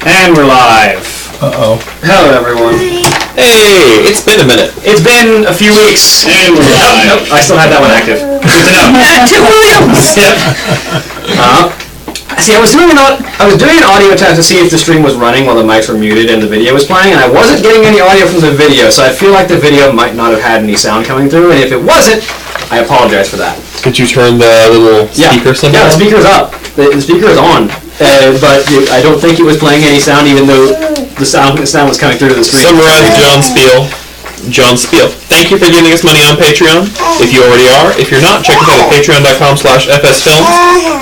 And we're live. Uh-oh. Hello, everyone. Hey, it's been a minute. It's been a few weeks. And we're live. Nope, I still have that one active. Good to know. Two Williams! Yep. See, I was doing an audio test to see if the stream was running while the mics were muted and the video was playing, and I wasn't getting any audio from the video, so I feel like the video might not have had any sound coming through, and if it wasn't, I apologize for that. Could you turn the little speaker symbol Yeah, the on? speaker's up. The speaker is on, but I don't think it was playing any sound, even though the sound was coming through to the screen. Summarize John Spiel. John Spiel. Thank you for giving us money on Patreon. If you already are. If you're not, check us out at patreon.com/fsfilms.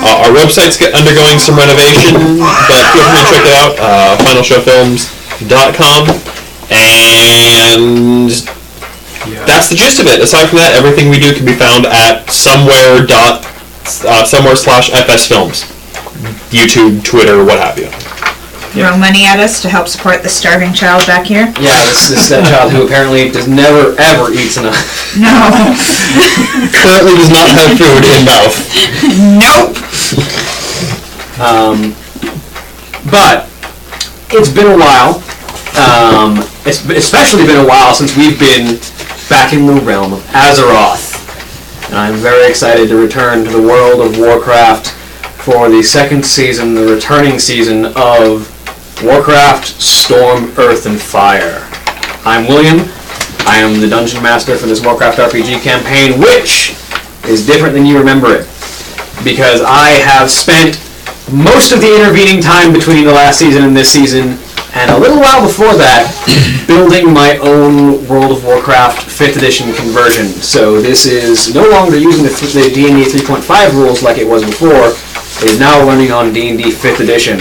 Our website's undergoing some renovation, but feel free to check it out. finalshowfilms.com. And that's the gist of it. Aside from that, everything we do can be found at somewhere/fsfilms. YouTube, Twitter, what have you. Throw money at us to help support the starving child back here? Yeah, this is that child who apparently never ever eats enough. No. Currently does not have food in mouth. Nope. But it's been a while. It's especially been a while since we've been back in the realm of Azeroth. And I'm very excited to return to the world of Warcraft for the second season, the returning season of Warcraft Storm, Earth, and Fire. I'm William. I am the Dungeon Master for this Warcraft RPG campaign, which is different than you remember it, because I have spent most of the intervening time between the last season and this season, and a little while before that, building my own World of Warcraft 5th edition conversion. So this is no longer using the D&D 3.5 rules like it was before. It is now running on D&D 5th edition,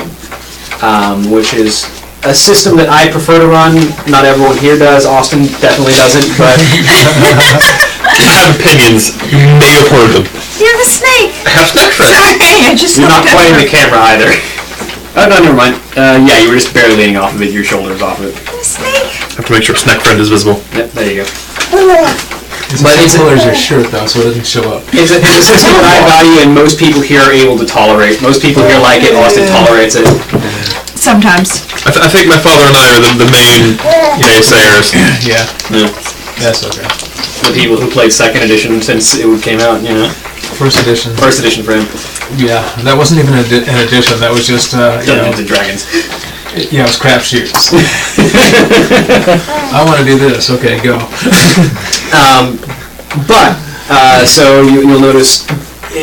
which is a system that I prefer to run. Not everyone here does. Austin definitely doesn't, but I have opinions. You may have heard them. You're the snake! I have snack friends. Sorry, I just you're not looked quite in over. the camera either. Oh, no, never mind. Yeah, you were just barely leaning off of it, your shoulders off of it. The snake! I have to make sure snack friend is visible. Yep, there you go. But it's colors your shirt though, so it doesn't show up. It's a system that I value and most people here are able to tolerate. Most people here like it, Austin tolerates it. Sometimes. I think my father and I are the main naysayers. Yeah, Yeah. that's okay. The people who played 2nd edition since it came out, you know. First edition. 1st edition for him. Yeah, that wasn't even an edition. That was just, Dungeons and Dragons. yeah, it was crap sheets. I want to do this. Okay, go. So you'll notice,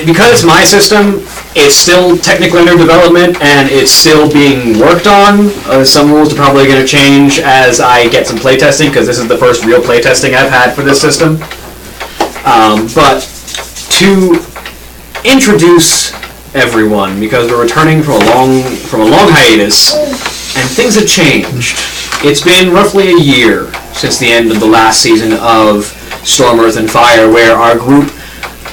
because it's my system, it's still technically under development and it's still being worked on. Some rules are probably going to change as I get some playtesting, because this is the first real playtesting I've had for this system. But to introduce everyone, because we're returning from a long hiatus, and things have changed. It's been roughly a year since the end of the last season of Storm, Earth, and Fire, where our group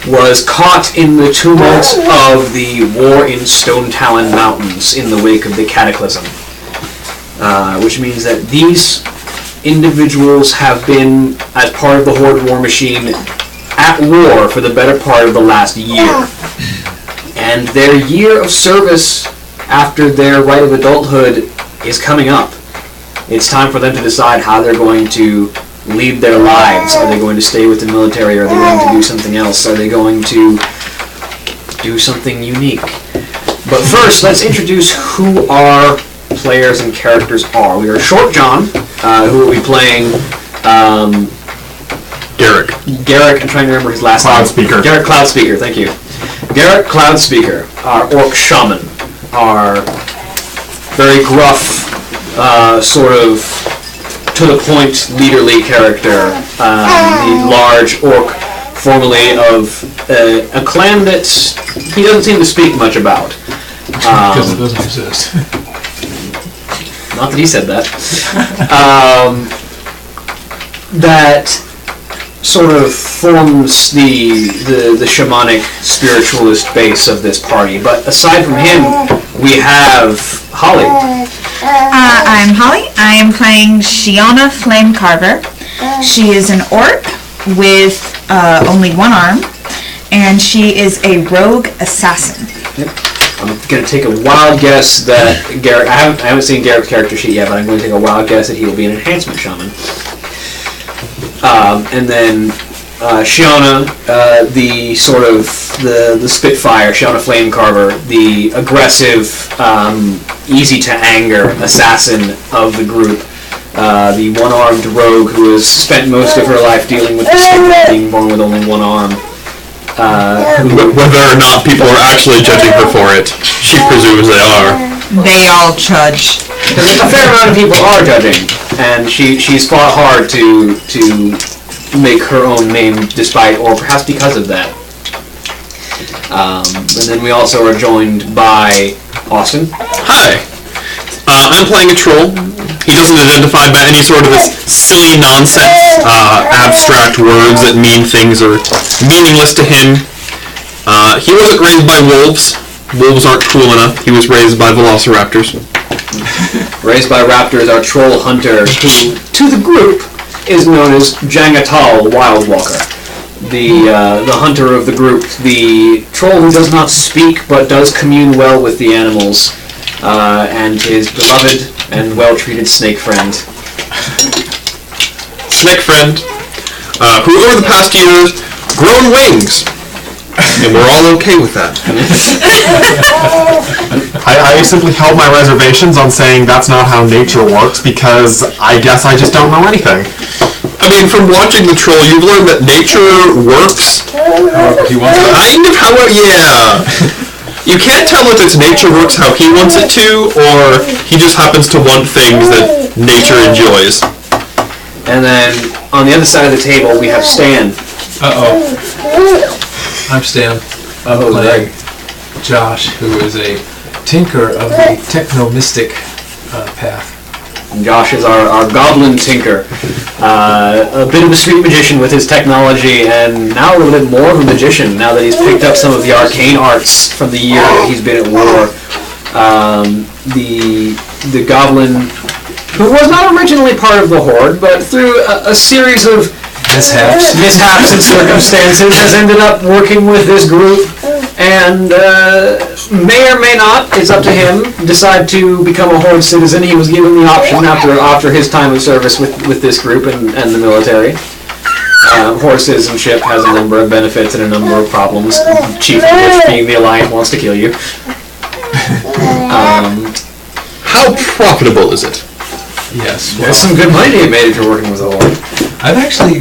was caught in the tumult of the war in Stone Talon Mountains in the wake of the Cataclysm. Which means that these individuals have been, as part of the Horde war machine, at war for the better part of the last year. And their year of service after their rite of adulthood is coming up. It's time for them to decide how they're going to lead their lives. Are they going to stay with the military? Are they going to do something else? Are they going to do something unique? But first, let's introduce who our players and characters are. We are Short John, who will be playing Garrick. I'm trying to remember his last name. Cloudspeaker. Garrick Cloudspeaker, thank you. Garrick Cloudspeaker, our orc shaman, our very gruff, sort of to-the-point, leaderly character, the large orc formerly of a clan that he doesn't seem to speak much about. Because it doesn't exist. Not that he said that. That sort of forms the shamanic spiritualist base of this party. But aside from him, we have Holly. I'm Holly. I am playing Shiona Flamecarver. She is an orc with only one arm, and she is a rogue assassin. Yep. I'm going to take a wild guess that Garrett. I haven't seen Garrett's character sheet yet, but I'm going to take a wild guess that he will be an enhancement shaman. And then Shiona, the sort of the Spitfire, Shiona Flamecarver, the aggressive, easy to anger assassin of the group. The one-armed rogue who has spent most of her life dealing with the stigma of being born with only one arm. Whether or not people are actually judging her for it, she presumes they are. They all judge. A fair amount of people are judging, and she's fought hard to make her own name despite, or perhaps because of that. And then we also are joined by Austin. Hi. I'm playing a troll. He doesn't identify by any sort of this silly nonsense, abstract words that mean things are meaningless to him. He wasn't raised by wolves. Wolves aren't cool enough. He was raised by velociraptors. Raised by raptors, our troll hunter, who, to the group, is known as Jangatal Wildwalker. The hunter of the group, the troll who does not speak but does commune well with the animals, and his beloved and well-treated snake friend. Snake friend, who over the past years grown wings, and we're all okay with that. I simply held my reservations on saying that's not how nature works because I guess I just don't know anything. I mean, from watching the troll, you've learned that nature works He wants to. kind of how it, yeah. You can't tell if it's nature works how he wants it to, or he just happens to want things that nature enjoys. And then, on the other side of the table, we have Stan. I'm Stan. I'm Oh, playing Josh, who is a tinker of the techno-mystic path. And Josh is our goblin tinker. A bit of a street magician with his technology, and now a little bit more of a magician now that he's picked up some of the arcane arts from the year that he's been at war. The goblin, who was not originally part of the Horde, but through a series of mishaps and circumstances has ended up working with this group, and may or may not, it's up to him, decide to become a Horde citizen. He was given the option after his time of service with this group and the military. Horde citizenship has a number of benefits and a number of problems, chief of which being the Alliance wants to kill you. How profitable is it? Yes. There's some good money to be made if you're working with the Horde. I've actually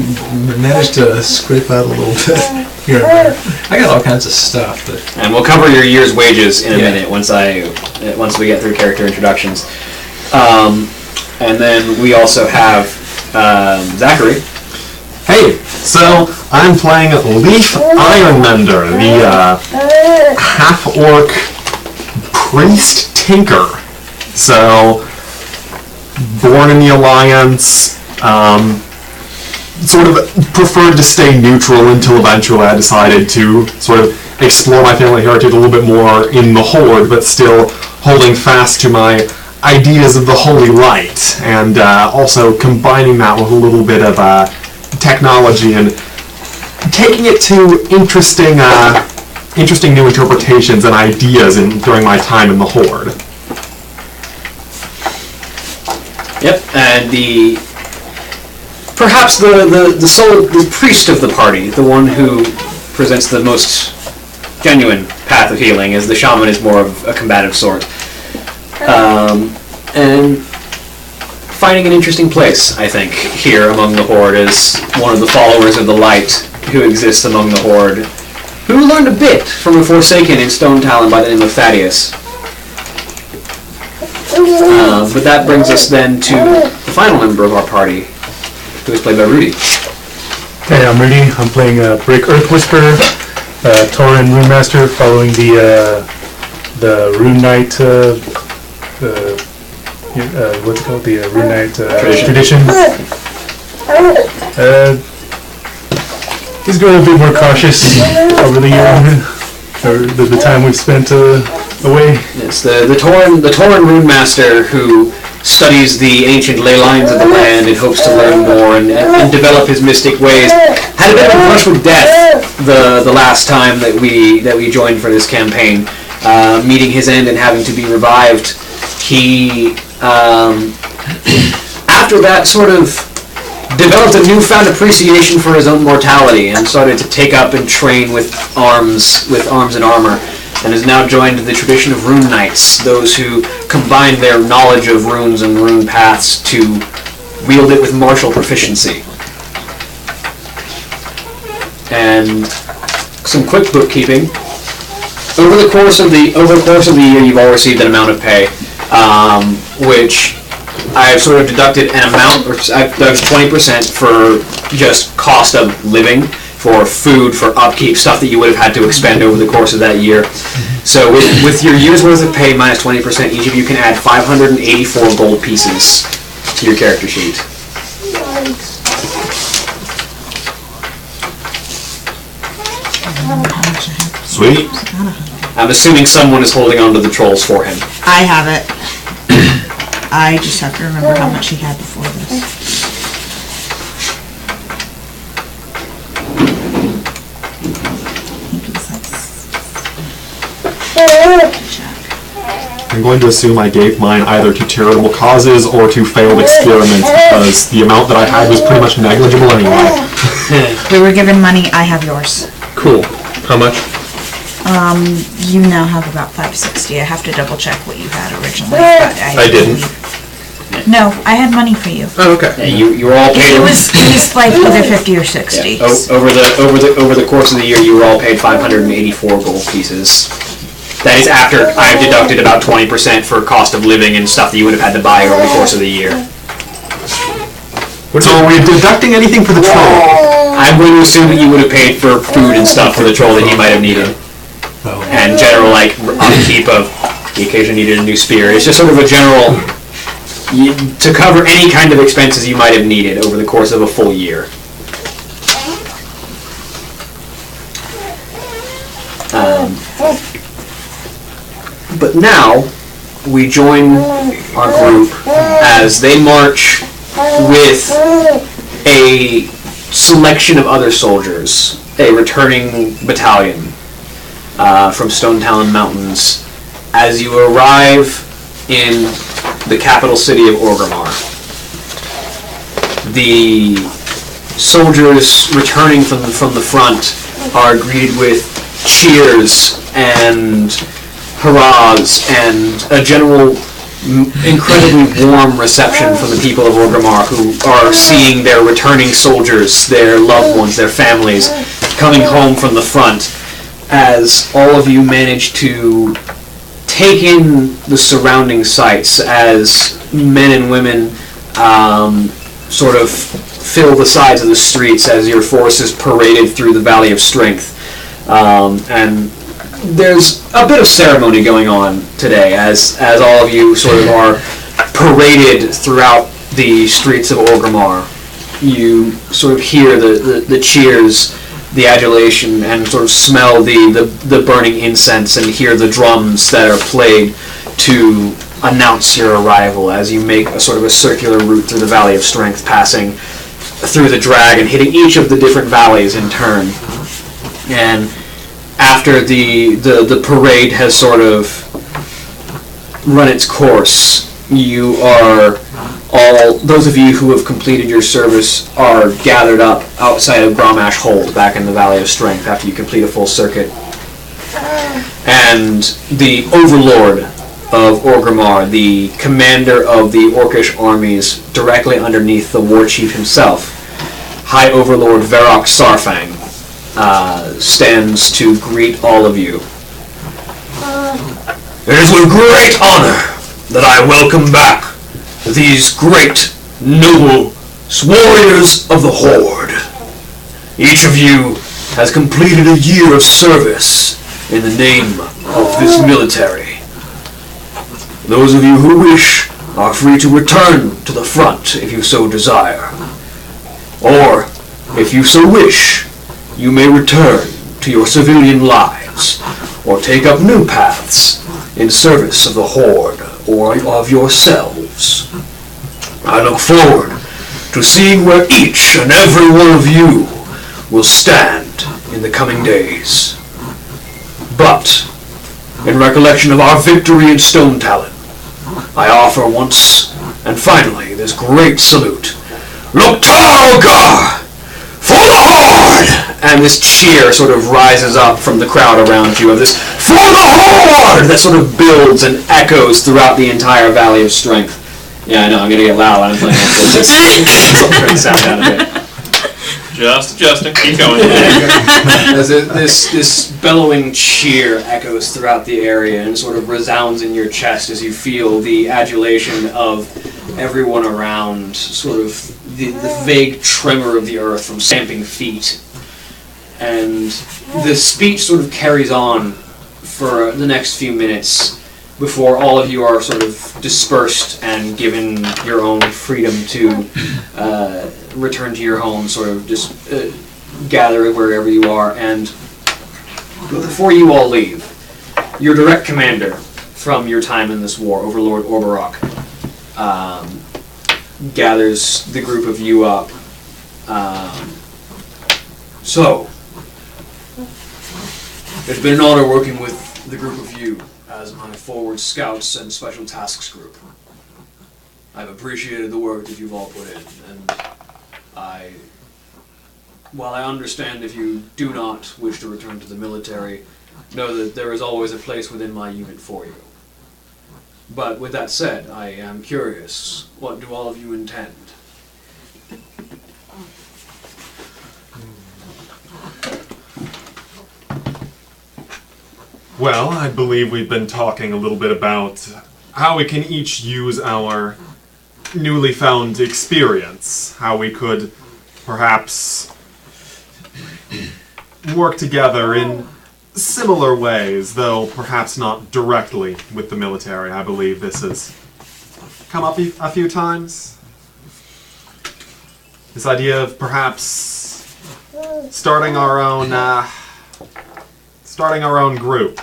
managed to scrape out a little bit here and there. I got all kinds of stuff, but And we'll cover your year's wages in a Yeah. minute once we get through character introductions. And then we also have Zachary. Hey, so I'm playing Leaf Ironmender, the half-orc priest tinker. So, born in the Alliance, sort of preferred to stay neutral until eventually I decided to sort of explore my family heritage a little bit more in the Horde, but still holding fast to my ideas of the Holy Light, and also combining that with a little bit of technology and taking it to interesting new interpretations and ideas during my time in the Horde. Yep, and perhaps the priest of the party, the one who presents the most genuine path of healing, as the shaman is more of a combative sort. And finding an interesting place, I think, here among the Horde as one of the followers of the light who exists among the Horde, who learned a bit from a Forsaken in Stone Talon by the name of Thaddeus. But that brings us then to the final member of our party, who is played by Rudy. Hey, I'm Rudy. I'm playing Break Earth Whisperer, Tauren Rune Master, following the Rune Knight, what's it called? The Rune Knight tradition. He's growing a bit more cautious over the year, or the time we've spent away. It's the Tauren Rune Master who studies the ancient ley lines of the land and hopes to learn more and develop his mystic ways. Had a bit of a brush with death the last time that we joined for this campaign, meeting his end and having to be revived, he, after that, sort of developed a newfound appreciation for his own mortality and started to take up and train with arms and armor, and has now joined the tradition of rune knights, those who combine their knowledge of runes and rune paths to wield it with martial proficiency. And some quick bookkeeping. Over the course of the year, you've all received an amount of pay, which I've sort of deducted an amount, or I've deducted 20% for just cost of living, for food, for upkeep, stuff that you would have had to expend over the course of that year. So with your year's worth of pay minus 20%, each of you can add 584 gold pieces to your character sheet. Sweet. I'm assuming someone is holding on to the trolls for him. I have it. I just have to remember how much he had before this. I'm going to assume I gave mine either to charitable causes or to failed experiments because the amount that I had was pretty much negligible anyway. We were given money. I have yours. Cool. How much? You now have about 560. I have to double check what you had originally. But I didn't. No, I had money for you. Oh, okay. Yeah, you were all paid. It was like either 50 or 60. Yeah. Over the course of the year, you were all paid 584 gold pieces. That is after I've deducted about 20% for cost of living and stuff that you would have had to buy over the course of the year. So are we deducting anything for the troll? I'm going to assume that you would have paid for food and stuff for the troll that he might have needed. And general, like, upkeep of, he occasionally needed a new spear. It's just sort of a general, to cover any kind of expenses you might have needed over the course of a full year. But now, we join our group as they march with a selection of other soldiers, a returning battalion from Stone Talon Mountains, as you arrive in the capital city of Orgrimmar. The soldiers returning from the front are greeted with cheers and hurrahs and a general incredibly warm reception from the people of Orgrimmar, who are seeing their returning soldiers, their loved ones, their families coming home from the front, as all of you manage to take in the surrounding sights as men and women sort of fill the sides of the streets as your forces paraded through the Valley of Strength. And there's a bit of ceremony going on today as all of you sort of are paraded throughout the streets of Orgrimmar. You sort of hear the cheers, the adulation, and sort of smell the burning incense and hear the drums that are played to announce your arrival as you make a sort of a circular route through the Valley of Strength, passing through the drag and hitting each of the different valleys in turn. And after the parade has sort of run its course, you are all, those of you who have completed your service are gathered up outside of Gromash Hold back in the Valley of Strength after you complete a full circuit. And the Overlord of Orgrimmar, the commander of the Orcish armies directly underneath the war chief himself, High Overlord Varrock Sarfang, stands to greet all of you. It is with great honor that I welcome back these great, noble warriors of the Horde. Each of you has completed a year of service in the name of this military. Those of you who wish are free to return to the front if you so desire. Or, if you so wish, you may return to your civilian lives, or take up new paths in service of the Horde or of yourselves. I look forward to seeing where each and every one of you will stand in the coming days. But, in recollection of our victory in Stone Talon, I offer once and finally this great salute. Loktargar! For the Horde! And this cheer sort of rises up from the crowd around you of this, for the Horde! That sort of builds and echoes throughout the entire Valley of Strength. Yeah, I know, I'm gonna get loud when I'm playing this. I'll turn the sound down a bit. Just adjusting. Keep going. As this bellowing cheer echoes throughout the area and sort of resounds in your chest as you feel the adulation of everyone around, sort of the vague tremor of the earth from stamping feet. And the speech sort of carries on for the next few minutes before all of you are sort of dispersed and given your own freedom to return to your home, sort of just gather wherever you are. And before you all leave, your direct commander from your time in this war, Overlord Orberok, gathers the group of you up. So, it's been an honor working with the group of you as my forward scouts and special tasks group. I've appreciated the work that you've all put in, and while I understand if you do not wish to return to the military, know that there is always a place within my unit for you. But with that said, I am curious, what do all of you intend? Well, I believe we've been talking a little bit about how we can each use our newly found experience, how we could perhaps work together in similar ways, though perhaps not directly with the military. I believe this has come up a few times. This idea of perhaps starting our own group,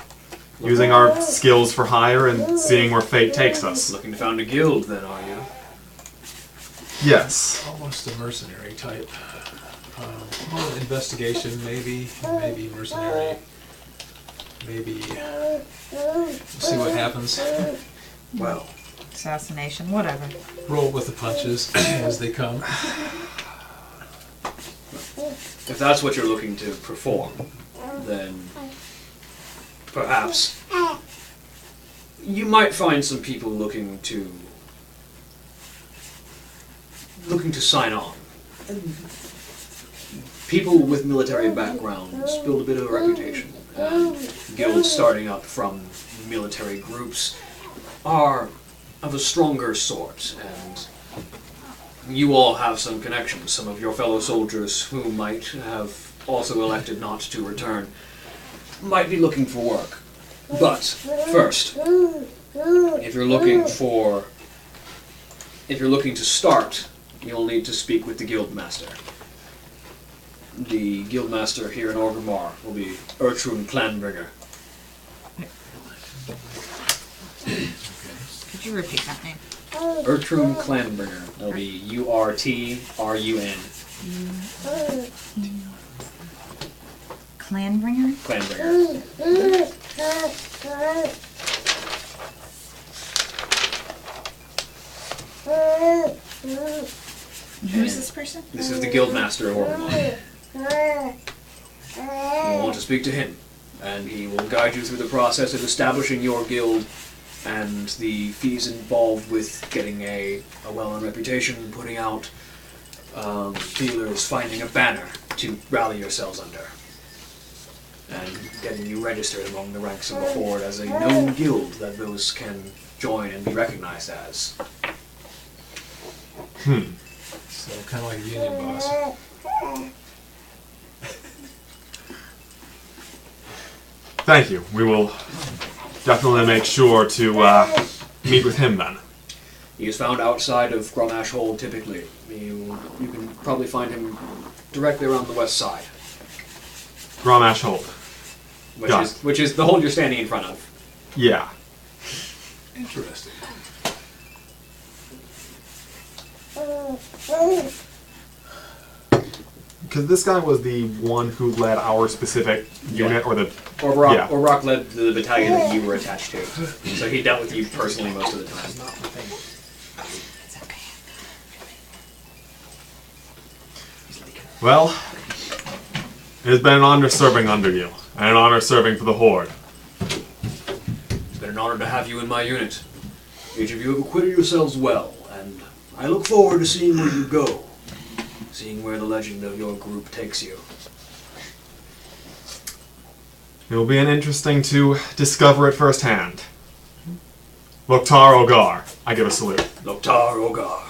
using our skills for hire and seeing where fate takes us. Looking to found a guild, then, are you? Yes. Almost a mercenary type. Well, investigation, maybe mercenary. Maybe. We'll see what happens. Well, Assassination, whatever. Roll with the punches as they come. if that's what you're looking to perform, then perhaps you might find some people looking to sign on. People with military backgrounds build a bit of a reputation, and guilds starting up from military groups are of a stronger sort, and you all have some connections. Some of your fellow soldiers who might have also elected not to return might be looking for work. But first, if you're looking to start, you'll need to speak with the guildmaster. The guildmaster here in Orgrimmar will be Ertrun Clanbringer. Could you repeat that name? Ertrun Clanbringer. That'll be U-R-T-R-U-N. Clanbringer? Clanbringer. Who's this person? This is the guildmaster of Orgrimmar. You'll want to speak to him, and he will guide you through the process of establishing your guild and the fees involved with getting a well-known reputation, putting out feelers, finding a banner to rally yourselves under, and getting you registered among the ranks of the Horde as a known guild that those can join and be recognized as. So kind of like a union boss. Thank you. We will definitely make sure to meet with him then. He is found outside of Gromash Hold typically. You can probably find him directly around the west side. Gromash Hold. Which is the hold you're standing in front of. Yeah. Interesting. Because this guy was the one who led our specific unit, or the... Rock, or Rock led the battalion that you were attached to. So he dealt with you personally most of the time. Well, it has been an honor serving under you, and an honor serving for the Horde. It's been an honor to have you in my unit. Each of you have acquitted yourselves well, and I look forward to seeing where you go. Seeing where the legend of your group takes you. It will be interesting to discover it firsthand. Loktar Ogar. I give a salute. Loktar Ogar.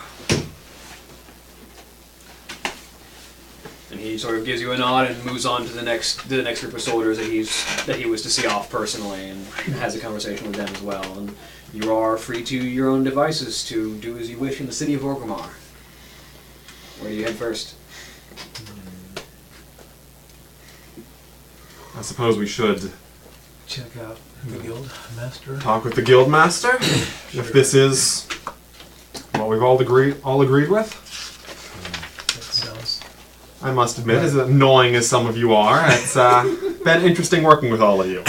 And he sort of gives you a nod and moves on to the next group of soldiers that he was to see off personally, and has a conversation with them as well. And you are free to your own devices to do as you wish in the city of Orgrimmar. Where do you head first? I suppose we should Check out the guild master. talk with the guild master, if this is what we've all agreed with. That sounds. I must admit, as annoying as some of you are, it's been interesting working with all of you.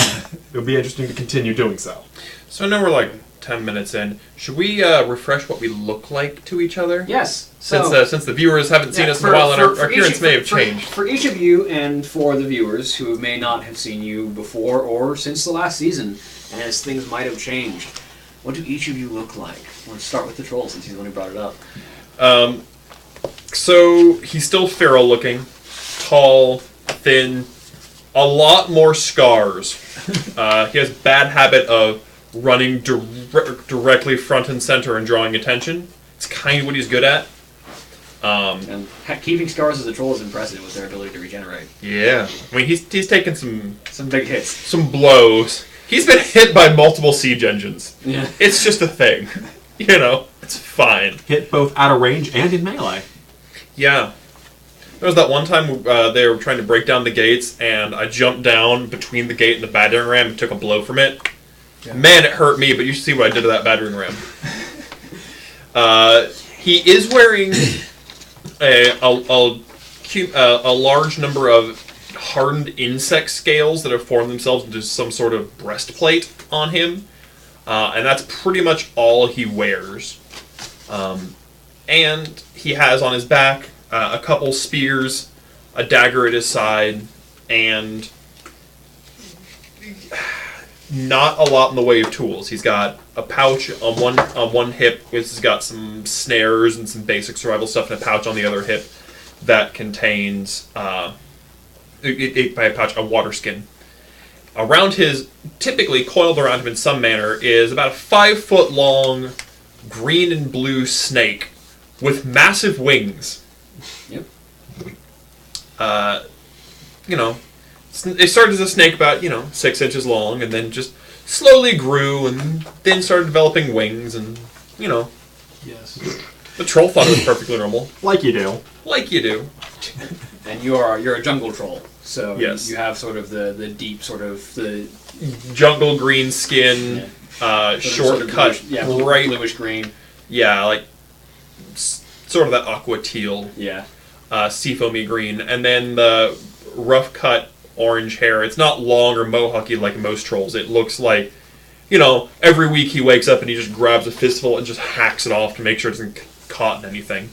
It'll be interesting to continue doing so. So I know we're like 10 minutes in. Should we refresh what we look like to each other? Yes. So, Since the viewers haven't seen us in a while and our appearance may have changed. For each of you and for the viewers who may not have seen you before or since the last season, and as things might have changed, what do each of you look like? Let's start with the troll since he's the one who brought it up. So he's still feral looking, tall, thin, a lot more scars. He has bad habit of running directly front and center and drawing attention. It's kind of what he's good at. And keeping scars as a troll is impressive with their ability to regenerate. Yeah, I mean he's taken some big hits, some blows. He's been hit by multiple siege engines. Yeah, it's just a thing. You know, it's fine. Hit both out of range and in melee. Yeah. There was that one time they were trying to break down the gates, and I jumped down between the gate and the battering ram and took a blow from it. Yeah. Man, it hurt me, but you should see what I did to that battering ram. He is wearing a large number of hardened insect scales that have formed themselves into some sort of breastplate on him, and that's pretty much all he wears. And he has on his back a couple spears, a dagger at his side, and not a lot in the way of tools. He's got a pouch on one hip, which has got some snares and some basic survival stuff, and a pouch on the other hip that contains by a pouch a water skin. Around his, typically coiled around him in some manner, is about a 5-foot long green and blue snake with massive wings. Yep. It started as a snake about, 6 inches long, and then just slowly grew, and then started developing wings, and, Yes. the troll thought it was perfectly normal. Like you do. Like you do. And you're a jungle troll, so yes. You have sort of the deep sort of the jungle green skin, shortcut, bright bluish green. Yeah, like sort of that aqua teal. Yeah. Seafoamy green, and then the rough cut orange hair. It's not long or mohawky like most trolls. It looks like, every week he wakes up and he just grabs a fistful and just hacks it off to make sure it doesn't caught in anything.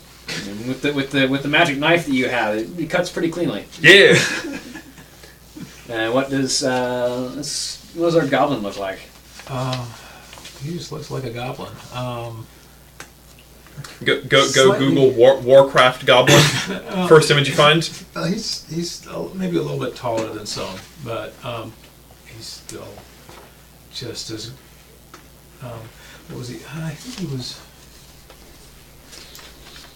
And with the magic knife that you have, it cuts pretty cleanly. Yeah. And what does our goblin look like? He just looks like a goblin. Go Google Warcraft goblin. First image you find. He's maybe a little bit taller than some, but he's still just as. What was he? I think he was.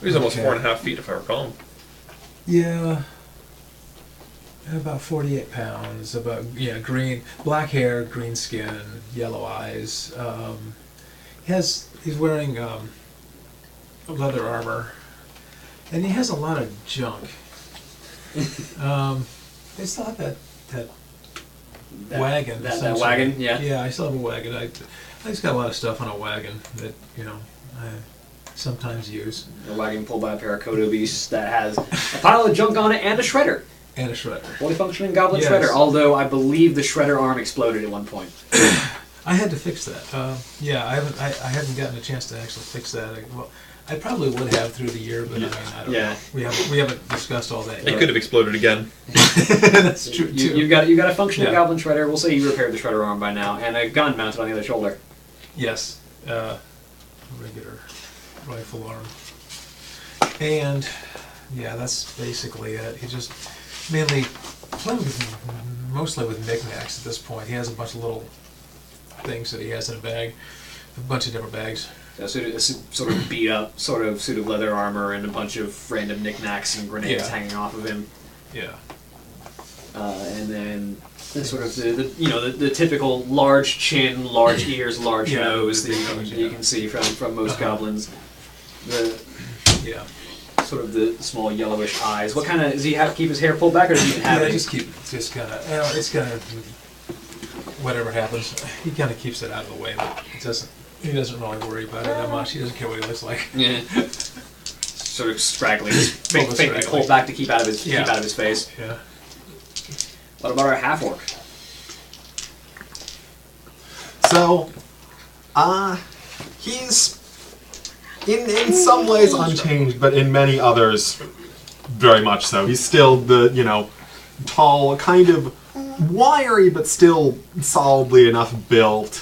He's almost 4.5 feet, if I recall. Yeah. About 48 pounds. Green, black hair, green skin, yellow eyes. He's wearing leather armor, and he has a lot of junk. I still have that wagon. That wagon, yeah. Yeah, I still have a wagon. I just got a lot of stuff on a wagon that sometimes use. A wagon pulled by a pair of Kodo beasts that has a pile of junk on it and a shredder. And a shredder. Fully functioning goblin Yes. shredder, although I believe the shredder arm exploded at one point. I had to fix that. Yeah, I haven't gotten a chance to actually fix that. I probably would have through the year, but I mean, I don't know. We haven't discussed all that It yet. could have exploded again. That's true too. You've got a functioning Yeah. goblin shredder. We'll say you repaired the shredder arm by now, and a gun mounted on the other shoulder. Yes, regular rifle arm. And yeah, that's basically it. He just mainly playing mostly with knickknacks at this point. He has a bunch of little things that he has in a bag, a bunch of different bags. A sort of beat up sort of suit of leather armor and a bunch of random knickknacks and grenades Yeah. hanging off of him. Yeah. And then sort of the typical large chin, large ears, large Yeah, nose the that big nose, you yeah. can see from most goblins. The Yeah. sort of the small yellowish eyes. What kind of does he have? Keep his hair pulled back, or does he even have Yeah, it? just kind of, it's kind of, whatever happens, he kind of keeps it out of the way, but he doesn't really worry about it that much. He doesn't care what he looks like. Yeah. Sort of scraggly, just fake Scraggly. pulled back to keep out of his Yeah. keep out of his face. Yeah. What about our half orc? So, he's in some ways unchanged, but in many others, very much so. He's still the, tall, kind of wiry, but still solidly enough built.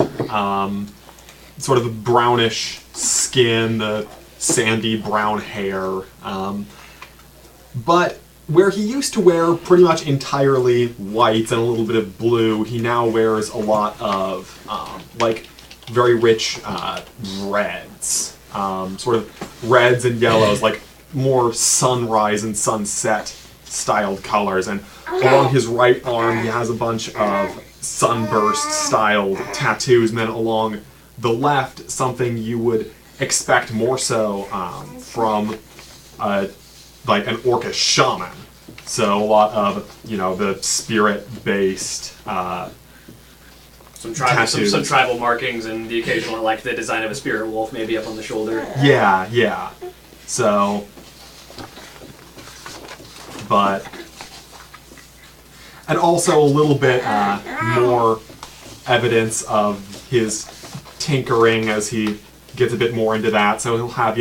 Sort of a brownish skin, the sandy brown hair. But where he used to wear pretty much entirely white and a little bit of blue, he now wears a lot of very rich reds, sort of reds and yellows, like more sunrise and sunset styled colors. And along his right arm, he has a bunch of sunburst styled tattoos, and then along the left, something you would expect more so from like an orcish shaman. So a lot of the spirit-based Some tattoos. tribal markings and the occasional the design of a spirit wolf maybe up on the shoulder. Yeah. So, and also a little bit more evidence of his tinkering as he gets a bit more into that. So he'll have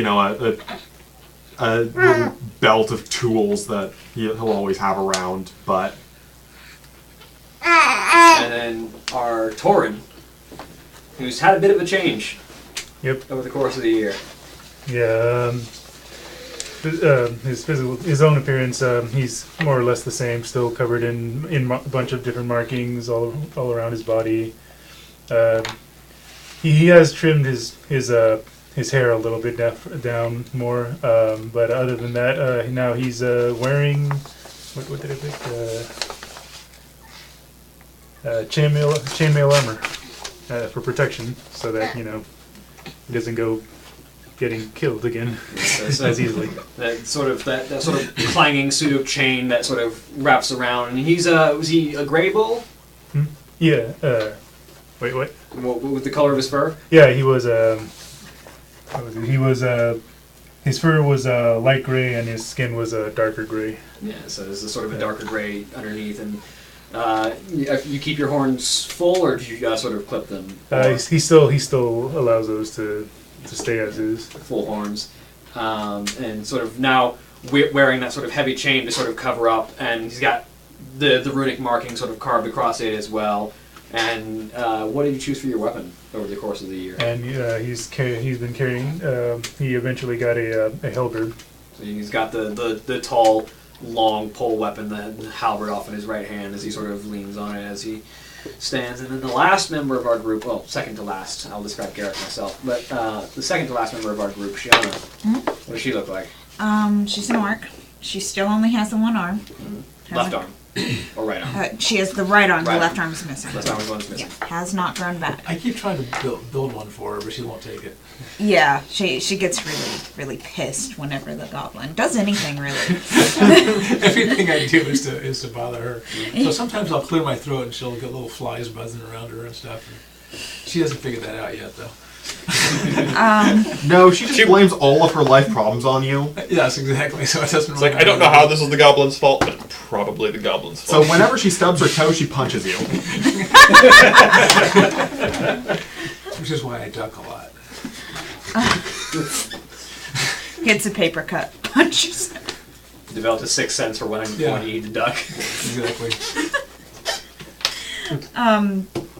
a little belt of tools that he'll always have around, but. And then our Tauren, who's had a bit of a change Yep. over the course of the year. Yeah. His own appearance, he's more or less the same. Still covered in a bunch of different markings all around his body. He has trimmed his hair a little bit down more, but other than that, now he's wearing what did I pick? Chainmail armor for protection, so that he doesn't go getting killed again So as easily. that sort of clanging pseudo chain that sort of wraps around. And he's was he a gray bull? Yeah. Wait, what? With the color of his fur? Yeah, he was. What was it? He was. His fur was light gray, and his skin was darker gray. Yeah, so there's a sort of a darker gray underneath. And you keep your horns full, or do you sort of clip them? He still allows those to stay as is. Full horns, and sort of now wearing that sort of heavy chain to sort of cover up, and he's got the runic marking sort of carved across it as well. And what did you choose for your weapon over the course of the year? And he's been carrying. He eventually got a halberd. So he's got the tall, long pole weapon, the halberd off in his right hand as he sort of leans on it as he stands. And then the last member of our group, well, second to last, I'll describe Garrett myself, but the second to last member of our group, Shiona, what does she look like? She's an orc. She still only has the one arm. Left arm. Or right arm. She has the right arm. Right The left arm. arm is missing. Left arm is one's missing. Yeah, has not grown back. I keep trying to build one for her, but she won't take it. Yeah, she gets really pissed whenever the goblin does anything really. Everything I do is to bother her. So sometimes I'll clear my throat and she'll get little flies buzzing around her and stuff. And she hasn't figured that out yet, though. No, she just blames all of her life problems on you. Yes, exactly. So it doesn't. It's like, I don't know how this is the goblin's fault, but it's probably the goblin's So fault. whenever she stubs her toe, she punches you. Which is why I duck a lot. Gets a paper cut, punches. Developed a sixth sense for when Yeah. you need to duck. Exactly.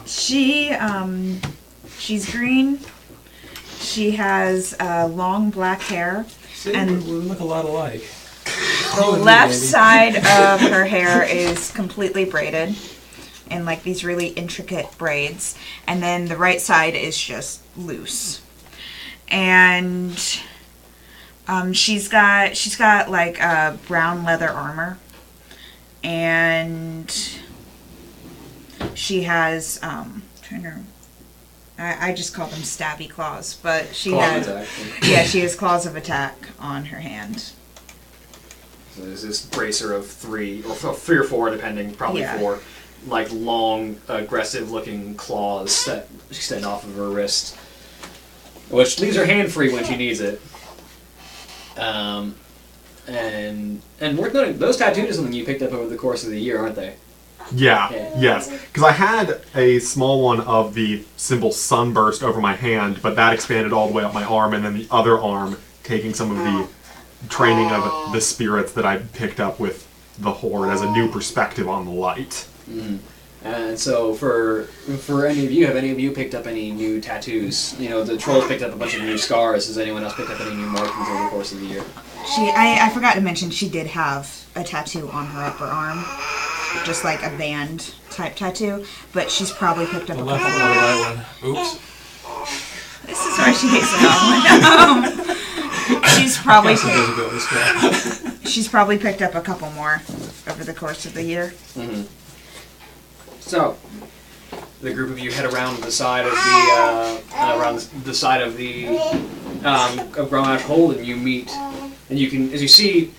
She's green. She has long black hair. See, And- we look a lot alike. The left side of her hair is completely braided in like these really intricate braids, and then the right side is just loose. And she's got like brown leather armor, and she has I just call them stabby claws, but she has she has claws of attack on her hand. So there's this bracer of three or four, depending, probably Yeah. four, like long, aggressive-looking claws that extend off of her wrist, which leaves her hand free when she needs it. And worth noting, those tattoos are something you picked up over the course of the year, aren't they? Yeah, Yeah. yes. Because I had a small one of the symbol sunburst over my hand, but that expanded all the way up my arm, and then the other arm taking some of the training of the spirits that I picked up with the Horde as a new perspective on the light. And so, for any of you, have any of you picked up any new tattoos? You know, the trolls picked up a bunch of new scars. Has anyone else picked up any new markings over the course of the year? I forgot to mention she did have a tattoo on her upper arm, just like a band type tattoo, but she's probably picked up The a left couple one or the more. right one? Oops. This is why she hates the she's probably That's a visibility spell. she's probably picked up a couple more over the course of the year. So, the group of you head around the side of of Gromash Hold, and you meet, and you can, as you see,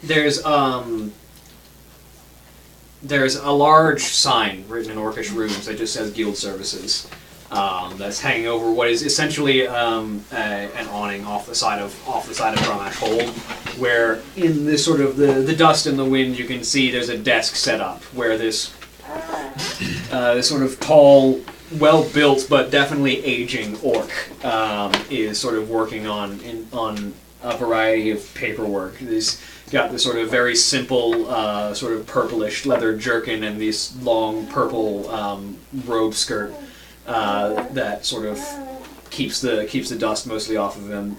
there's a large sign written in Orcish runes that just says Guild Services. That's hanging over what is essentially an awning off the side of Gromash Hold, where in this sort of the dust and the wind, you can see there's a desk set up where this sort of tall, well-built but definitely aging orc is sort of working on a variety of paperwork. He's got this sort of very simple, sort of purplish leather jerkin and this long purple robe skirt that sort of keeps the dust mostly off of him.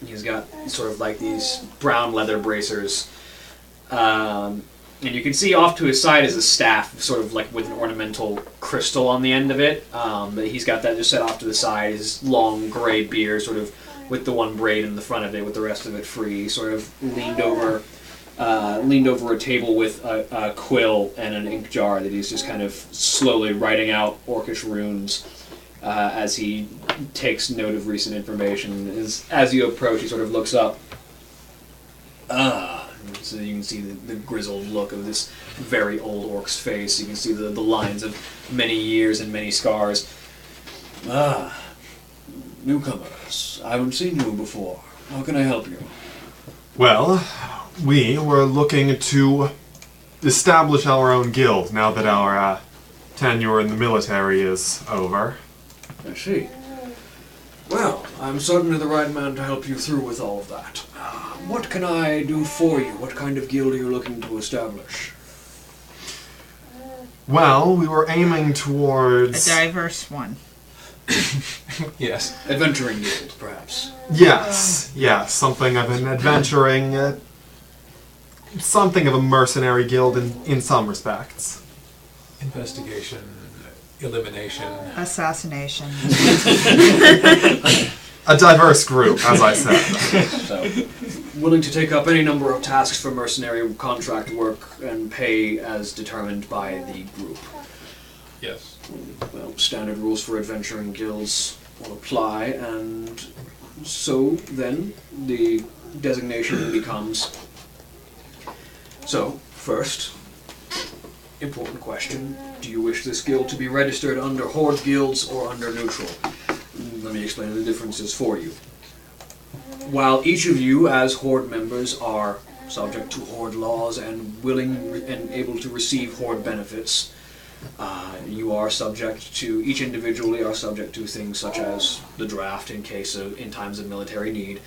He's got sort of like these brown leather bracers. And you can see off to his side is a staff, sort of like with an ornamental crystal on the end of it. But he's got that just set off to the side. His long gray beard, sort of with the one braid in the front of it, with the rest of it free. Sort of leaned over a table with a quill and an ink jar that he's just kind of slowly writing out Orcish runes as he takes note of recent information. As you approach, he sort of looks up. So you can see the grizzled look of this very old orc's face. You can see the lines of many years and many scars. Newcomers. I haven't seen you before. How can I help you? Well, we were looking to establish our own guild now that our tenure in the military is over. I see. Well, I'm certainly the right man to help you through with all of that. What can I do for you? What kind of guild are you looking to establish? Well, we were aiming A towards... diverse one. Yes. Adventuring guild, perhaps. Yes, something of an adventuring, something of a mercenary guild in some respects. Investigation, elimination. Assassination. A diverse group, as I said. So, willing to take up any number of tasks for mercenary contract work and pay as determined by the group. Yes. Well, standard rules for adventuring guilds will apply, and so then the designation becomes... So, first, important question, do you wish this guild to be registered under Horde guilds or under neutral? Let me explain the differences for you. While each of you as Horde members are subject to Horde laws and willing and able to receive Horde benefits, you are subject to, each individually are subject to things such as the draft in times of military need,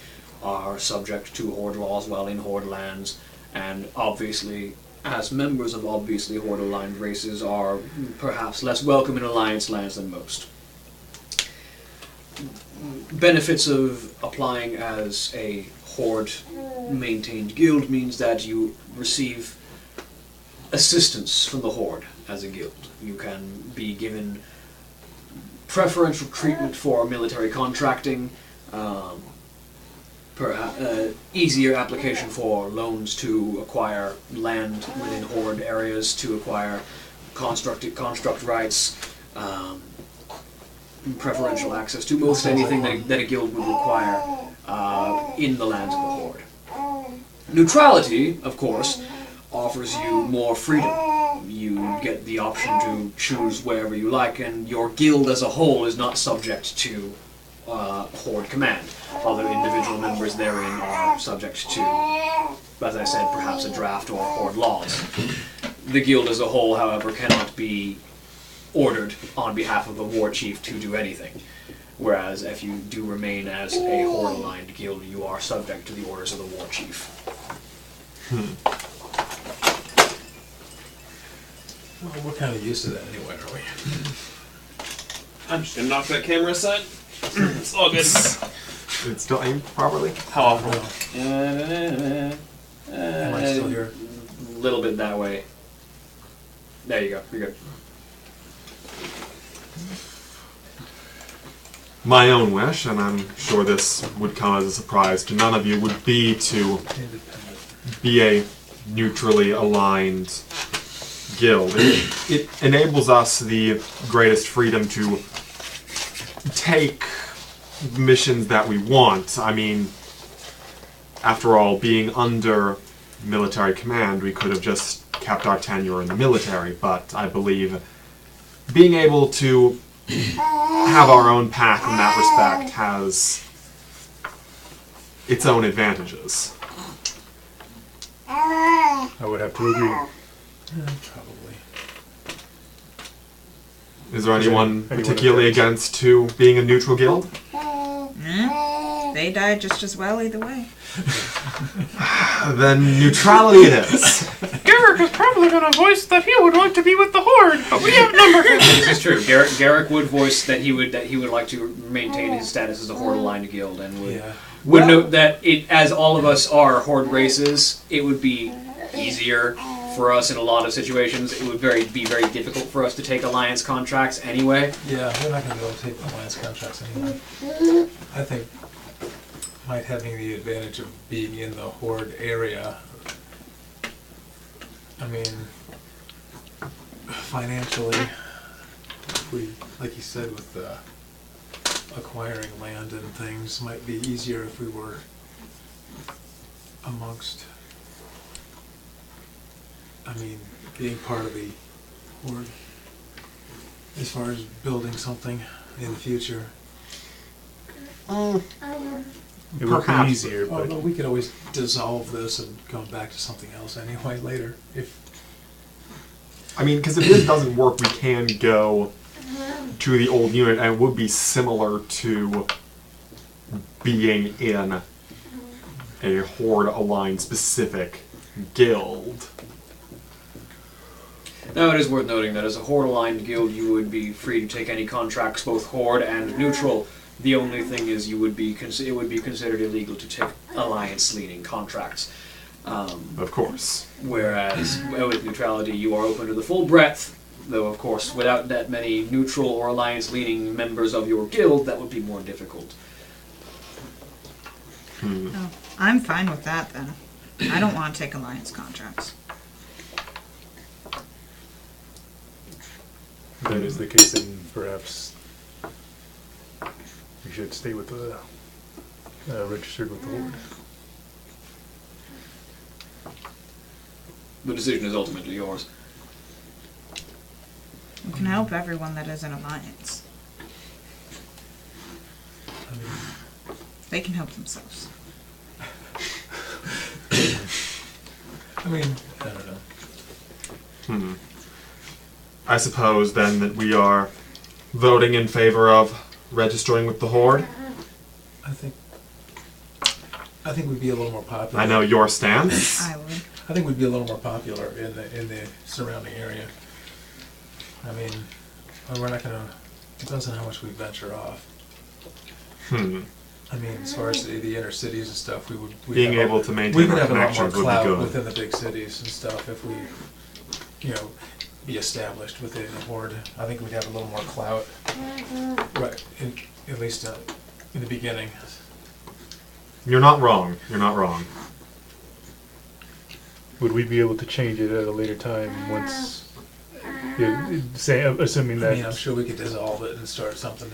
are subject to Horde laws while in Horde lands, and obviously, as members of obviously Horde-aligned races, are perhaps less welcome in Alliance lands than most. Benefits of applying as a Horde-maintained guild means that you receive assistance from the Horde as a guild. You can be given preferential treatment for military contracting, easier application for loans to acquire land within Horde areas, to acquire construct rights, preferential access to most anything that a guild would require in the lands of the Horde. Neutrality, of course, offers you more freedom. You get the option to choose wherever you like, and your guild as a whole is not subject to Horde command. Other individual members therein are subject to, as I said, perhaps a draft or Horde laws. The guild as a whole, however, cannot be ordered on behalf of a war chief to do anything. Whereas if you do remain as a Horde-aligned guild, you are subject to the orders of the war chief. Well, we're kind of used to that anyway, are we? I'm just gonna knock that camera aside. It's all good. It's still aimed properly? How awful. Am I still here? A little bit that way. There you go. You're good. My own wish, and I'm sure this would come as a surprise to none of you, would be to be a neutrally aligned guild. It enables us the greatest freedom to take missions that we want. I mean, after all, being under military command, we could have just kept our tenure in the military, but I believe being able to have our own path in that respect has its own advantages. I would have to agree. Probably. Is there anyone anyone particularly against to being a neutral guild? They died just as well either way. Then neutrality it is. Garrick is probably going to voice that he would like to be with the Horde, but we outnumber him. This is true. Garrick would voice that he would like to maintain his status as a Horde-aligned guild, and would note that as all of us are Horde races, it would be easier for us in a lot of situations. It would be very difficult for us to take alliance contracts anyway. Yeah, we're not going to be able to take alliance contracts anyway. I think having the advantage of being in the Horde area, I mean, financially, if we, like you said, with acquiring land and things, might be easier if we were amongst, I mean, being part of the Horde as far as building something in the future. It would be Perhaps. easier, but Although we could always dissolve this and go back to something else anyway later. I mean, because if this doesn't work, we can go to the old unit, and it would be similar to being in a Horde-aligned specific guild. Now, it is worth noting that as a Horde-aligned guild, you would be free to take any contracts, both Horde and neutral. The only thing is, it would be considered illegal to take alliance-leaning contracts. Of course. Whereas with neutrality, you are open to the full breadth. Though, of course, without that many neutral or alliance-leaning members of your guild, that would be more difficult. Oh, I'm fine with that then. I don't want to take alliance contracts. if that is the case, then perhaps we should stay with the registered with the Horde. The decision is ultimately yours. We can help everyone that is in alliance. They can help themselves. I mean, I don't know. I suppose then that we are voting in favor of registering with the Horde. I think we'd be a little more popular. I know your stance. I would. I think we'd be a little more popular in the surrounding area. I mean, we're not gonna. It depends on how much we venture off. I mean, as far as the inner cities and stuff, we'd Being have able to maintain we would our have a lot more connections would be clout good. within the big cities and stuff if we, be established within the Horde. I think we'd have a little more clout, right? At least in the beginning. You're not wrong. You're not wrong. Would we be able to change it at a later time once, assuming I mean, I'm that, sure we could dissolve it and start something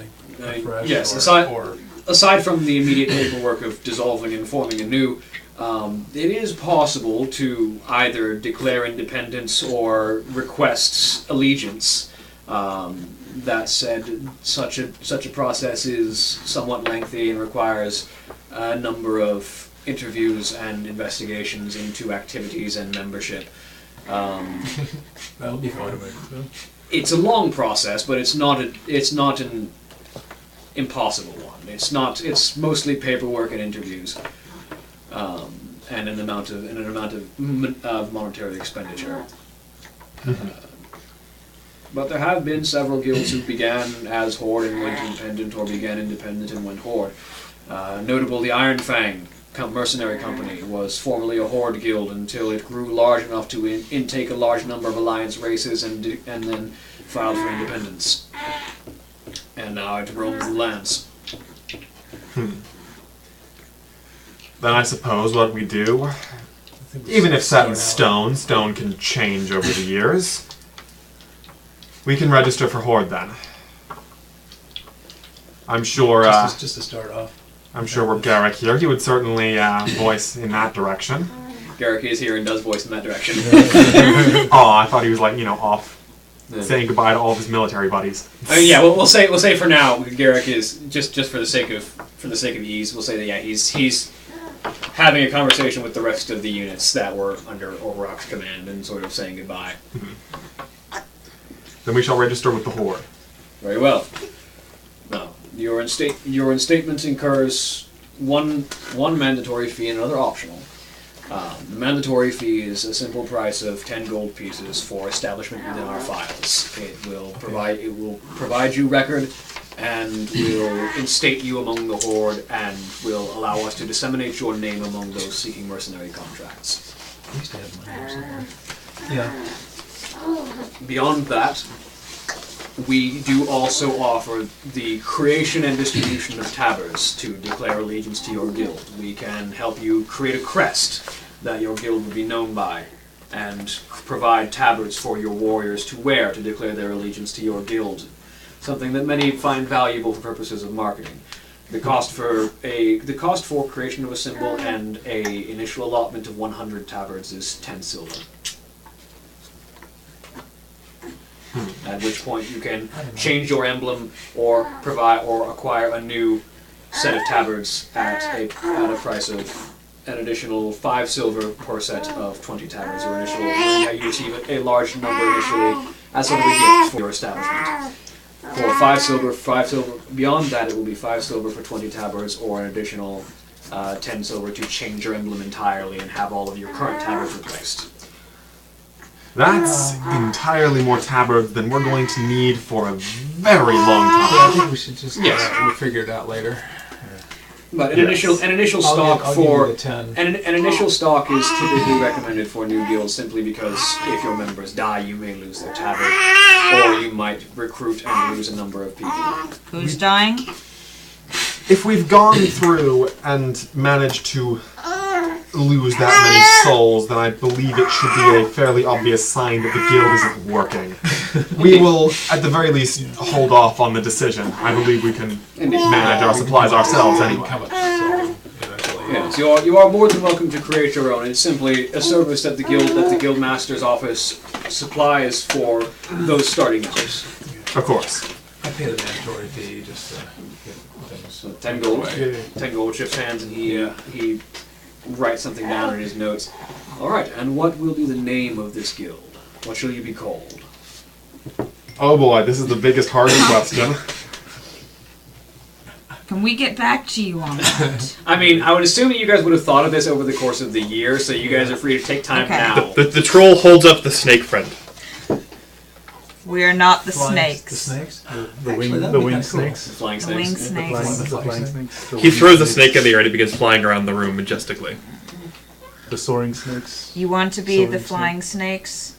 fresh. yes, or aside from the immediate paperwork of dissolving and forming anew, it is possible to either declare independence or request allegiance. That said, such a process is somewhat lengthy and requires a number of interviews and investigations into activities and membership. that'll be fun. It's a long process, but it's not an impossible one. It's mostly paperwork and interviews, and an amount of monetary expenditure. But there have been several guilds who began as Horde and went independent, or began independent and went Horde. Notable, the Iron Fang mercenary company was formerly a Horde guild until it grew large enough to intake a large number of alliance races and then filed for independence. And now it roams the lands. Then I suppose what we do, even if set in stone, stone can change over the years. We can register for Horde then. I'm sure. Just to start off. I'm sure we're Garrick here. He would certainly voice in that direction. Garrick is here and does voice in that direction. Oh, I thought he was off saying goodbye to all of his military buddies. I mean, yeah, we'll say for now, Garrick is just for the sake of ease. We'll say that he's having a conversation with the rest of the units that were under Orrock's command and sort of saying goodbye. Then we shall register with the Horde. Very well. Now, your instatement incurs one mandatory fee and another optional. The mandatory fee is a simple price of 10 gold pieces for establishment within our files. It will provide you record and will instate you among the Horde and will allow us to disseminate your name among those seeking mercenary contracts. I used to have mine here somewhere. Yeah. Beyond that, we do also offer the creation and distribution of tabards to declare allegiance to your guild. We can help you create a crest that your guild will be known by, and provide tabards for your warriors to wear to declare their allegiance to your guild. Something that many find valuable for purposes of marketing. The cost for creation of a symbol and a initial allotment of 100 tabards is 10 silver. At which point you can change your emblem or acquire a new set of tabards at a price of an additional 5 silver per set of 20 tabards. You receive a large number initially as sort of a gift for your establishment. For 5 silver. Beyond that, it will be 5 silver for 20 tabards, or an additional 10 silver to change your emblem entirely and have all of your current tabards replaced. That's entirely more tabards than we're going to need for a very long Yeah, I time. think we should just we'll figure it out later. But an initial stock I'll give you for the 10. an initial stock is typically recommended for new guilds simply because if your members die, you may lose their tabard, or you might recruit and lose a number of people. Who's dying? If we've gone through and managed to lose that many souls, then I believe it should be a fairly obvious sign that the guild isn't working. We will, at the very least, hold off on the decision. I believe we can manage our supplies ourselves anyway. Come up with something eventually. Yes, you are more than welcome to create your own. It's simply a service that the guild master's office supplies for those starting out. Of course. I pay the mandatory fee just to get things So 10 gold. Right. 10 gold shifts hands, and Yeah. he writes something down in his notes. All right, and what will be the name of this guild? What shall you be called? Oh boy, this is the biggest, hardest question. Can we get back to you on that? I mean, I would assume that you guys would have thought of this over the course of the year, so you guys are free to take time Okay. now. The troll holds up the snake friend. We are not the Flying- snakes. The snakes? The Actually, wing, that'd the be wing kinda cool. snakes. The flying The snakes. winged The snakes. flying, the Flying flying snakes. snakes. The He winged throws the snakes, snake in the air and it begins flying around the room majestically. The soaring snakes. You want to be Soaring the snake. flying snakes?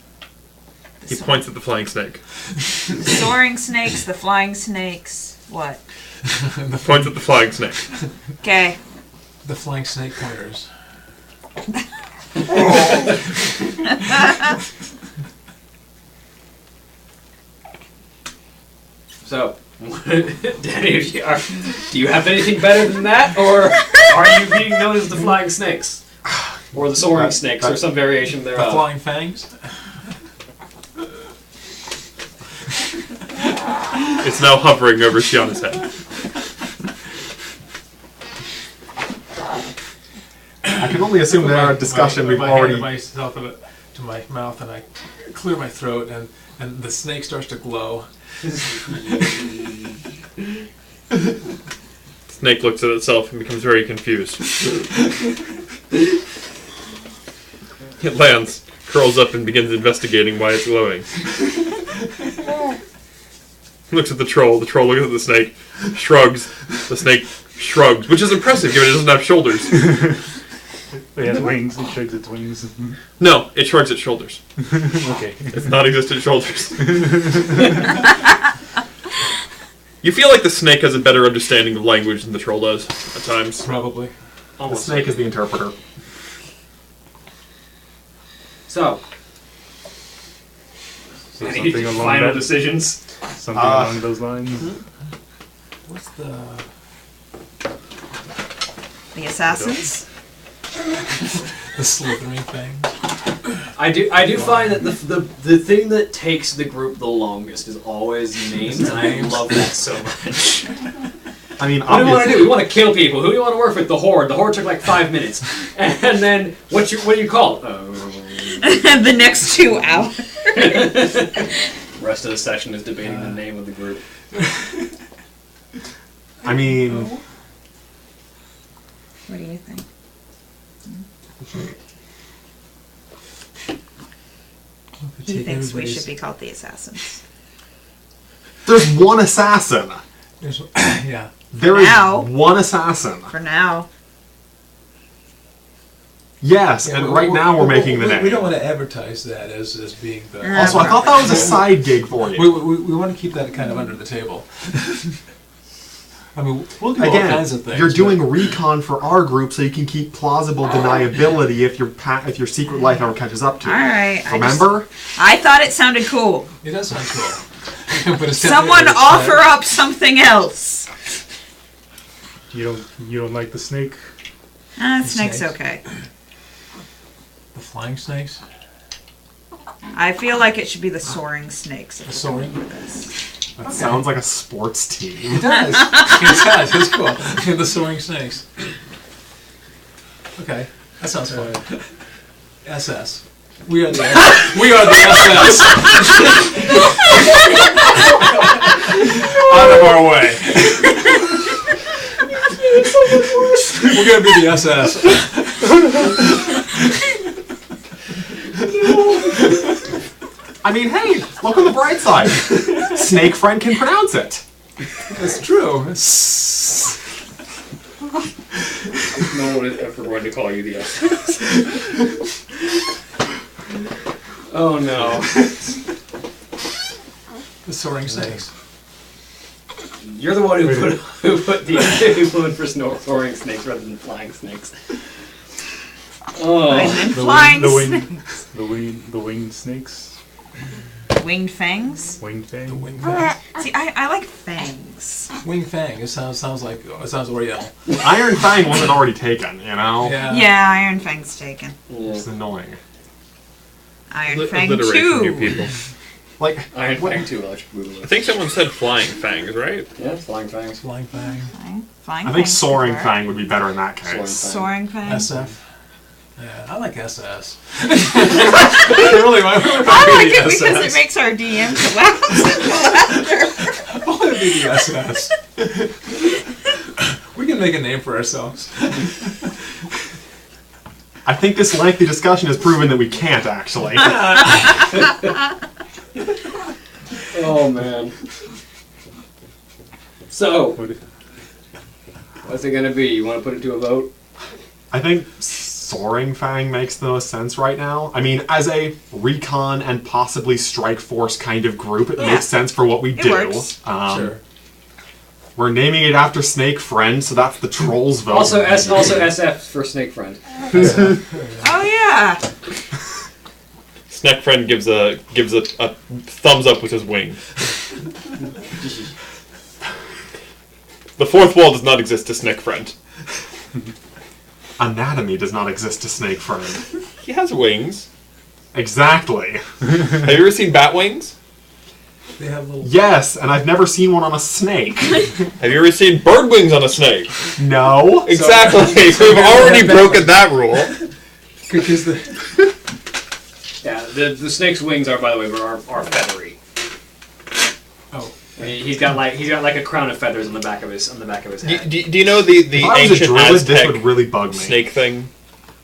He points at the flying snake. The soaring snakes, the flying snakes. What? Points at the flying snake. Okay. The flying snake pointers. So, Danny, do you have anything better than that, or are you being known as the flying snakes? Or the soaring snakes, or some variation The thereof? flying fangs? It's now hovering over Shiana's head. I can only assume that in our discussion we've I hand already... myself to my mouth and I clear my throat and the snake starts to glow. Snake looks at itself and becomes very confused. It lands, curls up, and begins investigating why it's glowing. Looks at the troll looks at the snake, shrugs. The snake shrugs, which is impressive given it doesn't have shoulders. It has wings. It shakes its wings. No, it shrugs its shoulders. Okay. It's non-existent shoulders. You feel like the snake has a better understanding of language than the troll does, at times. Probably. The snake is the interpreter. So, So any something along final that, decisions? something along those lines. What's the The assassins? slithering thing? I do find that the thing that takes the group the longest is always names, and I love that so much. I mean, What do we want to obviously... do? We want to kill people. Who do you want to work with? The Horde. The Horde took like 5 minutes. And then, what do you call it? The next 2 hours. Rest of the session is debating the name of the group. I mean... What do you think? He thinks we should be called the assassins. There's one assassin. Yeah. There is Now. one assassin. For now. Yes, and right now we're making the name. We don't want to advertise that as being the. Also, I thought that was a side gig for you. We want to keep that kind of under the table. I mean, we'll do all Again, kinds of things. you're but- doing recon for our group so you can keep plausible deniability if your secret life ever catches up to you. Alright. Remember? I thought it sounded cool. It does sound cool. But it's Someone it's offer up something else. You don't like the snake? Snake's Snakes? okay. The flying snakes? I feel like it should be the soaring snakes. The soaring? That sounds like a sports team. It does. It does. It's cool. The soaring snakes. Okay, that sounds fun. SS. We are the SS. Out of our way. We're gonna be the SS. I mean, hey, look on the bright side. Snake friend can pronounce it. That's true. No one is ever going to call you the SS. Oh no. The soaring snakes. You're the one who put the influence for soaring snakes rather than flying snakes. Oh. And then flying snakes. The winged snakes. Winged fangs? Winged fang. The wing fang. See, I like fangs. Wing fang. It sounds Oriental. Iron Fang wasn't already taken, you know? Yeah, Iron Fang's taken. It's annoying. Iron Fang Alliteration, you 2. people. Like, Iron what- Fang 2 electric boogaloo. I think someone said flying fangs, right? Yeah, flying fangs. Flying Fang. Flying I think fangs soaring could work. fang would be better in that Soaring case. fang. Soaring fang. SF. Yeah, I like SS. really, my I like it because it makes our DMs laugh. I want to be the SS. We can make a name for ourselves. I think this lengthy discussion has proven that we can't, actually. Oh man. So, what's it gonna be? You want to put it to a vote? I think soaring fang makes the most sense right now. I mean, as a recon and possibly strike force kind of group, it Yeah. makes sense for what we It do. works. Sure. We're naming it after Snake Friend, so that's the trolls vote. Also SF for Snake Friend. Oh yeah. Snack friend gives a thumbs up with his wing. The fourth wall does not exist to Snack friend. Anatomy does not exist to Snake Friend. He has wings. Exactly. Have you ever seen bat wings? They have little. Yes, and I've never seen one on a snake. Have you ever seen bird wings on a snake? No. Exactly. We've already broken that rule. Because the. Yeah, the snake's wings are, by the way, are feathery. Oh. I mean, he's got like a crown of feathers on the back of his head. Do you know the If I was a ancient druid, this Aztec would really bug me. snake thing?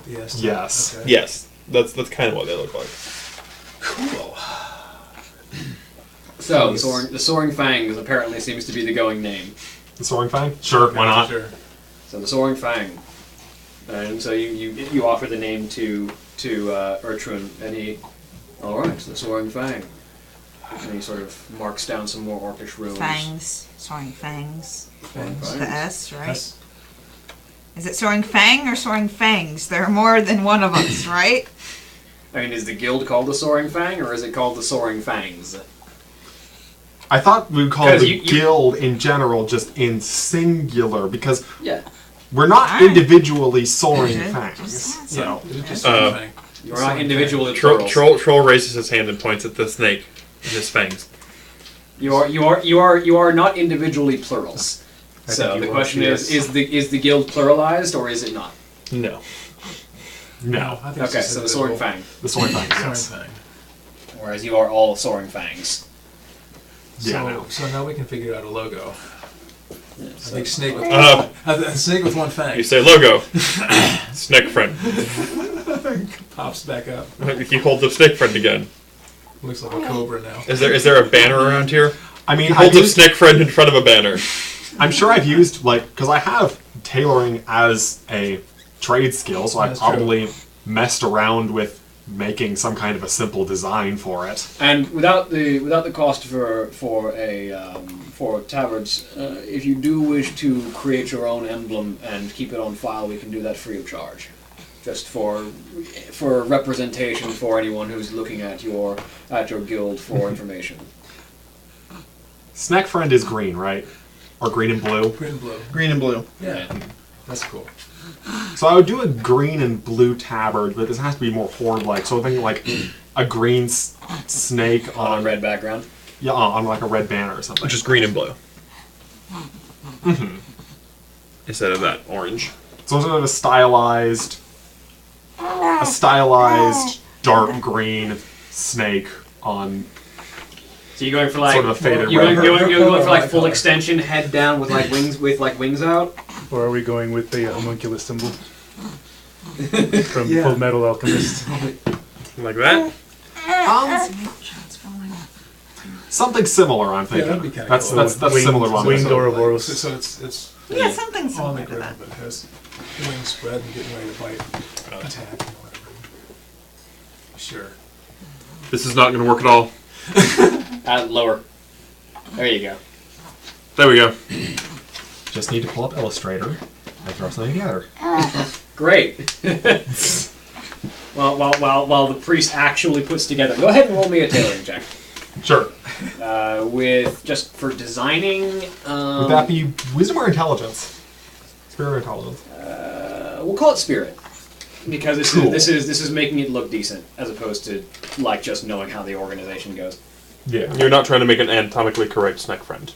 Yes. Yes. Okay. Yes, that's kind of what they look like. Cool. So Nice. the soaring fangs apparently seems to be the going name. The soaring fang? Sure, why not? Sure. So the soaring fang, and so you offer the name to Ertrun, and he, all right, the soaring fang, and he sort of marks down some more orcish runes. Fangs. Soaring fangs. Soaring The fangs. S, right? That's, Is it soaring fang or soaring fangs? There are more than one of us, right? I mean, is the guild called the soaring fang, or is it called the soaring fangs? I thought we would call 'Cause the you- guild in general just in singular, because Yeah, we're not Alright. individually soaring Just- fangs. just- So. it's just Uh, Fang. you're not individually Troll plurals. raises his hand and points at the snake in his fangs. You are not individually plurals. I So think the you are, question yes. is the guild pluralized or is it not? No. No. I think it's Okay, just so the individual. soaring fang, The soaring fangs, Soaring yes. Fang. whereas you are all soaring fangs. Yeah, So, no. so now we can figure out a logo. I think snake with Uh, snake with one fang You say logo. Snake friend. pops back up. He holds up snake friend again. Looks like a cobra now. Is there a banner around here? I mean, He I've holds up used, snake friend in front of a banner. I'm sure I've used, like, because I have tailoring as a trade skill, so I've That's true. probably messed around with making some kind of a simple design for it. And without the cost for tabards, if you do wish to create your own emblem and keep it on file, we can do that free of charge, just for representation for anyone who's looking at your guild for information. Snack Friend is green, right? Or green and blue. Green and blue. Green and blue. Yeah, that's cool. So I would do a green and blue tabard, but this has to be more horde-like. So I'm thinking like a green snake On a on red background. yeah, on like a red banner or something. Which is green and blue. Instead of that orange. So sort of a stylized dark green snake on. So you're going for like Sort of a faded you're red. going for like full extension, head down with like wings out. Or are we going with the homunculus symbol from Yeah. Full Metal Alchemist? Like that? Something similar, I'm thinking. that'd be kinda that's cool. that's that's Winged- similar one. winged Ouroboros. So it's Yeah, something on similar the to that. ground, but it has the wings spread and getting ready to bite, attack, and whatever. Sure. This is not going to work at all. Lower. There you go. There we go. Just need to pull up Illustrator and throw something together. Great. While the priest actually puts together. Go ahead and roll me a tailoring check. Sure. With just for designing. Would that be wisdom or intelligence? Spirit or intelligence? We'll call it spirit, because Cool. this is making it look decent as opposed to like just knowing how the organization goes. Yeah. You're not trying to make an anatomically correct snack friend.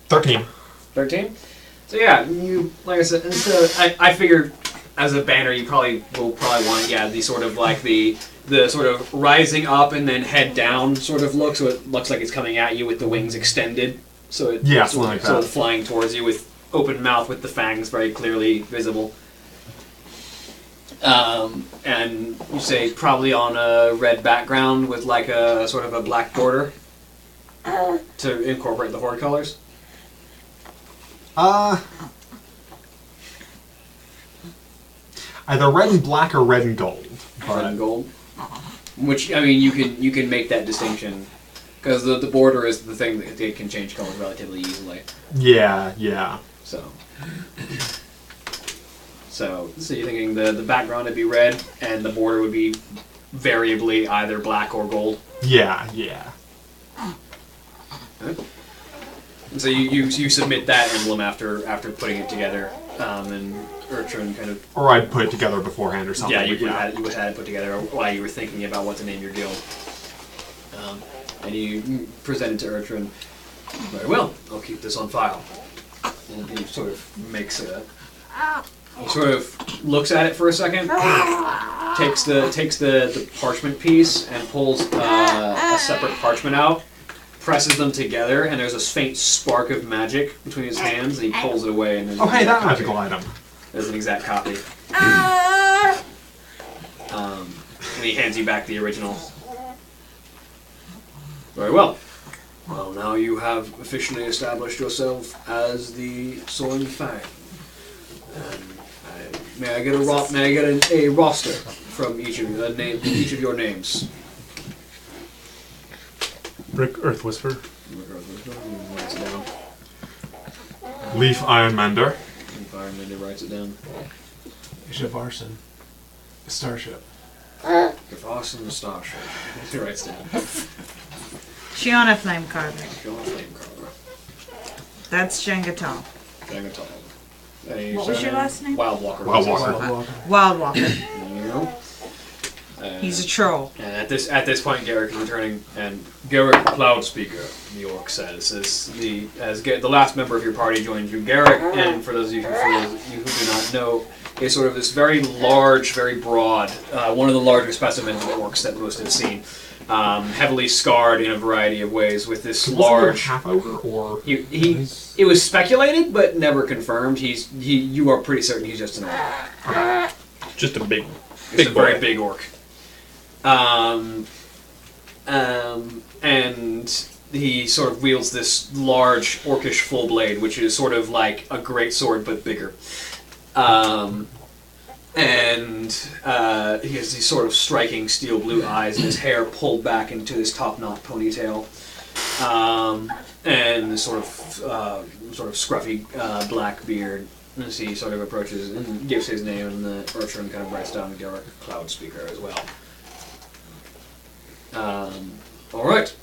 13. 13. So yeah, you like I said. So I figured as a banner, you probably will want the sort of like the sort of rising up and then head down sort of look. So it looks like it's coming at you with the wings extended. So it something like that. sort of flying towards you with open mouth with the fangs very clearly visible. And you say probably on a red background with like a sort of a black border to incorporate the horde colors. Either red and black or red and gold. Red and gold. Which I mean, you can make that distinction because the border is the thing that it can change colors relatively easily. Yeah. So you're thinking the background would be red and the border would be variably either black or gold. Yeah. Okay. So you submit that emblem after putting it together, and Urchin kind of. Or I'd put it together beforehand or something. Yeah, you would have had it put together while you were thinking about what to name your guild, and you present it to Urchin. Very well, I'll keep this on file. And he sort of makes a. He sort of looks at it for a second, takes the parchment piece and pulls a separate parchment out, presses them together, and there's a faint spark of magic between his hands, and he pulls it away. And Oh, hey, that magical item. There's an exact copy. And he hands you back the original. Very well. Well, now you have officially established yourself as the Soaring Fang. May I get a roster from each of you, each of your names? Brick Earth Whisper. Writes it down. Leaf Ironmender. Environment writes it down. Javarson. Starship. Awesome Starship. He writes down. Shiona Flamecarver. John Flamecarver. That's Jengatal. Jangatal. What was your last name? Wildwalker. Wildwalker. There you go. He's a troll. And at this point, Garrick is returning, and Garrick Cloudspeaker, the orc says, the last member of your party joined you. Garrick, and for those of you who do not know, is sort of this very large, very broad, one of the larger specimens of orcs that most have seen. Heavily scarred in a variety of ways with this large. Half ogre or It was speculated, but never confirmed. You are pretty certain he's just an orc. Just a big Very big orc. And he sort of wields this large orcish full blade, which is sort of like a great sword but bigger. And he has these sort of striking steel blue eyes, and his hair pulled back into his top knot ponytail, and this sort of scruffy black beard. As he sort of approaches and gives his name, and the Urchin kind of writes down Garrick Cloudspeaker as well. All right.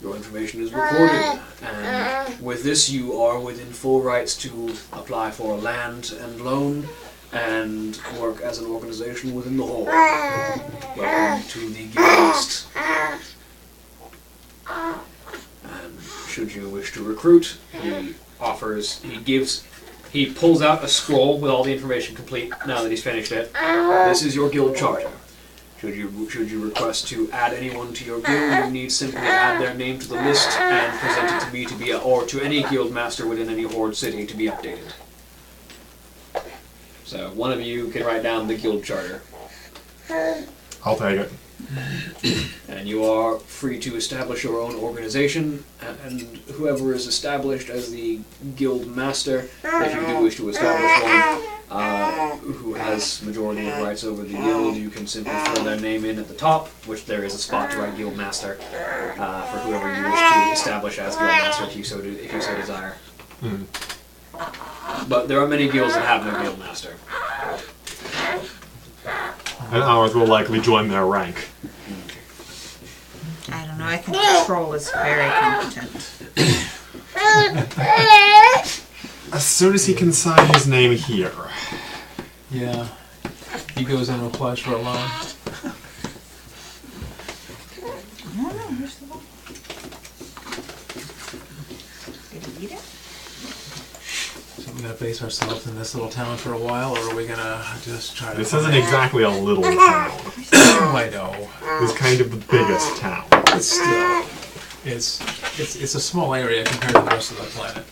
Your information is recorded, and with this you are within full rights to apply for land and loan and work as an organization within the Horde. Welcome to the Guild List. And should you wish to recruit, he pulls out a scroll with all the information complete now that he's finished it. This is your guild charter. Should you request to add anyone to your guild, you need simply add their name to the list and present it to me or to any guild master within any Horde city to be updated. So one of you can write down the guild charter. I'll take it. And you are free to establish your own organization, and whoever is established as the guild master, if you do wish to establish one, who has majority of rights over the guild, you can simply throw their name in at the top, which there is a spot to write guild master for whoever you wish to establish as guild master if you so desire. Mm. But there are many guilds that have no guild master. And ours will likely join their rank. I don't know, I think the troll is very competent. As soon as he can sign his name here. Yeah. He goes in and applies for a loan. gonna base ourselves in this little town for a while, or are we gonna just try to... This isn't exactly a little town. Oh, I know. It's kind of the biggest town. It's still... It's a small area compared to the rest of the planet.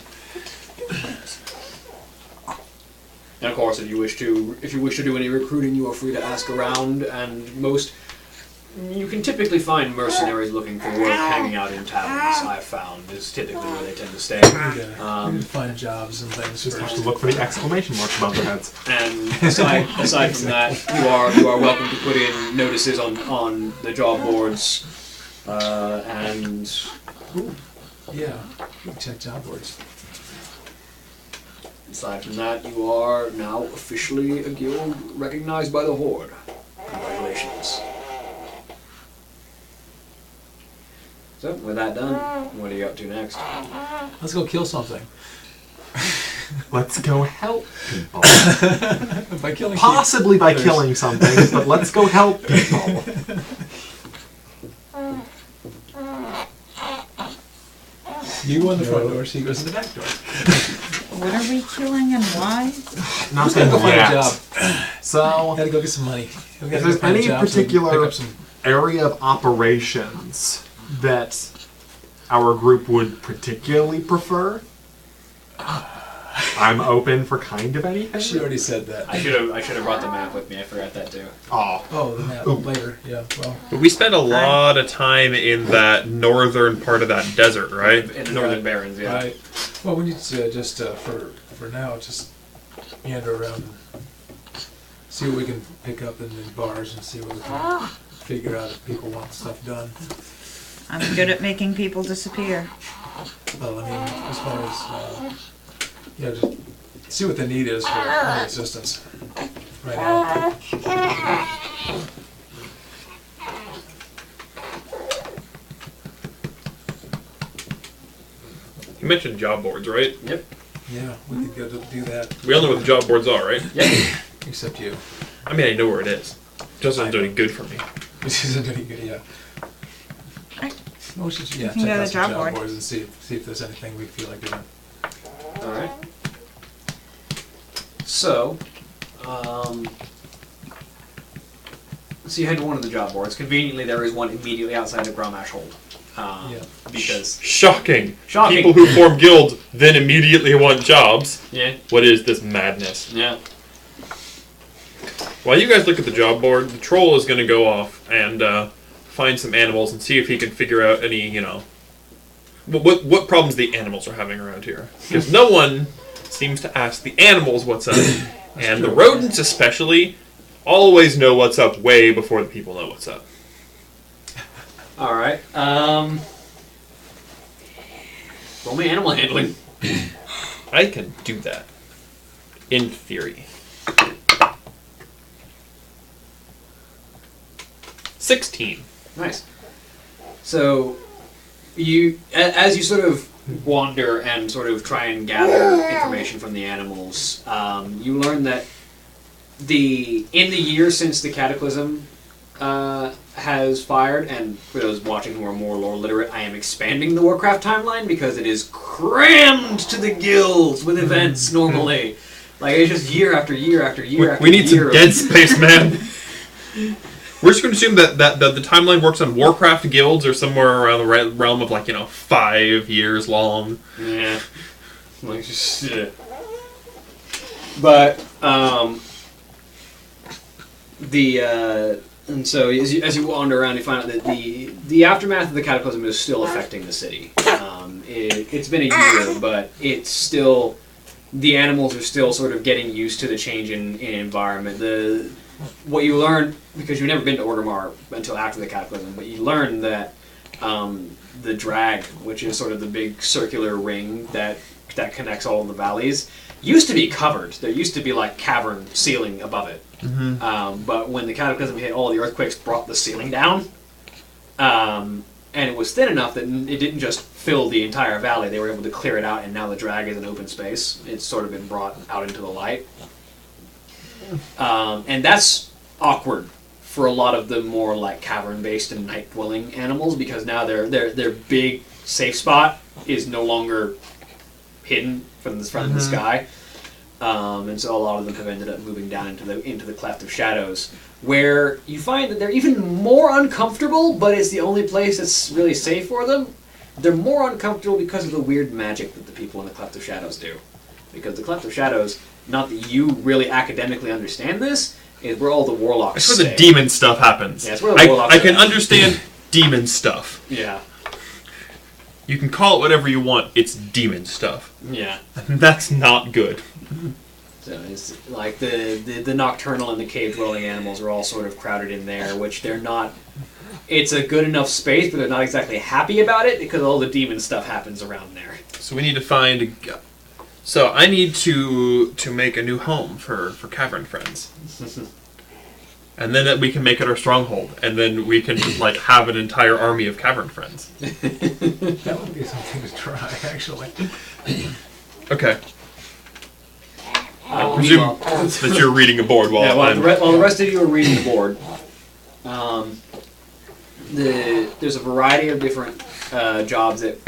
And of course, if you wish to do any recruiting, you are free to ask around. And you can typically find mercenaries looking for work hanging out in towns. I've found is typically where they tend to stay. We find jobs and things. Just have to look for the exclamation marks above their heads. And aside from that, you are welcome to put in notices on the job boards. And Yeah, we can check job boards. aside from that, you are now officially a guild recognized by the Horde. Congratulations. So, with that done, what are you up to next? Let's go kill something. Let's go help people. By killing Possibly by There's- killing something, but let's go help people. You go in the front door, she goes in the back door. What are we killing and why? Not Gotta go find a yet. job. So, Gotta go get some money. We if gotta there's go find a any job so we can particular pick up some... area of operations that our group would particularly prefer, I'm open for kind of anything. She already said that. I should have brought the map with me. I forgot that too. Oh, Oh, the map later. Yeah, well. But we spent a lot of time in that northern part of that desert, right? In the Northern Barrens, yeah. Right. Well, we need to just, for now, just meander around and see what we can pick up in the bars and see what we can figure out if people want stuff done. I'm good at making people disappear. Well, I mean, as far as, just see what the need is for any assistance right now. You mentioned job boards, right? Yep. Yeah, we could go do that. We all know what the job boards are, right? Yep. Except you. I mean, I know where it is. It doesn't do any good for me. Which isn't any good, yeah. Well, we should, You check can go to out the some job job board. boards and see if there's anything we feel like doing. All right. So, so you head to one of the job boards. Conveniently, there is one immediately outside of Grommash Hold. Yeah. Because Shocking. Shocking. People who form guilds then immediately want jobs. yeah, What is this madness? yeah. While you guys look at the job board, the troll is going to go off and find some animals and see if he can figure out any, what problems the animals are having around here. Because no one seems to ask the animals what's up. And the rodents especially always know what's up way before the people know what's up. All right. Roll me animal handling. I can do that. In theory. 16. Nice. So, as you sort of wander and sort of try and gather information from the animals, you learn that in the year since the Cataclysm has fired, and for those watching who are more lore literate, I am expanding the Warcraft timeline because it is crammed to the gills with events normally. Like, it's just year after year after year after We need year some dead space, man. We're just going to assume that the timeline works on Warcraft guilds or somewhere around the realm of 5 years long. Yeah. Like, just, yeah. But, and so as you wander around, you find out that the aftermath of the Cataclysm is still affecting the city. It's been a year, but it's still, the animals are still sort of getting used to the change in environment. What you learn, because you've never been to Orgrimmar until after the Cataclysm, but you learn that the drag, which is sort of the big circular ring that connects all of the valleys, used to be covered. There used to be cavern ceiling above it. Mm-hmm. But when the Cataclysm hit, all the earthquakes brought the ceiling down. And it was thin enough that it didn't just fill the entire valley. They were able to clear it out, and now the drag is an open space. It's sort of been brought out into the light. And that's awkward for a lot of the more cavern-based and night-dwelling animals, because now their big safe spot is no longer hidden from the front of the sky. And so a lot of them have ended up moving down into the Cleft of Shadows, where you find that they're even more uncomfortable, but it's the only place that's really safe for them. They're more uncomfortable because of the weird magic that the people in the Cleft of Shadows do. Because the Cleft of Shadows, not that you really academically understand this, is where all the warlocks That's where the stay. demon stuff happens. Yeah, that's where the warlocks I can are. understand demon stuff. Yeah. You can call it whatever you want. It's demon stuff. Yeah. That's not good. So it's like the nocturnal and the cave-dwelling animals are all sort of crowded in there, which they're not... It's a good enough space, but they're not exactly happy about it because all the demon stuff happens around there. So we need to find... So I need to make a new home for Cavern Friends. And then we can make it our stronghold. And then we can like have an entire army of Cavern Friends. That would be something to try, actually. Okay. I presume that you're reading a board while Yeah, I'm... while the rest of you are reading the board, there's a variety of different jobs that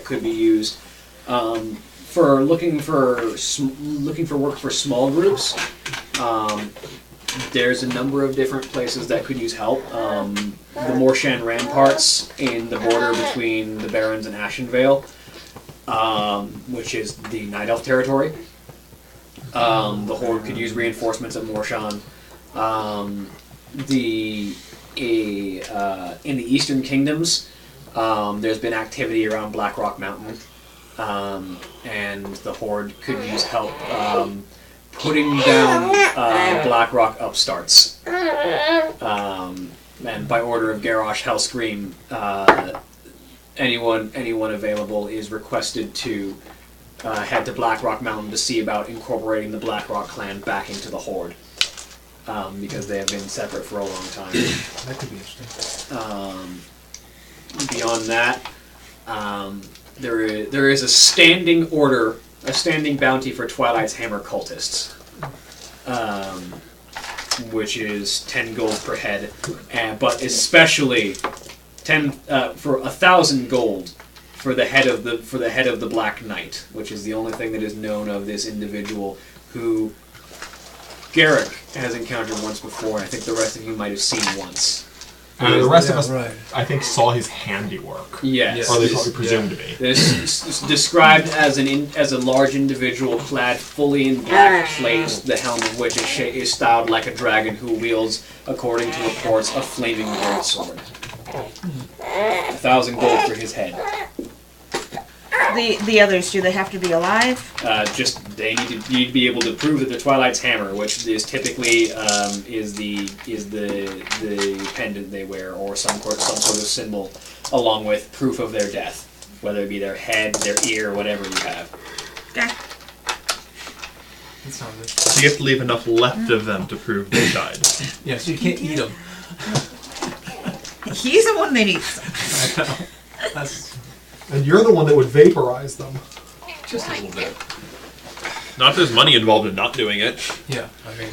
could be used for looking for work for small groups. There's a number of different places that could use help. The Morshan ramparts in the border between the Barrens and Ashenvale, which is the Night Elf territory. The Horde could use reinforcements at Morshan. In the Eastern Kingdoms, there's been activity around Blackrock Mountain, and the Horde could use help putting down Blackrock upstarts. And by order of Garrosh Hellscream, anyone available is requested to head to Blackrock Mountain to see about incorporating the Blackrock clan back into the Horde, because they have been separate for a long time. That could be interesting. Beyond that, there is a standing order, a standing bounty for Twilight's Hammer cultists, which is 10 gold per head, but especially 10 for 1,000 gold for the head of the Black Knight, which is the only thing that is known of this individual who Garrick has encountered once before, and I think the rest of you might have seen once. The rest of us, right. I think, saw his handiwork. Yes. Or they probably presumed to be. This is described as a large individual clad fully in black plate, the helm of which is styled like a dragon who wields, according to reports, a flaming broadsword. 1,000 gold for his head. The others, do they have to be alive? Just they need to be able to prove that they're Twilight's hammer, which is typically is the pendant they wear, or some sort of symbol, along with proof of their death, whether it be their head, their ear, whatever you have. Okay. That sounds good. So you have to leave enough left of them to prove they died. Yeah, so you can't eat them. He's the one that eats them. I know. That's And you're the one that would vaporize them. just a little bit. Not if there's money involved in not doing it. Yeah, I mean,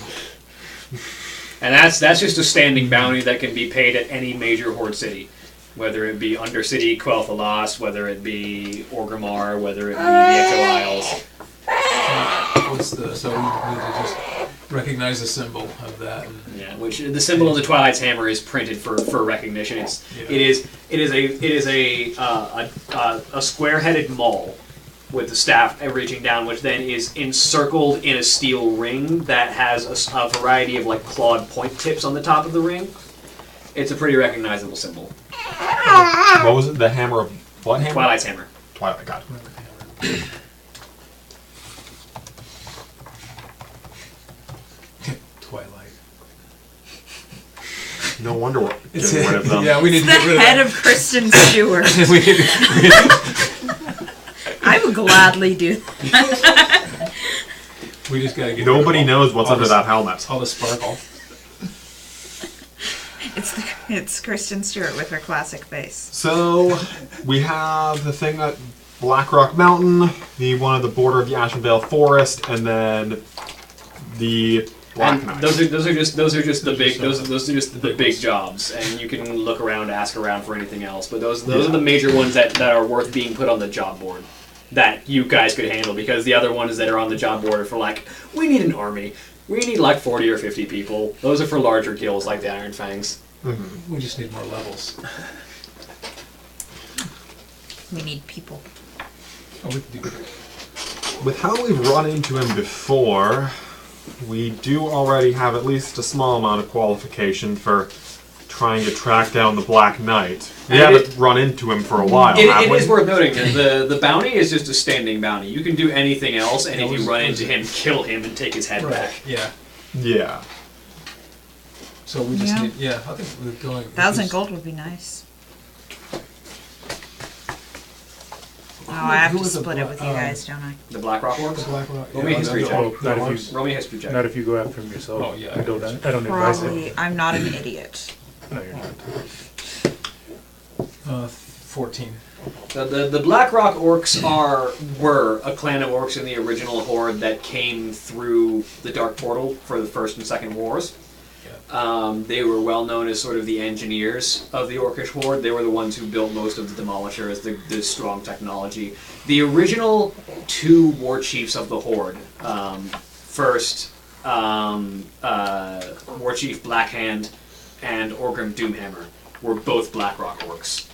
And that's just a standing bounty that can be paid at any major Horde city, whether it be Undercity, Quel'Tha Lost, whether it be Orgrimmar, whether it be the Echo Isles. so we need to just recognize the symbol of that. And, Yeah, which the symbol of the Twilight's hammer is printed for recognition. It is a square-headed maul with the staff reaching down, which then is encircled in a steel ring that has a variety of like clawed point tips on the top of the ring. It's a pretty recognizable symbol. What was it? The hammer of what hammer? Twilight's hammer. Twilight, got it. Twilight. No wonder we're It's getting rid of them. Yeah, we need to The get rid of head that. of Kristen Stewart. We need to- I would gladly do that. we just gotta get Nobody rid of knows what's all under this- that helmet. all the sparkle. It's Kristen Stewart with her classic face. So, we have the thing at Blackrock Mountain, the one at the border of the Ashenvale Forest, and then the Black And Knight. those are just the big jobs, and you can look around, ask around for anything else. But those are the major ones that are worth being put on the job board. that you guys could handle, because the other ones that are on the job board are for like, we need an army. We need like 40 or 50 people. Those are for larger guilds like the Iron Fangs. Mm-hmm. We just need more levels. We need people. Oh, we can do that. With how we've run into him before, we do already have at least a small amount of qualification for trying to track down the Black Knight. We haven't run into him for a while. It is worth noting that the bounty is just a standing bounty. You can do anything else, and if you run into him, kill him and take his head back. Yeah. Yeah. So we just Yeah. need. Yeah, I think we're going. 1,000 gold would be nice. Oh, I have Who to was the split it with you guys, don't I? The Blackrock The Orcs? Black Rock. Roll me a history check. Oh, not if you, Roll me a history check. not if you go after him yourself. Oh, yeah. I don't advise Probably. it. I'm not an idiot. No, you're not. 14. The Blackrock Orcs were a clan of orcs in the original horde that came through the Dark Portal for the First and Second Wars. They were well known as sort of the engineers of the Orcish horde. They were the ones who built most of the Demolishers, the strong technology. The original 2 war chiefs of the horde, first War Chief Blackhand and Orgrim Doomhammer, were both Blackrock Orcs.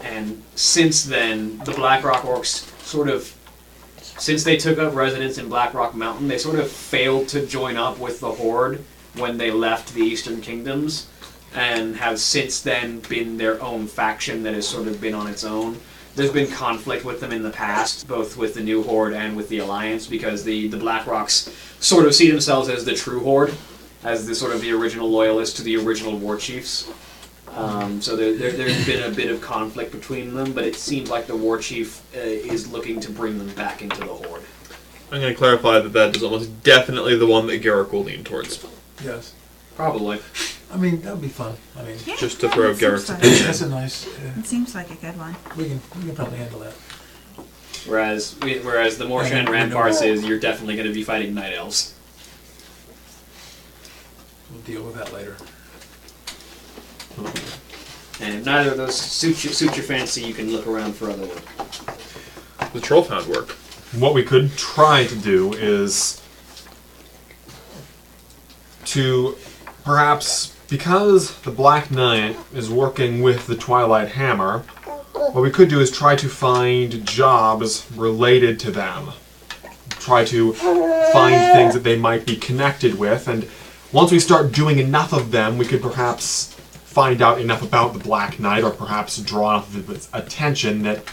And since then, the Blackrock Orcs since they took up residence in Blackrock Mountain, they sort of failed to join up with the horde when they left the Eastern Kingdoms, and have since then been their own faction that has sort of been on its own. There's been conflict with them in the past, both with the new horde and with the Alliance, because the Blackrocks sort of see themselves as the true horde, as the sort of the original loyalists to the original war chiefs. So there's been a bit of conflict between them, but it seems like the war chief is looking to bring them back into the horde. I'm going to clarify that is almost definitely the one that Garrick will lean towards. Yes. Probably. I mean, that would be fun. I mean, Yeah, Just to yeah, throw that seems Garrett's fun. opinion. that's a nice. It seems like a good one. We can probably handle that. Whereas the Morshan Yeah, Ramparts is, you're definitely going to be fighting Night Elves. We'll deal with that later. And if neither of those suit your fancy, you can look around for other work. The troll found work. What we could try to do is to perhaps, because the Black Knight is working with the Twilight Hammer, what we could do is try to find jobs related to them. Try to find things that they might be connected with, and once we start doing enough of them, we could perhaps find out enough about the Black Knight, or perhaps draw enough of its attention that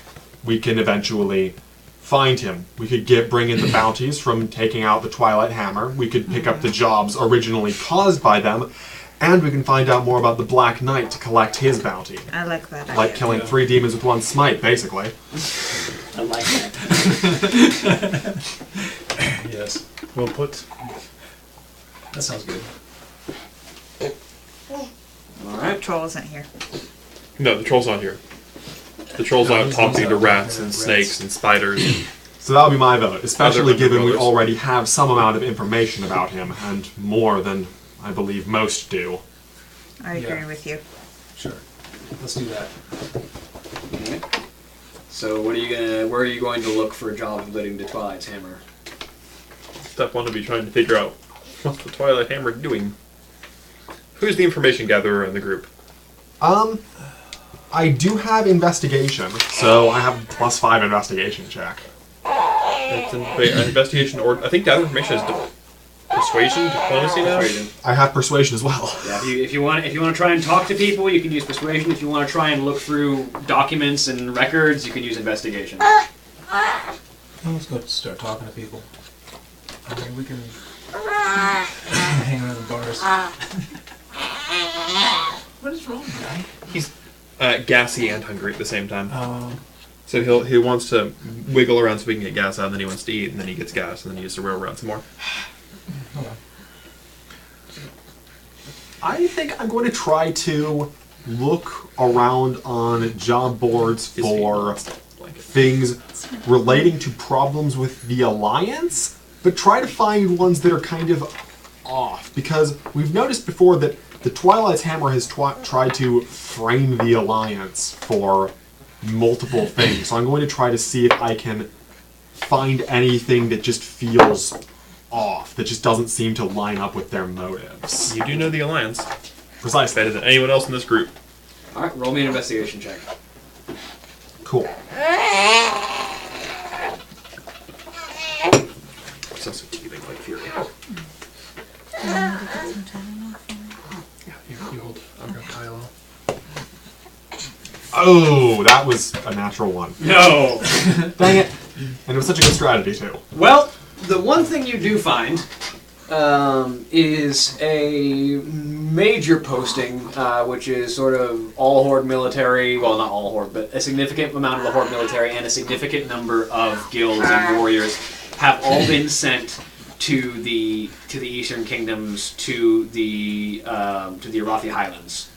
we can eventually find him. We could bring in the bounties from taking out the Twilight Hammer. We could pick up the jobs originally caused by them, and we can find out more about the Black Knight to collect his bounty. I like that Like idea. killing 3 demons with 1 smite, basically. I like that. Yes. Well put. That sounds good. Alright. Troll isn't here. No, the troll's not here. The troll's out he's talking to out. rats and Rats. snakes and spiders. So that would be my vote, especially Other than given we brothers. already have some amount of information about him, and more than I believe most do. I agree Yeah. with you. Sure. Let's do that. Okay. So where are you going to look for a job relating to Twilight's Hammer? Step 1 will be trying to figure out what the Twilight Hammer is doing. Who's the information gatherer in the group? I do have investigation, so I have +5 investigation check. It's an investigation, or I think the other information is persuasion, diplomacy now. Persuasion. I have persuasion as well. Yeah, if you want to try and talk to people, you can use persuasion. If you want to try and look through documents and records, you can use investigation. Well, let's go start talking to people. I mean, we can hang around the bars. What is wrong, guy? He's gassy and hungry at the same time. So he wants to wiggle around so we can get gas out, and then he wants to eat, and then he gets gas, and then he has to roll around some more. Hold on. I think I'm going to try to look around on job boards His feet for wants to blanket. things relating to problems with the Alliance, but try to find ones that are kind of off, because we've noticed before that the Twilight's Hammer has tried to frame the Alliance for multiple things. So I'm going to try to see if I can find anything that just feels off, that just doesn't seem to line up with their motives. You do know the Alliance Precisely. better than anyone else in this group. Alright, roll me an investigation check. Cool. It's also teething like fury. Yeah, you hold. I've got Kylo. Oh, that was a natural one. No! Dang it. And it was such a good strategy, too. Well, the one thing you do find is a major posting, which is sort of all Horde military, well, not all Horde, but a significant amount of the Horde military and a significant number of guilds and warriors have all been sent to the Eastern Kingdoms, to the Arathi Highlands.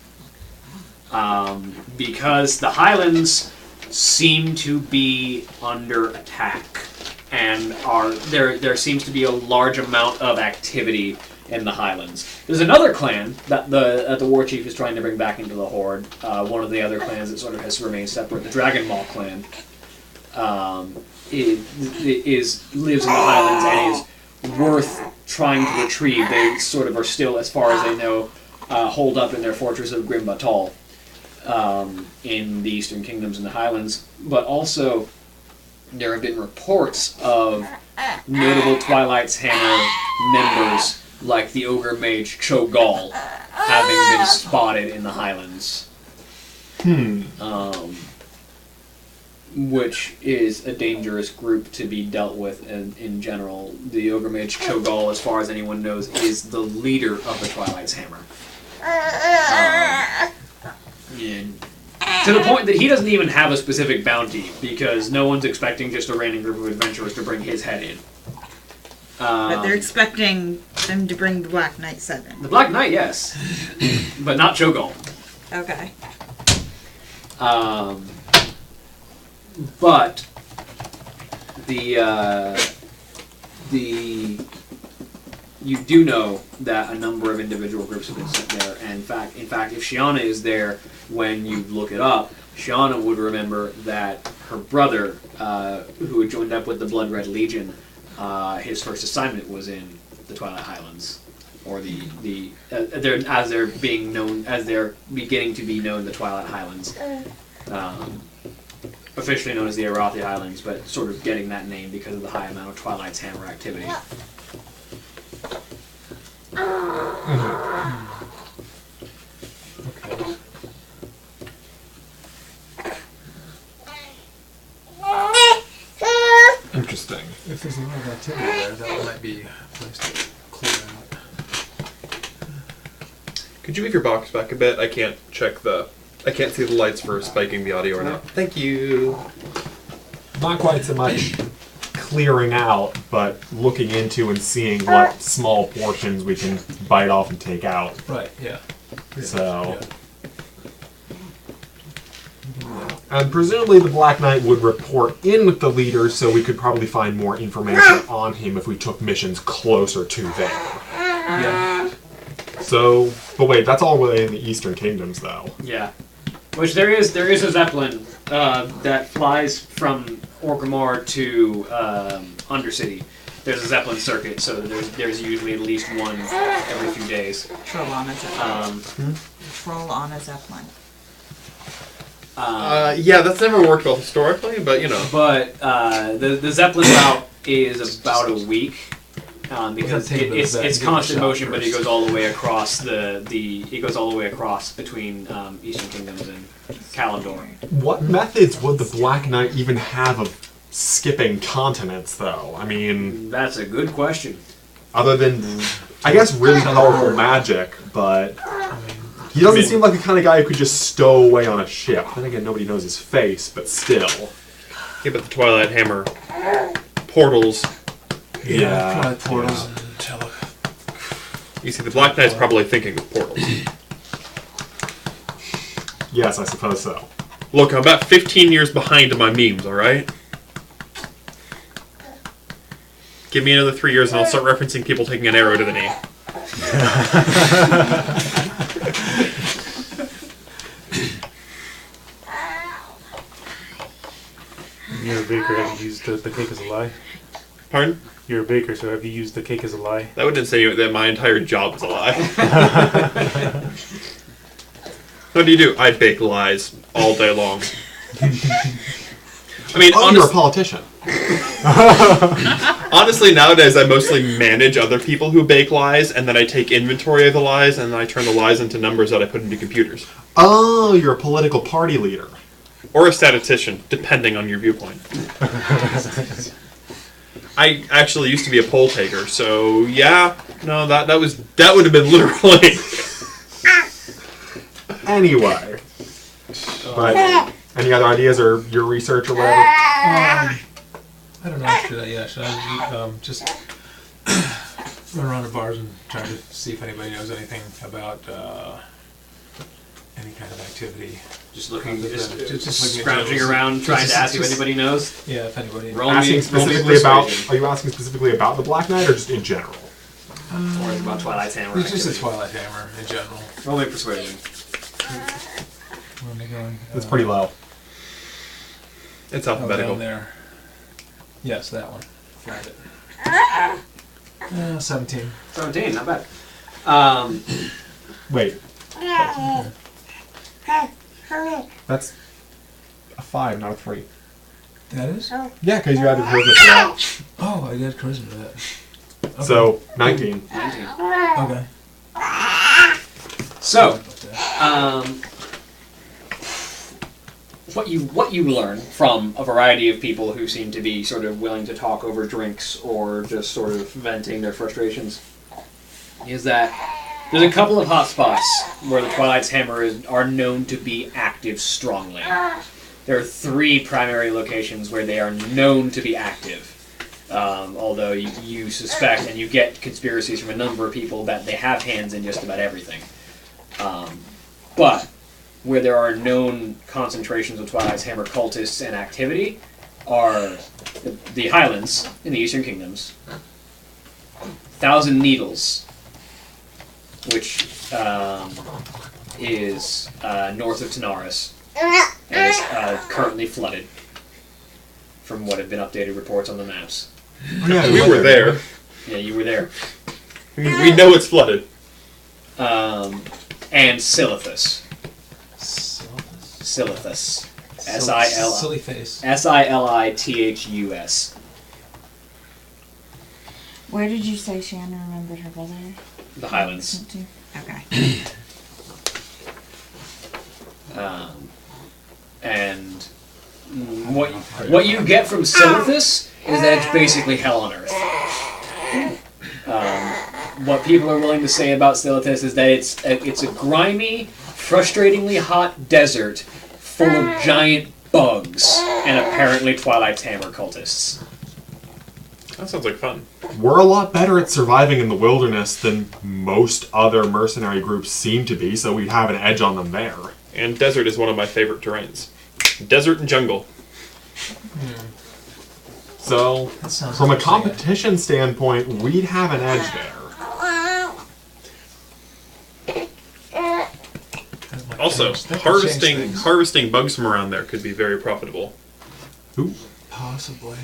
Because the Highlands seem to be under attack, and there seems to be a large amount of activity in the Highlands. There's another clan that the war chief is trying to bring back into the Horde. One of the other clans that sort of has remained separate, the Dragon Maw clan, lives in the Highlands and is worth trying to retrieve. They sort of are still, as far as they know, holed up in their fortress of Grim Batal. In the Eastern Kingdoms and the Highlands, but also there have been reports of notable Twilight's Hammer members, like the Ogre Mage Cho'Gall, having been spotted in the Highlands. Which is a dangerous group to be dealt with in general. The Ogre Mage Cho'Gall, as far as anyone knows, is the leader of the Twilight's Hammer. To the point that he doesn't even have a specific bounty, because no one's expecting just a random group of adventurers to bring his head in. But they're expecting them to bring the Black Knight 7. The Black Knight, yes. But not Cho'Gall. Okay. But you do know that a number of individual groups have been sent there, and in fact, if Shiana is there, when you look it up, Shiana would remember that her brother, who had joined up with the Blood Red Legion, his first assignment was in the Twilight Highlands, or as they're beginning to be known, the Twilight Highlands, officially known as the Arathi Highlands, but sort of getting that name because of the high amount of Twilight's Hammer activity. Interesting. If there's a lot of activity there, that might be a place to clear out. Could you move your box back a bit? I can't see the lights for spiking the audio or not. Thank you. Not quite so much clearing out, but looking into and seeing what small portions we can bite off and take out. Right, yeah. So... And presumably the Black Knight would report in with the leader, so we could probably find more information on him if we took missions closer to there. Yeah. So, but wait, that's all the way in the Eastern Kingdoms, though. Yeah. Which there is a Zeppelin that flies from Orgrimmar to Undercity. There's a Zeppelin circuit, so there's usually at least one every few days. Troll on a Zeppelin. Troll on a Zeppelin. Yeah, that's never worked well historically, but you know. But the Zeppelin route is about a week because it's constant motion, but it goes all the way across it goes all the way across between Eastern Kingdoms and Kalimdor. What methods would the Black Knight even have of skipping continents, though? I mean, That's a good question. other than, I guess, really powerful magic, but he doesn't seem like the kind of guy who could just stow away on a ship. Then again, nobody knows his face, but still. Yeah, but the Twilight Hammer portals. Yeah. Portals and You see, the Black Knight's probably thinking of portals. Yes, I suppose so. Look, I'm about 15 years behind in my memes, alright? Give me another 3 years and I'll start referencing people taking an arrow to the knee. baker, have you used the cake as a lie? Pardon? You're a baker, so have you used the cake as a lie? That wouldn't say that my entire job is a lie. What do? I bake lies all day long. I mean, Oh, you're a politician. honestly, nowadays I mostly manage other people who bake lies, and then I take inventory of the lies, and then I turn the lies into numbers that I put into computers. Oh, you're a political party leader. Or a statistician, depending on your viewpoint. I actually used to be a poll taker, so yeah, no, that would have been literally. Anyway. But any other ideas or your research or whatever? I don't know. Should I just run around the bars and try to see if anybody knows anything about any kind of activity? Just looking, just looking at scrounging those. around, trying to ask if Just- anybody knows. Yeah, if anybody. Roll me, Asking roll me specifically about? persuasion. Are you asking specifically about the Black Knight or just in general? Or about Twilight's Hammer. It's just a activity. Twilight Hammer in general. Roll me persuasion. Where am I going? It's pretty low. It's Oh, alphabetical. down there. Yes, that one. Found it. 17. 17, not bad. Wait. That's a 5, not a 3. That is? Yeah, because you added charisma to that. Oh, I got charisma to that. Okay. So, 19. 19. Okay. So, what you learn from a variety of people who seem to be sort of willing to talk over drinks or just sort of venting their frustrations is that there's a couple of hot spots where the Twilight's Hammer are known to be active strongly. There are 3 primary locations where they are known to be active. Although you suspect and you get conspiracies from a number of people that they have hands in just about everything. But where there are known concentrations of Twilight's Hammer cultists and activity are the Highlands in the Eastern Kingdoms, Thousand Needles, which is north of Tanaris, and is currently flooded, from what have been updated reports on the maps. Yeah, We were there. Yeah, you were there. We know it's flooded. And Silithus. Silithus. Silly face. Silithus. Where did you say Shannon remembered her brother? The Highlands. Went to? Okay. And what you get from Silithus is that it's basically hell on earth. What people are willing to say about Silithus is that it's a grimy, frustratingly hot desert full of giant bugs and apparently Twilight's Hammer cultists. That sounds like fun. We're a lot better at surviving in the wilderness than most other mercenary groups seem to be, so we have an edge on them there. And desert is one of my favorite terrains. Desert and jungle. So, That sounds from a interesting. competition standpoint, we'd have an edge there. That might Also, change- that could change things. harvesting bugs from around there could be very profitable. Ooh. Possibly.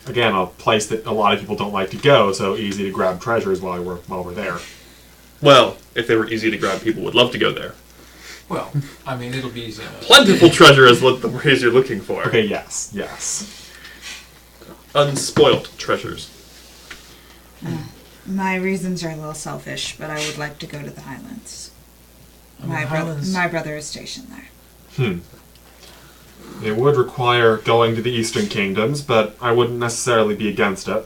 Again, a place that a lot of people don't like to go, so easy to grab treasures while we're there. Well, if they were easy to grab, people would love to go there. Well, I mean, it'll be easy enough. Plentiful treasure is what the phrase you're looking for. Okay, yes. Unspoilt treasures. My reasons are a little selfish, but I would like to go to the Highlands. I mean, Highlands- My brother is stationed there. It would require going to the Eastern Kingdoms, but I wouldn't necessarily be against it.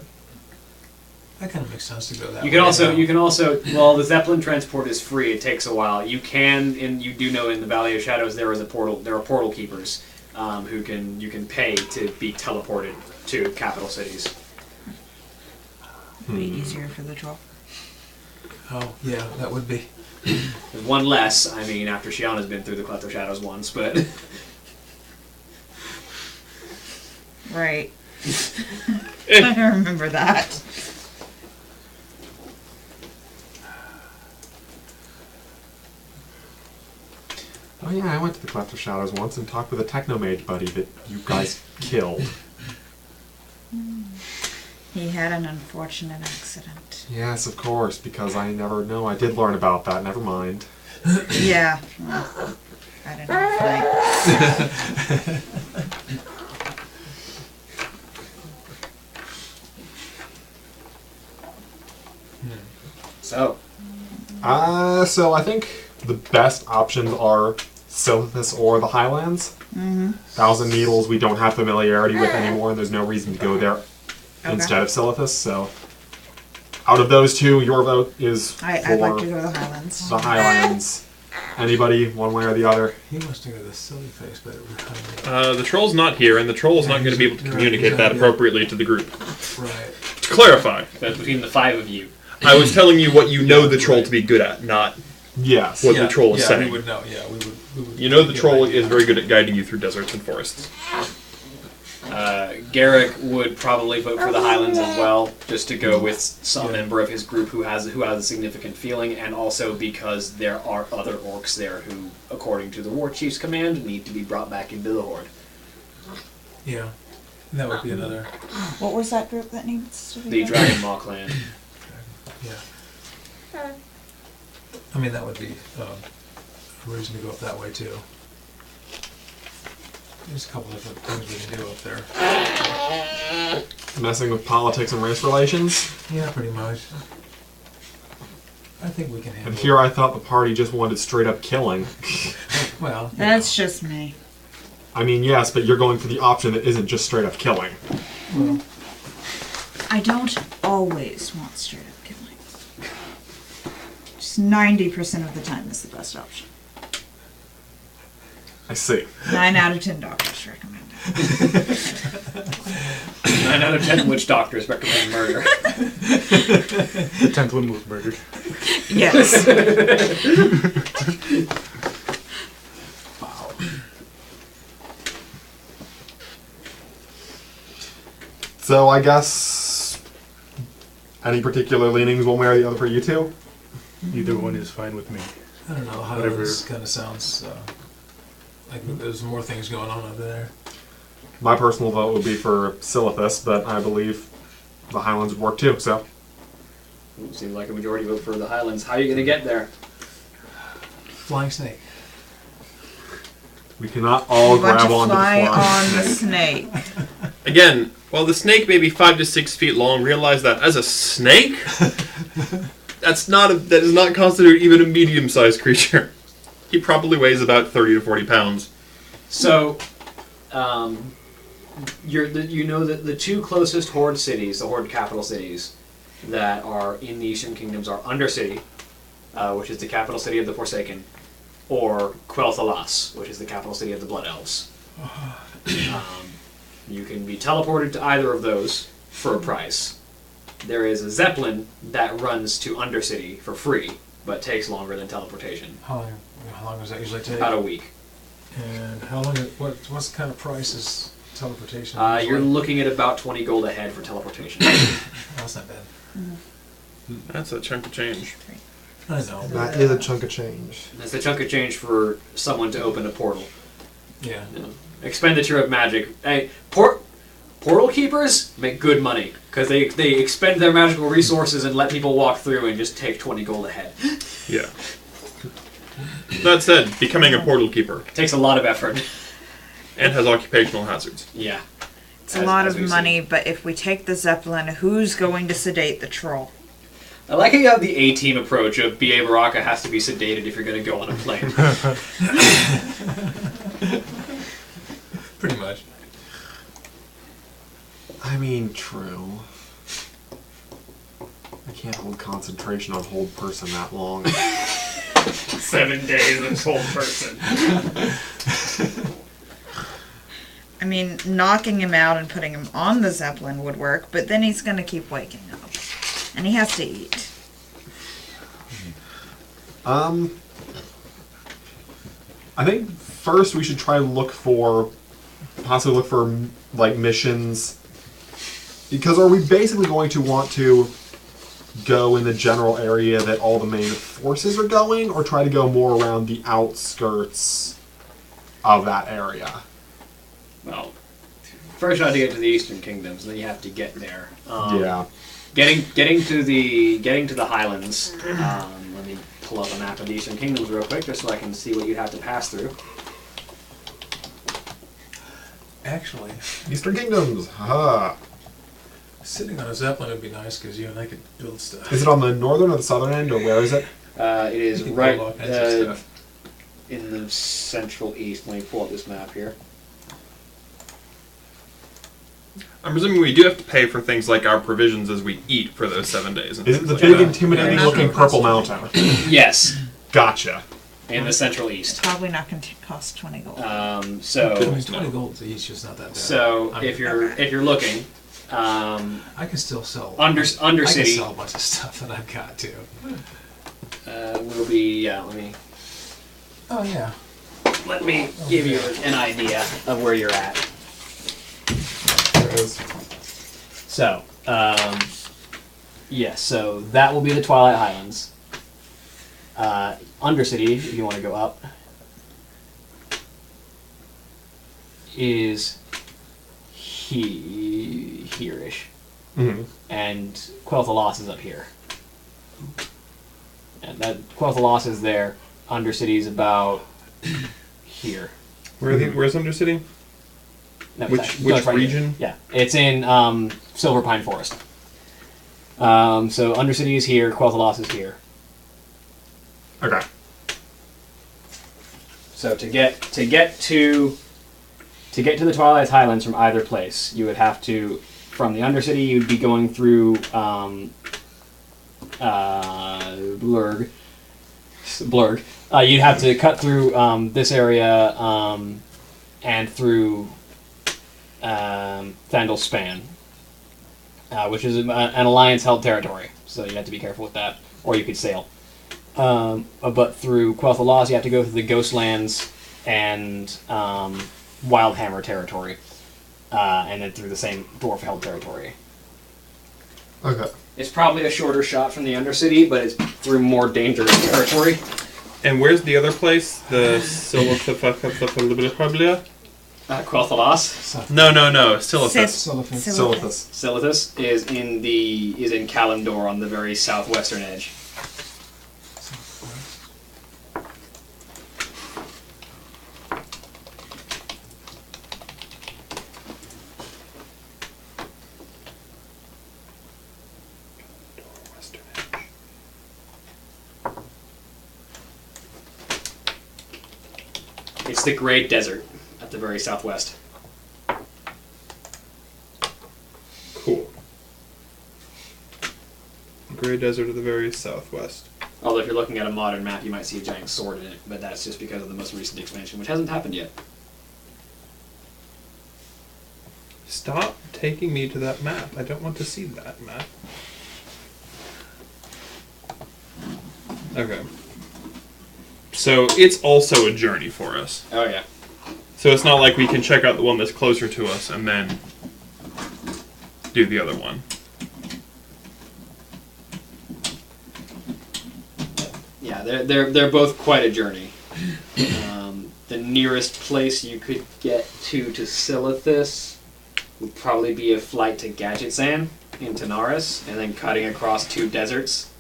That kind of makes sense to go that You way. can also well, the Zeppelin transport is free. It takes a while. You can, and you do know in the Valley of Shadows there is a portal. There are portal keepers who you can pay to be teleported to capital cities. It'd be easier for the troll. Oh, yeah, that would be. There's one less. I mean, after Shiana's been through the Cleft of Shadows once, but Right. I remember that. Oh yeah, I went to the Cleft of Shadows once and talked with a Technomage buddy that you guys killed. He had an unfortunate accident. Yes, of course, because I never know. I did learn about that, never mind. Yeah. Well, I don't know. So, So I think the best options are Silithus or the Highlands. Thousand Needles we don't have familiarity with anymore, and there's no reason to go there instead of Silithus, so out of those two, your vote is for I'd like to go to the Highlands. the Highlands. Anybody, one way or the other? He wants to go to the silly face, but The troll's not here, and the troll's not going to be able to communicate that appropriately to the group. right. To clarify, that's between the 5 of you. I was telling you what you know the troll to be good at, not Yes. what the troll is saying. we would know. Yeah, we would. You know the troll is very good at guiding you through deserts and forests. Garrick would probably vote for the Highlands as well, just to go with some member of his group who has a significant feeling, and also because there are other orcs there who, according to the war chief's command, need to be brought back into the horde. Yeah, that would be another. What was that group that needs to be The there? Dragon Maw clan. Yeah. I mean, that would be a reason to go up that way too. There's a couple different things we can do up there. Messing with politics and race relations. Yeah, pretty much. I think we can handle And here I thought the party just wanted straight up killing. Well, That's just me. I mean, yes, but you're going for the option that isn't just straight up killing. well, I don't always want straight up killing. Just 90% of the time is the best option. I see. 9 out of 10 doctors recommend it. 9 out of 10 witch doctors recommend murder. The 10th one was murdered. Yes. So I guess any particular leanings one way or the other for you two? Either one is fine with me. I don't know. Highlands kind of sounds like there's more things going on over there. My personal vote would be for Silithus, but I believe the Highlands would work too, so. Seems like a majority vote for the Highlands. How are you going to get there? Flying snake. We cannot all You want grab to onto fly the on the snake. snake. Again, while the snake may be 5 to 6 feet long, realize that as a snake, that does not constitute even a medium-sized creature. He probably weighs about 30 to 40 pounds. So, you know that the two closest Horde cities, the Horde capital cities, that are in the Eastern Kingdoms are Undercity, which is the capital city of the Forsaken, or Quel'Thalas, which is the capital city of the Blood Elves. You can be teleported to either of those for a price. There is a Zeppelin that runs to Undercity for free, but takes longer than teleportation. How long does that usually take? About a week. And how long? What's the kind of price is teleportation? You're usually? looking at about 20 gold a head for teleportation. That's not bad. That's a chunk of change. I know. That is a chunk of change. That's a chunk of change for someone to open a portal. Yeah. You know, expenditure of magic. Hey, portal keepers make good money because they expend their magical resources and let people walk through and just take 20 gold a head. Yeah. That said, becoming a portal keeper Takes a lot of effort. and has occupational hazards. Yeah. It's a lot of money, but if we take the Zeppelin, who's going to sedate the troll? I like how you have the A-team approach of B.A. Baraka has to be sedated if you're going to go on a plane. Pretty much. I mean, true. I can't hold concentration on hold person that long. 7 days of cold person. I mean, knocking him out and putting him on the Zeppelin would work, but then he's going to keep waking up. And he has to eat. I think first we should try to possibly look for, like, missions. Because are we basically going to want to go in the general area that all the main forces are going, or try to go more around the outskirts of that area? Well, first you have to get to the Eastern Kingdoms, and then you have to get there. Yeah. Getting to the Highlands. Let me pull up a map of the Eastern Kingdoms real quick, just so I can see what you'd have to pass through. Actually, Eastern Kingdoms. Haha. sitting on a Zeppelin would be nice because you and I could build stuff. Is it on the northern or the southern end, or where is it? It is You can right build all kinds of stuff. in the central east. Let me pull up this map here. I'm presuming we do have to pay for things like our provisions as we eat for those 7 days. And Is it things the like big, that. intimidating Yeah. looking purple mountain? Yes, Gotcha. in the central east. Probably not going to cost 20 gold. I mean, So 20 gold each is not that bad. so I mean, if you're looking, I can still sell. I can Undercity sell a bunch of stuff that I've got too. will be Let me Oh yeah. give you an idea of where you're at. There it is. So, yes, so that will be the Twilight Highlands. Undercity, if you want to go up, is here-ish. Mm-hmm. And Quel'Thalas is up here. And that Quel'Thalas is there. Undercity is about here. Where's Undercity? No, Which- sorry, which no, it's right here. region? Yeah, it's in Silver Pine Forest. So Undercity is here, Quel'Thalas is here. Okay. So to get to the Twilight Highlands from either place, you would have to, from the Undercity, you'd be going through Blurg. You'd have to cut through this area and through Thandal Span, which is an alliance-held territory. So you have to be careful with that, or you could sail. But through Quel'Thalas, you have to go through the Ghostlands and Wildhammer territory, and then through the same dwarf-held territory. Okay. It's probably a shorter shot from the Undercity, but it's through more dangerous territory. And where's the other place? The Quel'Thalas. No, Silithus. Silithus. Silithus is in Kalimdor on the very southwestern edge. It's the Great Desert at the very southwest. Cool. Grey Desert to the very southwest. Although if you're looking at a modern map, you might see a giant sword in it, but that's just because of the most recent expansion, which hasn't happened yet. Stop taking me to that map. I don't want to see that map. Okay. So it's also a journey for us. Oh yeah. So it's not like we can check out the one that's closer to us and then do the other one. Yeah, they're both quite a journey. The nearest place you could get to Silithus would probably be a flight to Gadgetzan in Tanaris, and then cutting across two deserts,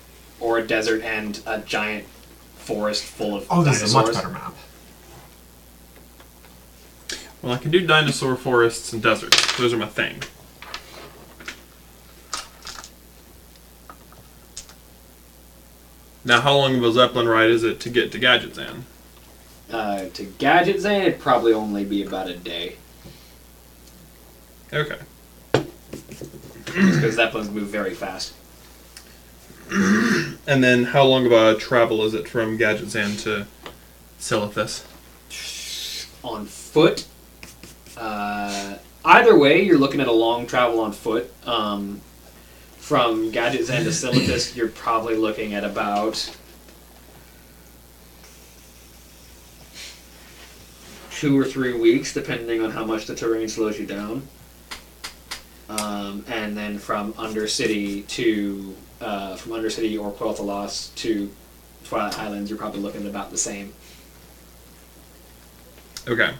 or a desert and a giant forest full of Oh, this dinosaurs. is a much better map. Well, I can do dinosaur forests and deserts. Those are my thing. Now, how long of a Zeppelin ride is it to get to Gadgetzan? To Gadgetzan, it'd probably only be about a day, Okay. because Zeppelins move very fast. And then how long of a travel is it from Gadgetzan to Silithus? On foot, either way, you're looking at a long travel on foot. From Gadgetzan to Silithus, you're probably looking at about 2 or 3 weeks, depending on how much the terrain slows you down. And then from Undercity to from Undercity or Quel'Thalas to Twilight Highlands, you're probably looking about the same. Okay.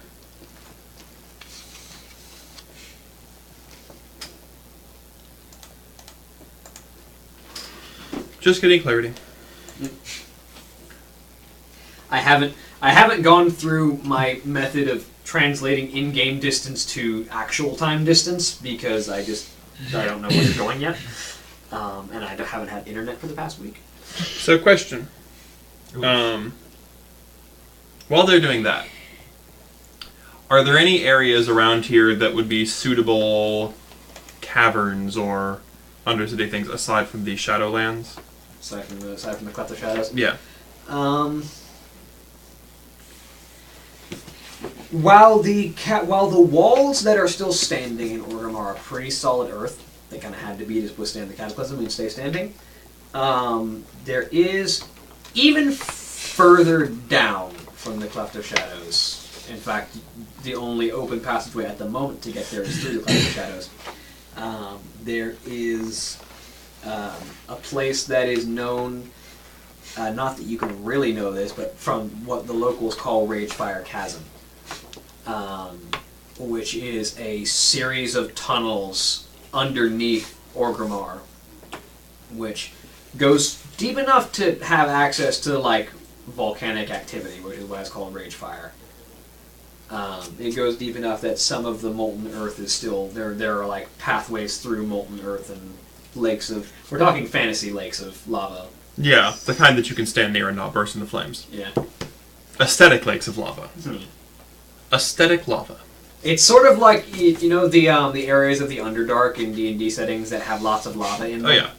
Just getting clarity. I haven't gone through my method of translating in-game distance to actual time distance because I don't know where you're going yet, and I haven't had internet for the past week. So, question. While they're doing that, are there any areas around here that would be suitable caverns or undercity things aside from the Shadowlands? Aside from the Cleft of Shadows. Yeah. While the walls that are still standing in Orgrimmar are pretty solid earth, they kind of had to be to withstand the cataclysm and stay standing. There is even further down from the Cleft of Shadows. In fact, the only open passageway at the moment to get there is through the Cleft of Shadows. There is a place that is known, not that you can really know this, but from what the locals call Ragefire Chasm, which is a series of tunnels underneath Orgrimmar, which goes deep enough to have access to like volcanic activity, which is why it's called Ragefire. It goes deep enough that some of the molten earth is still there. There are like pathways through molten earth and lakes of. We're talking fantasy lakes of lava. Yeah, the kind that you can stand near and not burst into flames. Yeah. Aesthetic lakes of lava. Aesthetic lava. It's sort of like you know the areas of the Underdark in D&D settings that have lots of lava in them. Oh yeah.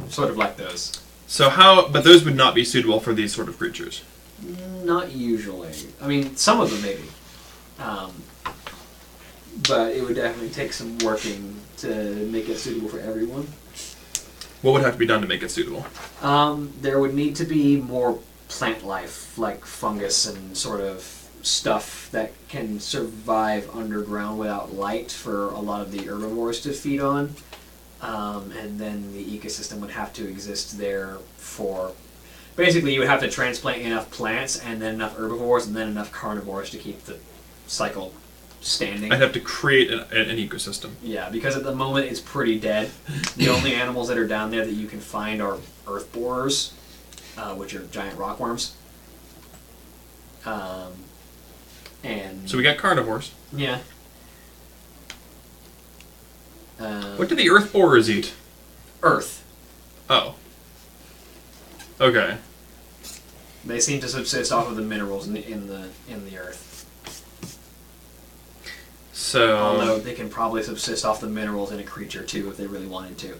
Sort of like those. So but those would not be suitable for these sort of creatures. Not usually. I mean, some of them maybe. But it would definitely take some working to make it suitable for everyone. What would have to be done to make it suitable? There would need to be more plant life, like fungus and sort of stuff that can survive underground without light for a lot of the herbivores to feed on. And then the ecosystem would have to exist there for... Basically, you would have to transplant enough plants and then enough herbivores and then enough carnivores to keep the cycle standing. I'd have to create an ecosystem. Yeah, because at the moment it's pretty dead. The only animals that are down there that you can find are earth borers, which are giant rockworms. And So we got carnivores. yeah. What do the earth borers eat? Earth. Oh. Okay. They seem to subsist off of the minerals in the earth. So. Although they can probably subsist off the minerals in a creature too if they really wanted to.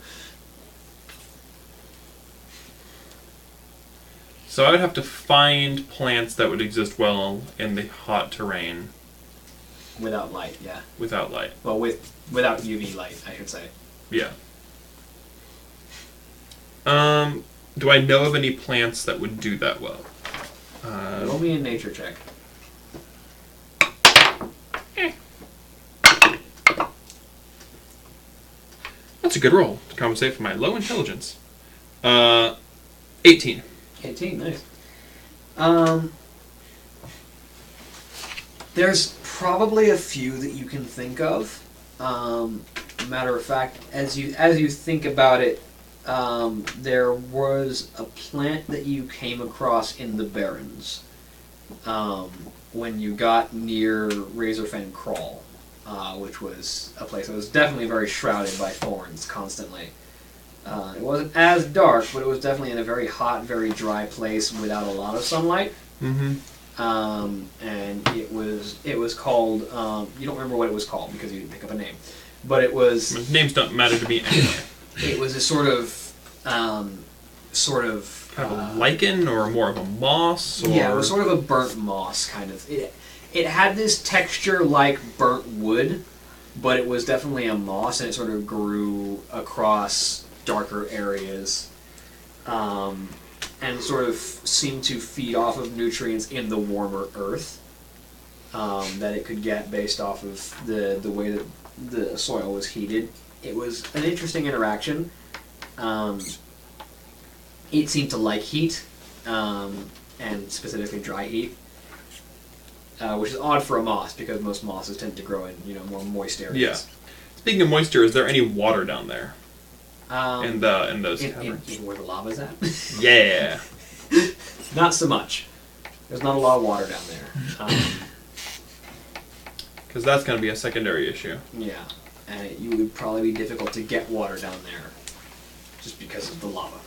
So I would have to find plants that would exist well in the hot terrain. Without light, yeah. Without light. Well, without UV light, I should say. Yeah. Do I know of any plants that would do that well? Roll me a nature check. That's a good roll to compensate for my low intelligence. 18. 18, nice. There's probably a few that you can think of. Matter of fact, as you think about it, there was a plant that you came across in the Barrens when you got near Razorfen Crawl, which was a place that was definitely very shrouded by thorns constantly. It wasn't as dark, but it was definitely in a very hot, very dry place without a lot of sunlight. Mm-hmm. And it was called. You don't remember what it was called because you didn't pick up a name, but it was. Names don't matter to me anyway. It was a sort of kind of a lichen or more of a moss. Or... Yeah, it was sort of a burnt moss kind of. It had this texture like burnt wood, but it was definitely a moss, and it sort of grew across darker areas. And sort of seemed to feed off of nutrients in the warmer earth that it could get based off of the way that the soil was heated. It was an interesting interaction. it seemed to like heat, and specifically dry heat, which is odd for a moss because most mosses tend to grow in more moist areas. Yeah. Speaking of moisture, is there any water down there in those in caverns? where the lava's at? Yeah. Not so much. There's not a lot of water down there. Because that's going to be a secondary issue. Yeah, and it would probably be difficult to get water down there, just because of the lava.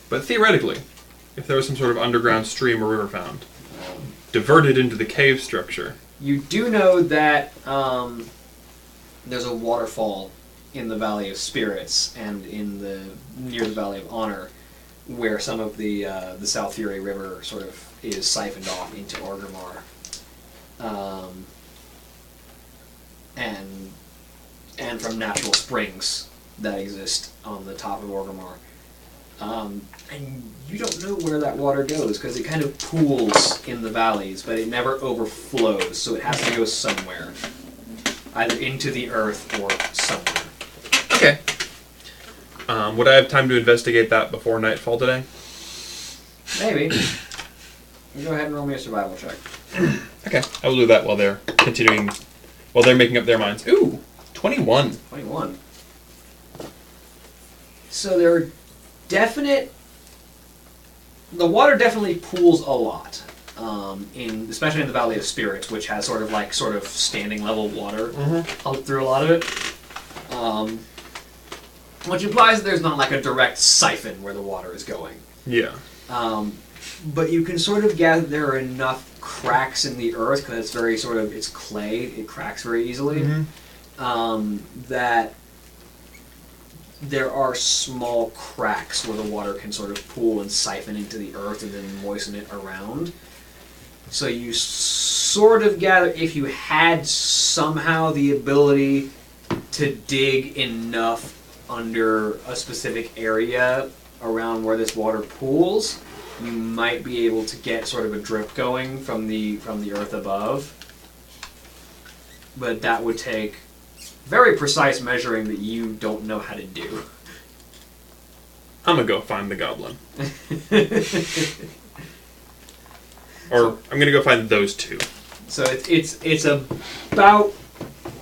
But theoretically, if there was some sort of underground stream or river found, diverted into the cave structure. You do know that there's a waterfall in the Valley of Spirits and near the Valley of Honor, where some of the South Fury River sort of is siphoned off into Orgrimmar, and from natural springs that exist on the top of Orgrimmar. And you don't know where that water goes because it kind of pools in the valleys, but it never overflows, so it has to go somewhere, either into the earth or somewhere. Okay. Would I have time to investigate that before nightfall today? Maybe. You go ahead and roll me a survival check. Okay, I will do that while they're making up their minds. Ooh, 21. 21. So there are the water definitely pools a lot, especially in the Valley of Spirits, which has sort of standing level water out through a lot of it. Which implies that there's not like a direct siphon where the water is going. Yeah. But you can sort of gather there are enough cracks in the earth, because it's very it's clay, it cracks very easily, that there are small cracks where the water can sort of pool and siphon into the earth and then moisten it around. So you sort of gather if you had somehow the ability to dig enough under a specific area around where this water pools, you might be able to get sort of a drip going from the earth above. But that would take very precise measuring that you don't know how to do. I'm gonna go find the goblin. Or I'm gonna go find those two. So it's about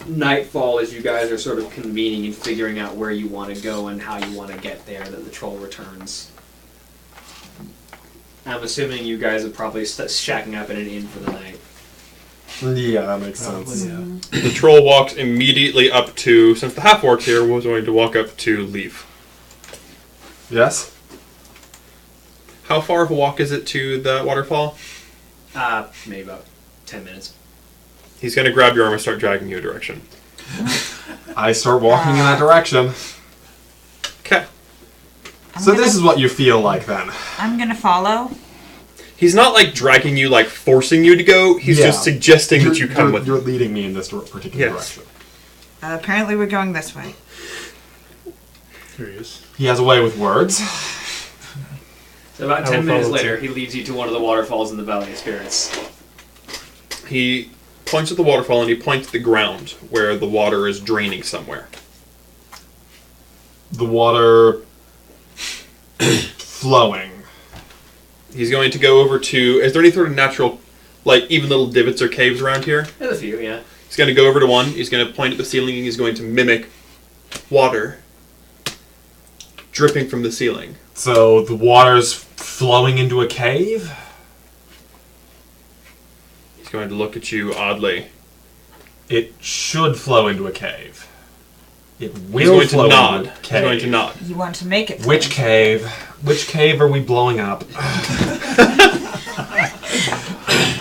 nightfall as you guys are sort of convening and figuring out where you want to go and how you want to get there that the troll returns. I'm assuming you guys are probably shacking up in an inn for the night. Yeah, that makes sense. Yeah. The troll walks immediately up to, since the half-orc here was going to walk up to Leaf. Yes? How far of a walk is it to the waterfall? Maybe about 10 minutes. He's going to grab your arm and start dragging you a direction. I start walking in that direction. Okay. So this is what you feel like then. I'm gonna follow. He's not like dragging you, like forcing you to go. He's Yeah. just suggesting that you come with You're leading me in this particular Yes. direction. Apparently we're going this way. Here he is. He has a way with words. So about I 10 will minutes follow later, too. he leads you to one of the waterfalls in the Valley of Spirits. He points at the waterfall and he points at the ground where the water is draining somewhere. The water flowing. He's going to go over to... Is there any sort of natural, like, even little divots or caves around here? There's a few, yeah. He's going to go over to one. He's going to point at the ceiling and he's going to mimic water dripping from the ceiling. So the water's flowing into a cave? He's going to look at you oddly. It should flow into a cave. It He's will going flow to nod. into a He's cave. going to nod. You want to make it. Which cave? Which cave are we blowing up?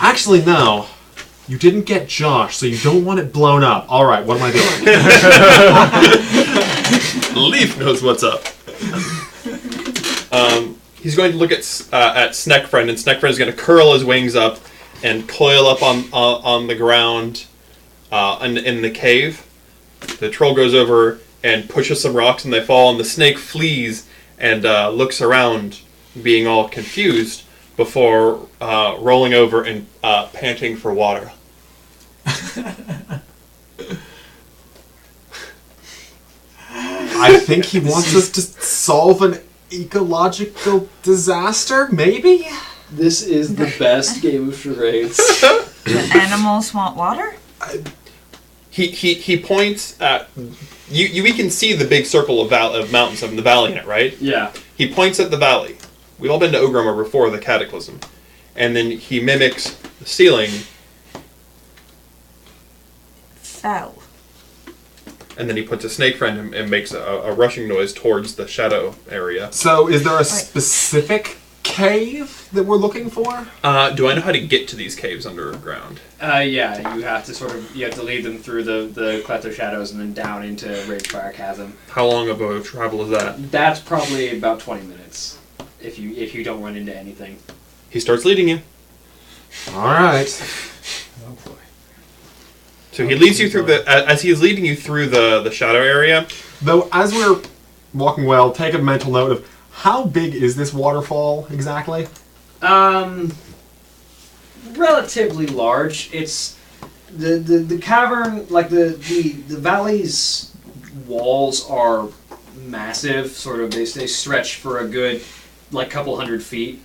Actually, no. You didn't get Josh, so you don't want it blown up. All right, what am I doing? Leaf knows what's up. He's going to look at Sneckfriend, and Sneckfriend is going to curl his wings up and coil up on the ground in the cave. The troll goes over and pushes some rocks, and they fall, and the snake flees and looks around, being all confused, before rolling over and panting for water. I think he wants us to solve an ecological disaster, maybe? This is the best game of charades. The animals want water? He points at we can see the big circle of mountains in the valley in it, right? Yeah. He points at the valley. We've all been to Ogrimmar before the Cataclysm, and then he mimics the ceiling, Fell. and then he puts a snake friend and makes a rushing noise towards the shadow area. So, is there a specific cave that we're looking for? Do I know how to get to these caves underground? Yeah, you have to lead them through the Cleft of Shadows and then down into Ragefire Chasm. How long of a travel is that? That's probably about 20 minutes, if you don't run into anything. He starts leading you. Alright. Oh boy. So he leads you through as he is leading you through the shadow area. Though, as we're walking well, take a mental note of how big is this waterfall exactly? Relatively large. It's the cavern, like the valley's walls are massive. Sort of they stretch for a good couple hundred feet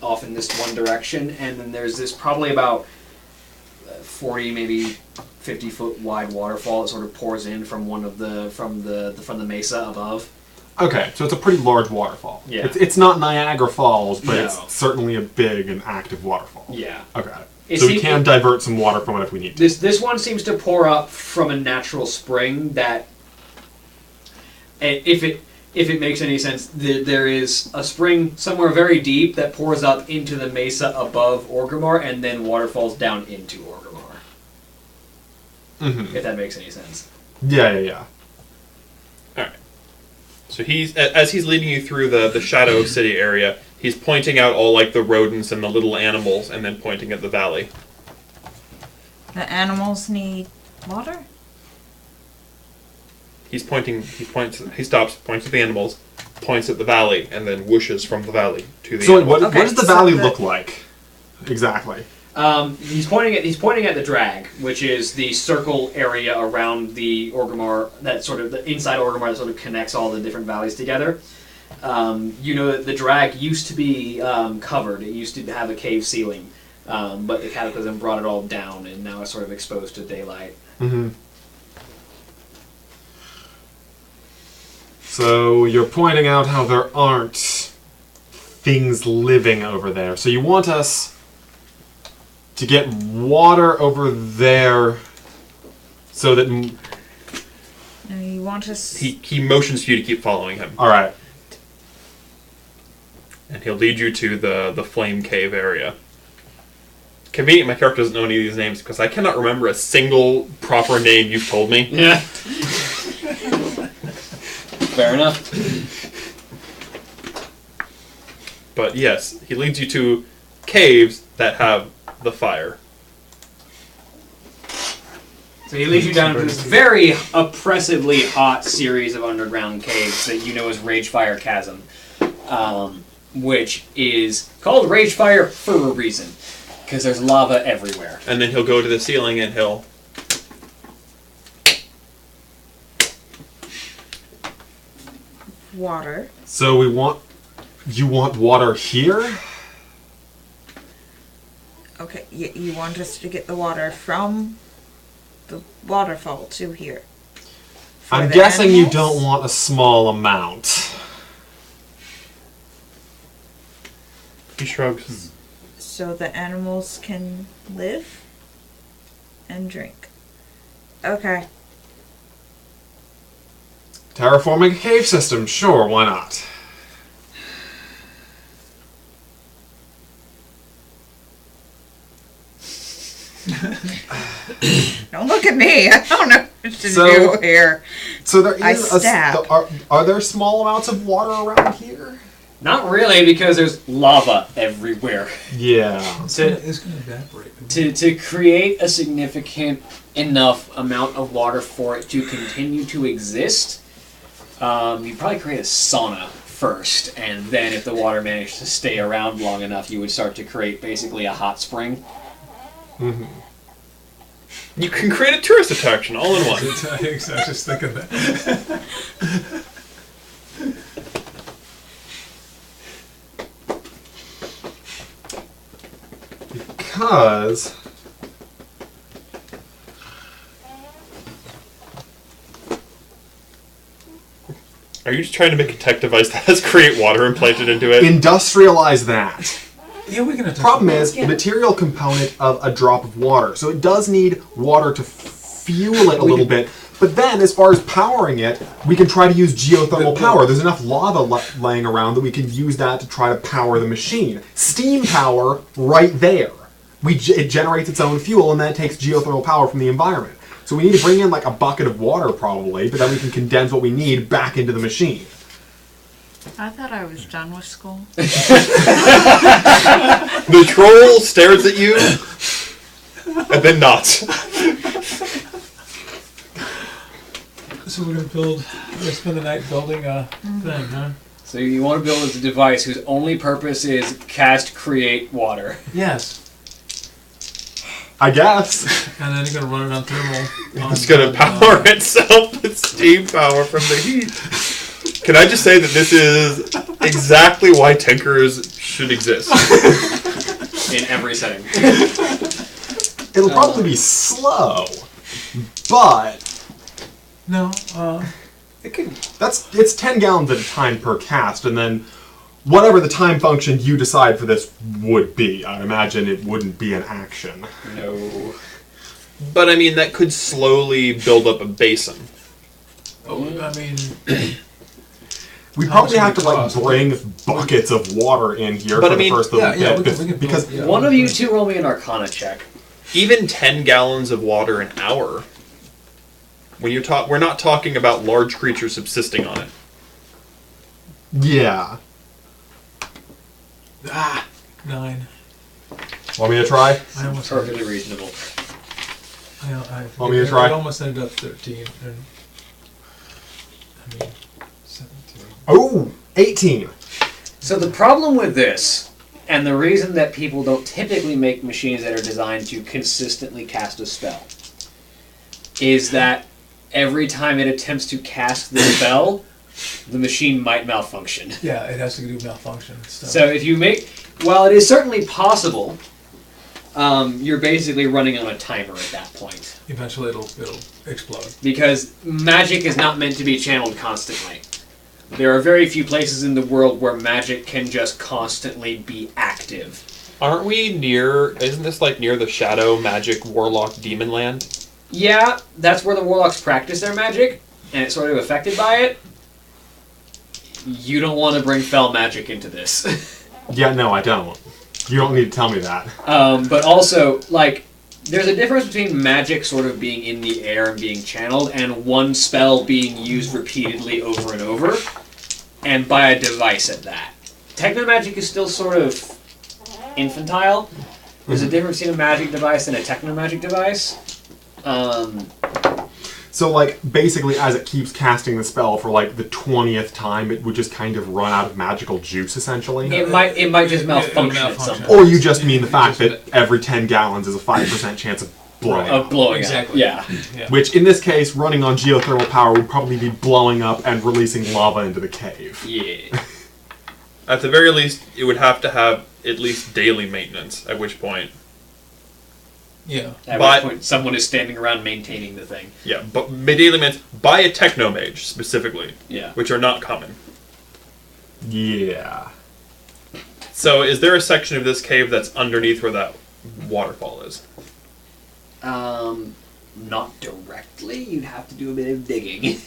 off in this one direction, and then there's this probably about 40, maybe 50-foot wide waterfall that sort of pours in from the mesa above. Okay, so it's a pretty large waterfall. Yeah. It's not Niagara Falls, but No. it's certainly a big and active waterfall. Yeah. Okay. So we can divert some water from it if we need to. This one seems to pour up from a natural spring that, if it makes any sense, there is a spring somewhere very deep that pours up into the mesa above Orgrimmar and then waterfalls down into Orgrimmar. Mm-hmm. If that makes any sense. Yeah. Alright. So as he's leading you through the Shadow City area, he's pointing out all the rodents and the little animals and then pointing at the valley. The animals need water? He stops, points at the animals, points at the valley, and then whooshes from the valley to the So animals. what does the valley look like? Exactly. He's pointing at the drag, which is the circle area around the Orgrimmar, that sort of the inside Orgrimmar that sort of connects all the different valleys together. You know that the drag used to be covered. It used to have a cave ceiling, but the Cataclysm brought it all down, and now it's sort of exposed to daylight. Mm-hmm. So you're pointing out how there aren't things living over there. So you want us to get water over there so that... No, you want us... He motions for you to keep following him. Alright. And he'll lead you to the Flame Cave area. Convenient my character doesn't know any of these names because I cannot remember a single proper name you've told me. Yeah. Fair enough. But yes, he leads you to caves that have the fire. So he leads you down to this very oppressively hot series of underground caves that you know as Ragefire Chasm, which is called Ragefire for a reason, because there's lava everywhere. And then he'll go to the ceiling and he'll... Water. So you want water here? Okay, you want us to get the water from the waterfall to here. For I'm the guessing you animals? don't want a small amount. He shrugs. So the animals can live and drink. Okay. Terraforming a cave system, sure, why not? Don't look at me. I don't know what to So- do here. So there I is stab. are there small amounts of water around here? Not really, because there's lava everywhere. Yeah. It's gonna evaporate. To create a significant enough amount of water for it to continue to exist, you'd probably create a sauna first, and then if the water managed to stay around long enough, you would start to create basically a hot spring. Mm-hmm. You can create a tourist attraction all in one. I was just thinking that. because... Are you just trying to make a tech device that has create water implanted into it? Industrialize that. Yeah, we can. Problem is, the material component of a drop of water. So it does need water to fuel it a little bit. But then, as far as powering it, we can try to use geothermal power. There's enough lava laying around that we can use that to try to power the machine. Steam power, right there. It generates its own fuel, and then it takes geothermal power from the environment. So we need to bring in like a bucket of water, probably, but then we can condense what we need back into the machine. I thought I was done with school. The troll stares at you, and then nods. So we're gonna spend the night building a thing, huh? So you want to build a device whose only purpose is cast, create water. Yes. I guess. And then you're gonna run it on thermal. It's going to power itself with steam power from the heat. Can I just say that this is exactly why Tinkers should exist? In every setting. It'll probably be slow, but No, it could. it's 10 gallons at a time per cast, and then whatever the time function you decide for this would be, I imagine it wouldn't be an action. No. But I mean, that could slowly build up a basin. Oh, I mean, We How probably much have to would it like cost? bring buckets of water in here But for I mean, the first little yeah, bit, we can because build, yeah. One of you two roll me an Arcana check. Even 10 gallons of water an hour. When you talk, we're not talking about large creatures subsisting on it. yeah. 9. Want me to try? I almost Perfectly reasonable. Want me to try? I almost ended up 13. And, I mean, 17. Oh, 18. So the problem with this, and the reason that people don't typically make machines that are designed to consistently cast a spell, is that every time it attempts to cast the spell, the machine might malfunction. Yeah, it has to do malfunction stuff. So if you make, while it is certainly possible, you're basically running on a timer at that point. Eventually it'll explode. Because magic is not meant to be channeled constantly. There are very few places in the world where magic can just constantly be active. Aren't we near, isn't this like near the shadow magic warlock demon land? Yeah, that's where the warlocks practice their magic, and it's sort of affected by it. You don't want to bring fell magic into this. Yeah, no, I don't. You don't need to tell me that. But also, like, there's a difference between magic sort of being in the air and being channeled, and one spell being used repeatedly over and over, and by a device at that. Technomagic is still sort of infantile. There's a difference between a magic device and a technomagic device. So, like, basically, as it keeps casting the spell for, like, the 20th time, it would just kind of run out of magical juice, essentially? It might just malfunction at some malfunction. point. Or you just mean the fact that every 10 gallons is a 5% chance of blowing up. Of blowing Exactly. up. Yeah. Which, in this case, running on geothermal power would probably be blowing up and releasing lava into the cave. Yeah. At the very least, it would have to have at least daily maintenance, at which point, Yeah. At But- which point someone is standing around maintaining the thing. yeah, but daily maintenance by a technomage, specifically, Yeah. which are not common. Yeah. So is there a section of this cave that's underneath where that waterfall is? Not directly. You'd have to do a bit of digging.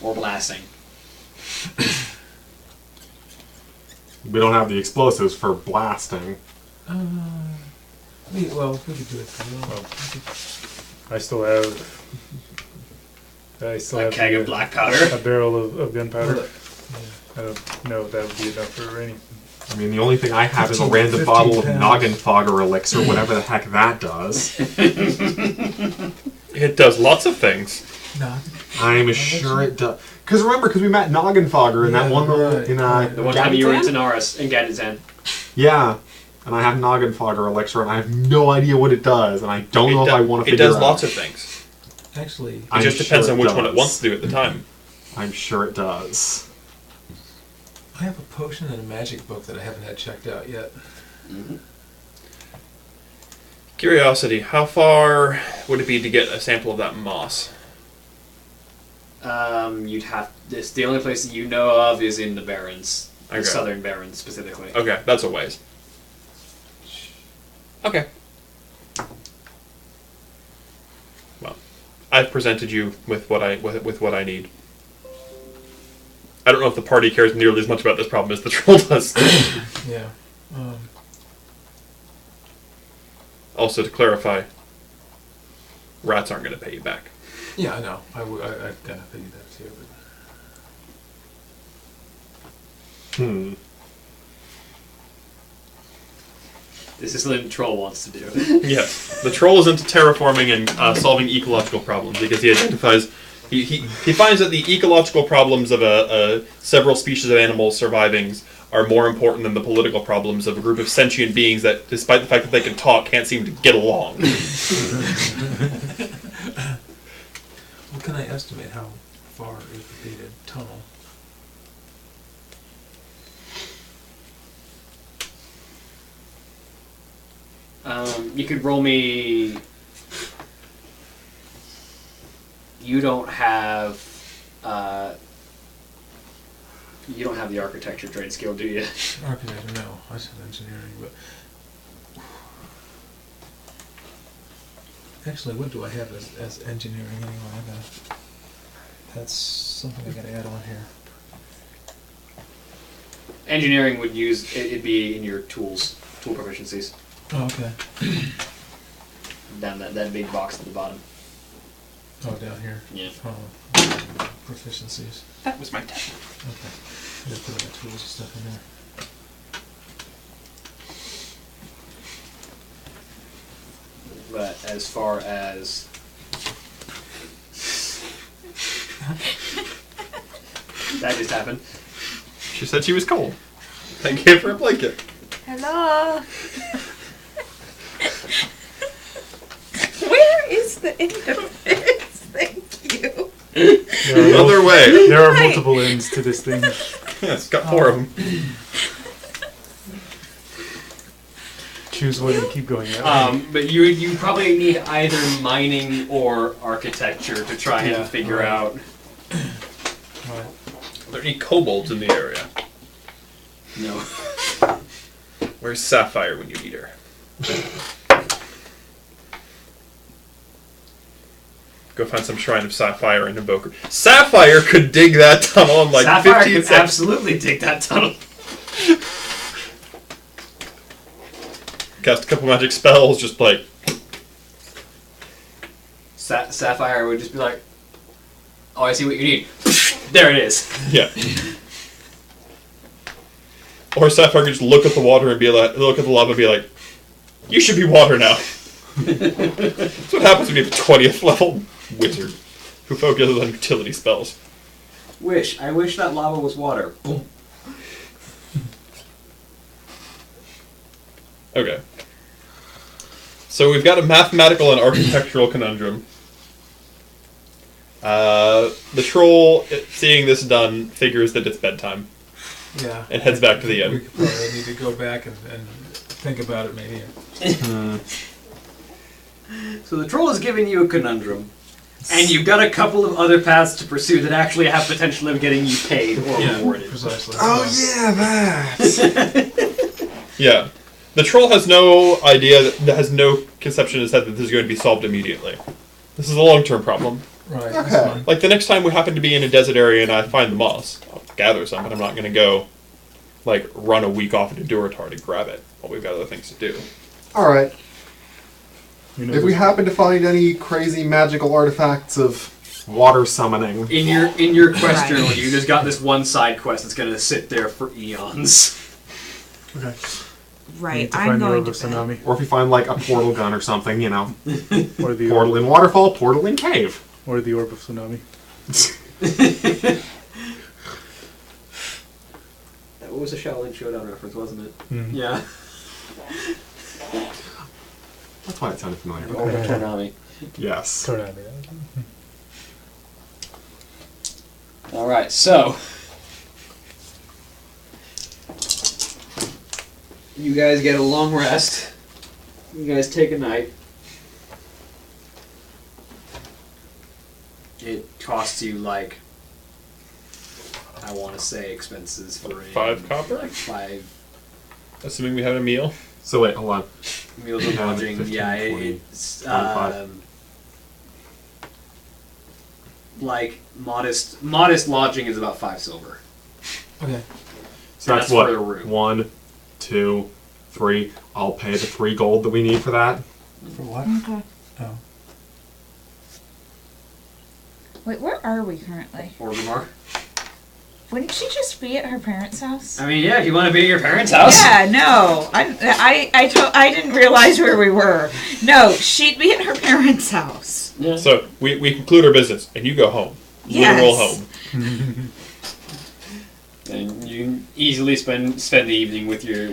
Or blasting. We don't have the explosives for blasting. Well, we could do it. I still have A keg of black powder. a barrel of gunpowder. I don't know if that would be enough for any. I mean, the only thing I have is a 15 random bottle of pounds. noggin fogger elixir, whatever the heck that does. It does lots of things. No. I'm sure it does. Because we met noggin fogger in that Yeah, one little, right. in The one time you were in Gadgetan? Tanaris, in Gadgetan. Yeah. And I have noggin fogger elixir, and I have no idea what it does, and I don't know if I want to It figure does out. lots of things. Actually, It I'm just depends sure on which one it does. wants to do at the time. I'm sure it does. I have a potion and a magic book that I haven't had checked out yet. Curiosity, how far would it be to get a sample of that moss? You'd have this. The only place that you know of is in the Barrens, the Okay. Southern Barrens specifically. Okay, that's a ways. Okay. Well, I've presented you with what I need. I don't know if the party cares nearly as much about this problem as the troll does. Yeah. Also, to clarify, rats aren't going to pay you back. Yeah, I know. I kind of figured that too. But This is something the troll wants to do. Yes, the troll is into terraforming and solving ecological problems because he identifies. He finds that the ecological problems of several species of animals surviving are more important than the political problems of a group of sentient beings that, despite the fact that they can talk, can't seem to get along. what can I estimate how far is the data tunnel? You could roll me. You don't have. You don't have the architecture trade skill, do you? Architecture, no. I said engineering, but actually, what do I have as engineering anyway? That's something I got to add on here. Engineering would use. It'd be in your tool proficiencies. Oh, okay. Down that big box at the bottom. Oh, down here. Yeah. Oh, proficiencies. That was my tab. Okay. I gotta put all my tools and stuff in there. But as far as that just happened. She said she was cold. I gave her a blanket. Hello. Where is the end of this? Thank you. Other way. There are Right. multiple ends to this thing. Yeah, it's got 4 of them. Choose one and keep going. That way. But you probably need either mining or architecture to try Yeah, and figure right. out. Right. Are there any kobolds in the area? No. Where's Sapphire when you need her? Go find some shrine of Sapphire and invoke her. Sapphire could dig that tunnel in like Sapphire 15 can seconds. absolutely dig that tunnel. Cast a couple magic spells, just like... Sapphire would just be like, "Oh, I see what you need. There it is." Yeah. Or Sapphire could just look at the water and be like, look at the lava and be like, "You should be water now." That's what happens when you have a 20th level wizard who focuses on utility spells. I wish that lava was water. Boom. Okay. So we've got a mathematical and architectural conundrum. The troll, seeing this done, figures that it's bedtime Yeah. and heads back to the We inn. could probably need to go back and think about it maybe. So the troll has given you a conundrum, and you've got a couple of other paths to pursue that actually have potential of getting you paid or rewarded. Precisely. yeah, that. Yeah. The troll has no idea, has no conception in his head that this is going to be solved immediately. This is a long-term problem. Right. Okay. That's fine. Like, the next time we happen to be in a desert area and I find the moss, I'll gather some, but I'm not going to go, like, run a week off into Durotar to grab it while we've got other things to do. All right. You know, If we there's- happen to find any crazy magical artifacts of water summoning, In your quest Right. journal, you just got this one side quest that's going to sit there for eons. Okay. We Right, need to I'm find the going orb to of bed. tsunami. or if we find like a portal gun or something, you know, Or the portal in waterfall, portal in cave. or the orb of tsunami. That was a Shaolin Showdown reference, wasn't it? Mhm. Yeah. That's why it sounded familiar. Or Konami. Yes. Tsunami. All right, so you guys get a long rest. You guys take a night. It costs you like, I want to say expenses for a 5 copper? Like 5 Assuming we had a meal. So wait, hold on. meals and 10, lodging. 15, Yeah, 20, it's 25. like modest lodging is about 5 silver. Okay. So that's that's what? for the room. 1, 2, 3. I'll pay the 3 gold that we need for that. For what? Okay. Oh. Wait, where are we currently? Orgrimmar. Wouldn't she just be at her parents' house? I mean, yeah, if you want to be at your parents' house. Yeah, no. I didn't realize where we were. No, she'd be at her parents' house. Yeah. So we conclude our business, and you go home. Literal Yes. home. And you can easily spend the evening with your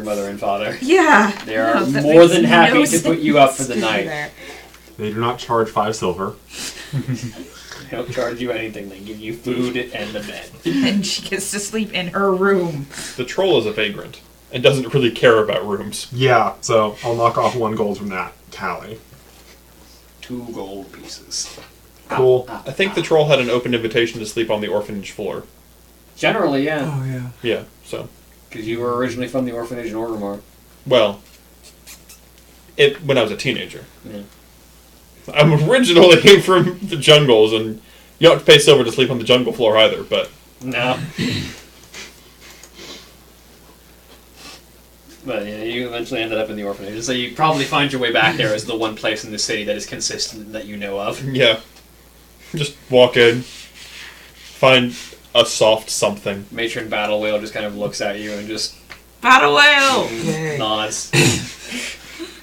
mother and father. Yeah. They are No, that more makes than no happy to put you up for sense the to be night. there. They do not charge 5 silver. They don't charge you anything. They give you food and a bed. And she gets to sleep in her room. The troll is a vagrant and doesn't really care about rooms. Yeah, so I'll knock off 1 gold from that tally. 2 gold pieces. Cool. I think the troll had an open invitation to sleep on the orphanage floor. Generally, yeah, Oh yeah. Yeah, so. because you were originally from the orphanage in Orgrimmar. Well, when I was a teenager. Yeah. I'm originally from the jungles, and you don't have to pay silver to sleep on the jungle floor either, but... No. But yeah, you eventually ended up in the orphanage, so you probably find your way back there as the one place in the city that is consistent that you know of. Yeah. Just walk in, find a soft something. Matron Battle Whale just kind of looks at you and just Battle whale! Yay. nods.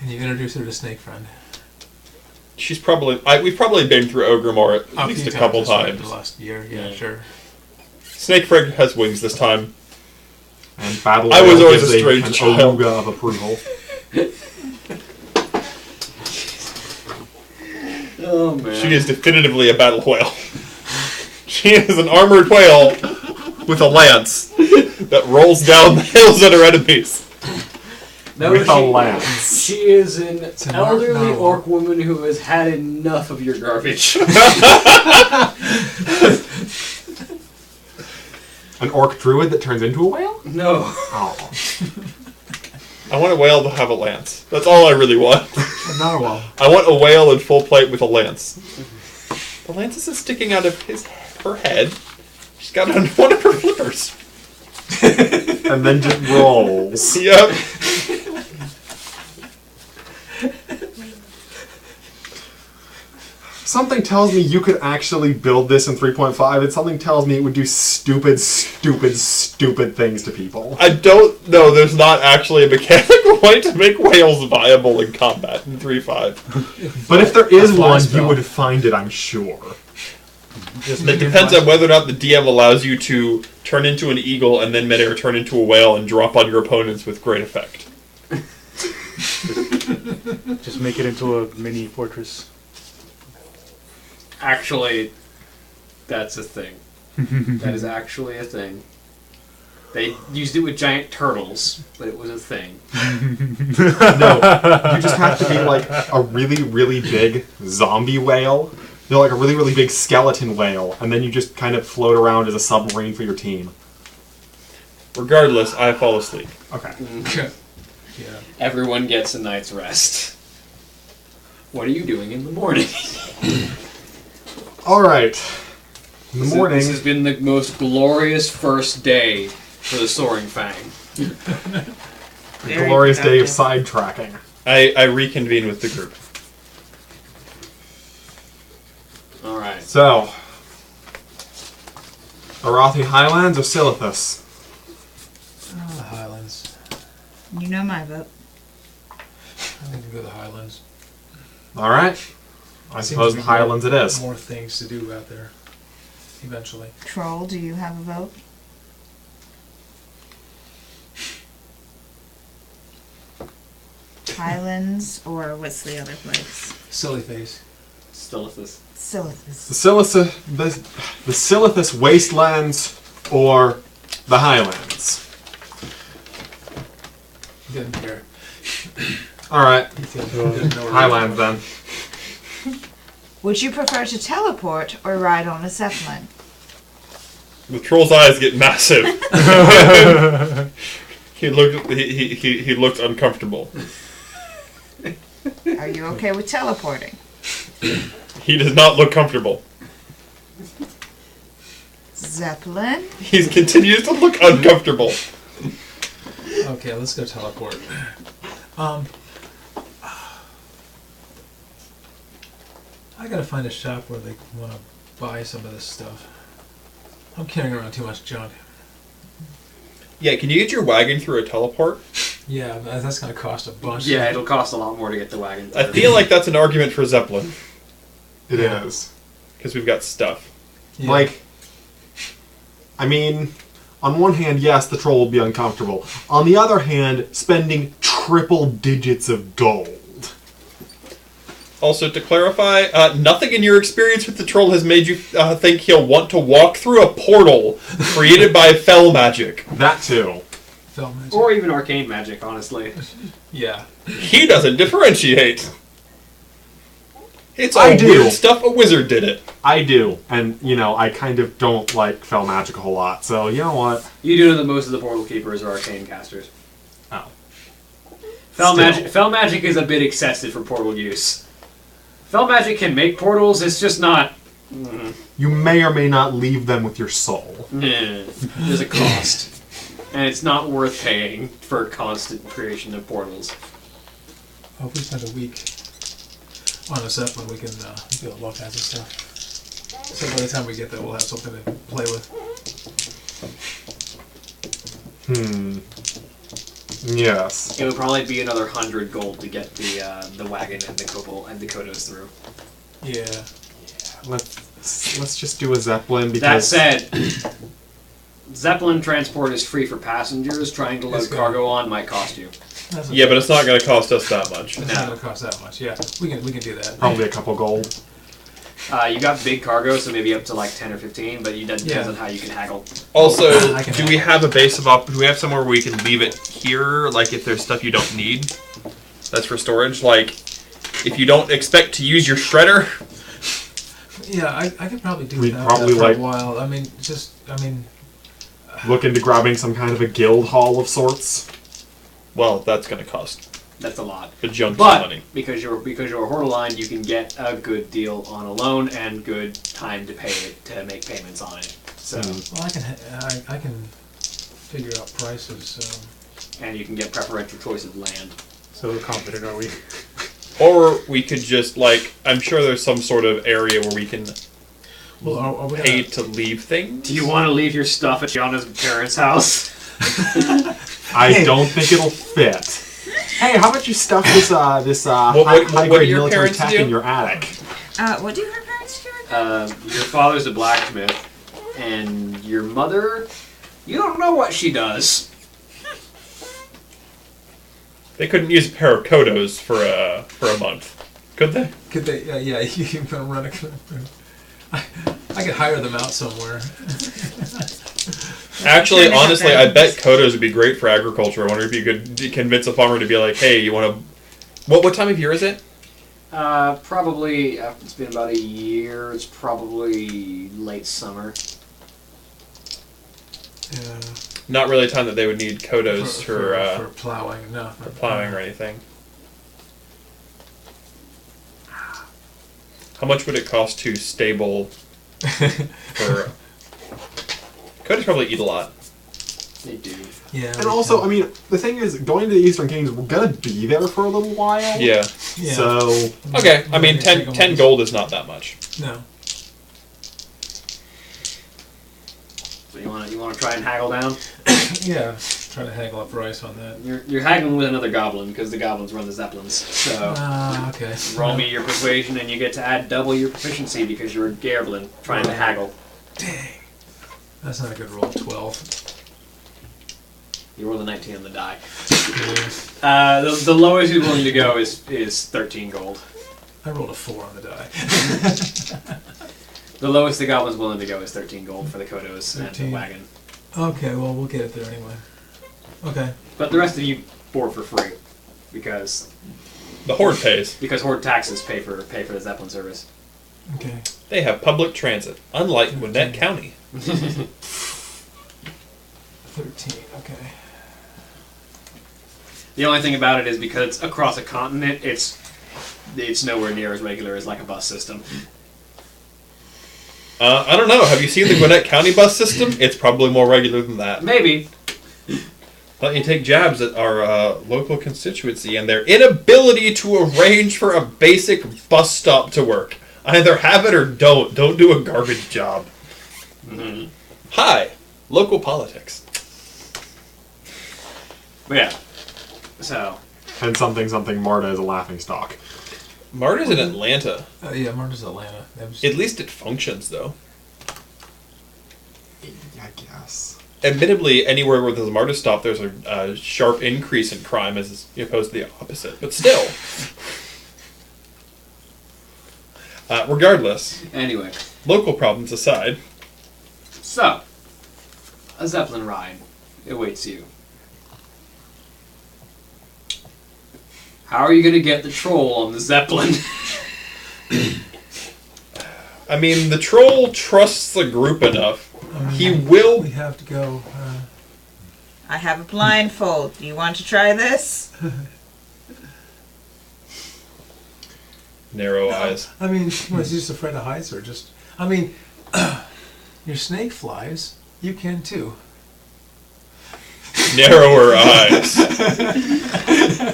And you introduce her to Snake Friend. She's probably... we've probably been through Ogrimmar at least a couple just like times. The last year, yeah, Yeah. sure. Snake Frog has wings this time. And Battle I was Whale always gives a strange an child. awooga of approval. Oh man. She is definitively a battle whale. She is an armored whale with a lance that rolls down the hills at her enemies. No, With a lance. She is an an elderly orc orc woman who has had enough of your garbage. An orc druid that turns into a whale? No. Oh. I want a whale to have a lance. That's all I really want. A narwhal. I want a whale in full plate with a lance. The lance isn't sticking out of her head. She's got it on one of her flippers. And then just rolls. Yep. Something tells me you could actually build this in 3.5, and something tells me it would do stupid, stupid, stupid things to people. I don't know. There's not actually a mechanical way to make whales viable in combat in 3.5. But if there is A fly one, spell. you would find it, I'm sure. It depends on whether or not the DM allows you to turn into an eagle and then midair turn into a whale and drop on your opponents with great effect. Just make it into a mini fortress. Actually, that's a thing. That is actually a thing. They used it with giant turtles, but it was a thing. No, you just have to be like a really, really big zombie whale. You're like a really, really big skeleton whale, and then you just kind of float around as a submarine for your team. Regardless, I fall asleep. Okay. Yeah. Everyone gets a night's rest. What are you doing in the morning? Alright. In the morning. This has been the most glorious first day for the Soaring Fang. A glorious day of sidetracking. I reconvene with the group. Alright. So, Arathi Highlands or Silithus? Oh, the Highlands. You know my vote. I think we go to the Highlands. Alright. I Seems suppose to the be Highlands it is. More things to do out there. Eventually. Troll, do you have a vote? Highlands, or what's the other place? Silly face. Stillithus. Silithus. The Silithus Wastelands or the Highlands? Didn't care. Alright. Didn't know where Highlands then. Would you prefer to teleport or ride on a zeppelin? The troll's eyes get massive. he looked uncomfortable. Are you okay with teleporting? He does not look comfortable. Zeppelin? He continues to look uncomfortable. Okay, let's go teleport. I gotta find a shop where they want to buy some of this stuff. I'm carrying around too much junk. Yeah, can you get your wagon through a teleport? Yeah, that's gonna cost a bunch. Yeah, it'll cost a lot more to get the wagon. I feel like that's an argument for Zeppelin. It is. Because we've got stuff. Yeah. Like, I mean, on one hand, yes, the troll will be uncomfortable. On the other hand, spending triple digits of gold. Also, to clarify, nothing in your experience with the troll has made you think he'll want to walk through a portal created by fell magic. That too. Film magic. Or even arcane magic, honestly. Yeah. He doesn't differentiate. It's all I do. weird stuff. A wizard did it. I do, and you know, I kind of don't like fell magic a whole lot. So you know what? You do know that most of the portal keepers are arcane casters. Oh. Fell Still. magic is a bit excessive for portal use. Fell magic can make portals, it's just not... You may or may not leave them with your soul. There's a cost. And it's not worth paying for constant creation of portals. Oh, if we spend a week on a Zeppelin, we can build all kinds of stuff. So by the time we get there, we'll have something to play with. Yes. It would probably be another 100 gold to get the wagon and the Kobold and the Kodos through. Yeah. Let's just do a zeppelin That because said, Zeppelin transport is free for passengers. Trying to load It's good. cargo on might cost you. That's Yeah, but it's not going to cost us that much. It's not going to cost that much. Yeah, we can do that. probably a couple gold. You got big cargo, so maybe up to like 10 or 15, but that depends Yeah. on how you can haggle. Also, I can do we have a base of do we have somewhere where we can leave it here? Like if there's stuff you don't need, that's for storage. Like if you don't expect to use your shredder. Yeah, I could probably do We'd that probably, for like- a while. Look into grabbing some kind of a guild hall of sorts. Well, that's going to cost That's a lot. a junk of But money. because you're a horde line, you can get a good deal on a loan and good time to pay it to make payments on it. So well, I can figure out prices. and you can get preferential choice of land. So confident are we? Or we could just I'm sure there's some sort of area where we can Well, are we pay gonna, to leave things. Do you want to leave your stuff at Gianna's parents' house? I don't think it'll fit. Hey, how about you stuff this what high do grade your military parents tech do? in your attic? What do your parents do again? Your father's a blacksmith, and your mother, you don't know what she does. They couldn't use a pair of Kodos for a month, could they? could they? Yeah, you can run a. I could hire them out somewhere. Actually, Sure, they have honestly, I bet gardens. Kodos would be great for agriculture. I wonder if you could convince a farmer to be like, "Hey, you want to? What time of year is it?" Probably, it's been about a year, it's probably late summer. Yeah. Not really a time that they would need Kodos for plowing. No, for plowing or anything. How much would it cost to stable for? Kodos probably eat a lot. They do. Yeah. And also, I mean, the thing is, going to the Eastern Kings, we're gonna be there for a little while. Yeah. Yeah. So Okay. I mean, Take 'em 10 with- gold is not that much. No. So you want to try and haggle down? Yeah. Try to haggle up price on that. You're haggling with another goblin because the goblins run the zeppelins. So Okay. roll me your persuasion and you get to add double your proficiency because you're a goblin trying to haggle. Dang. That's not a good roll. 12. You roll the 19 on the die. Yeah. The lowest you're willing to go is 13 gold. I rolled a 4 on the die. The lowest the goblin's willing to go is 13 gold for the Kodos and the 13. wagon. Okay, well, we'll get it there anyway. Okay. But the rest of you board for free. because The Horde pays. Horde taxes pay for the Zeppelin service. Okay. They have public transit, unlike Gwinnett County. 13. Okay. The only thing about it is because it's across a continent, it's nowhere near as regular as like a bus system. I don't know. Have you seen the Gwinnett County bus system? It's probably more regular than that. Maybe. Let you take jabs at our local constituency and their inability to arrange for a basic bus stop to work. Either have it or don't. Don't do a garbage job. Mm-hmm. Hi, local politics. But yeah. So. And something Marta is a laughingstock. Marta's in Atlanta. Yeah, Marta's Atlanta. At least it functions, though. I guess. Admittedly, anywhere where there's a MARTA stop, there's a sharp increase in crime as opposed to the opposite. But still. Regardless. Anyway. Local problems aside. So. A Zeppelin ride awaits you. How are you going to get the troll on the Zeppelin? I mean, the troll trusts the group enough. He will... We have to go... I have a blindfold. Do you want to try this? Narrow eyes. I mean, was he just afraid of heights or just... I mean, your snake flies. You can too. Narrower eyes.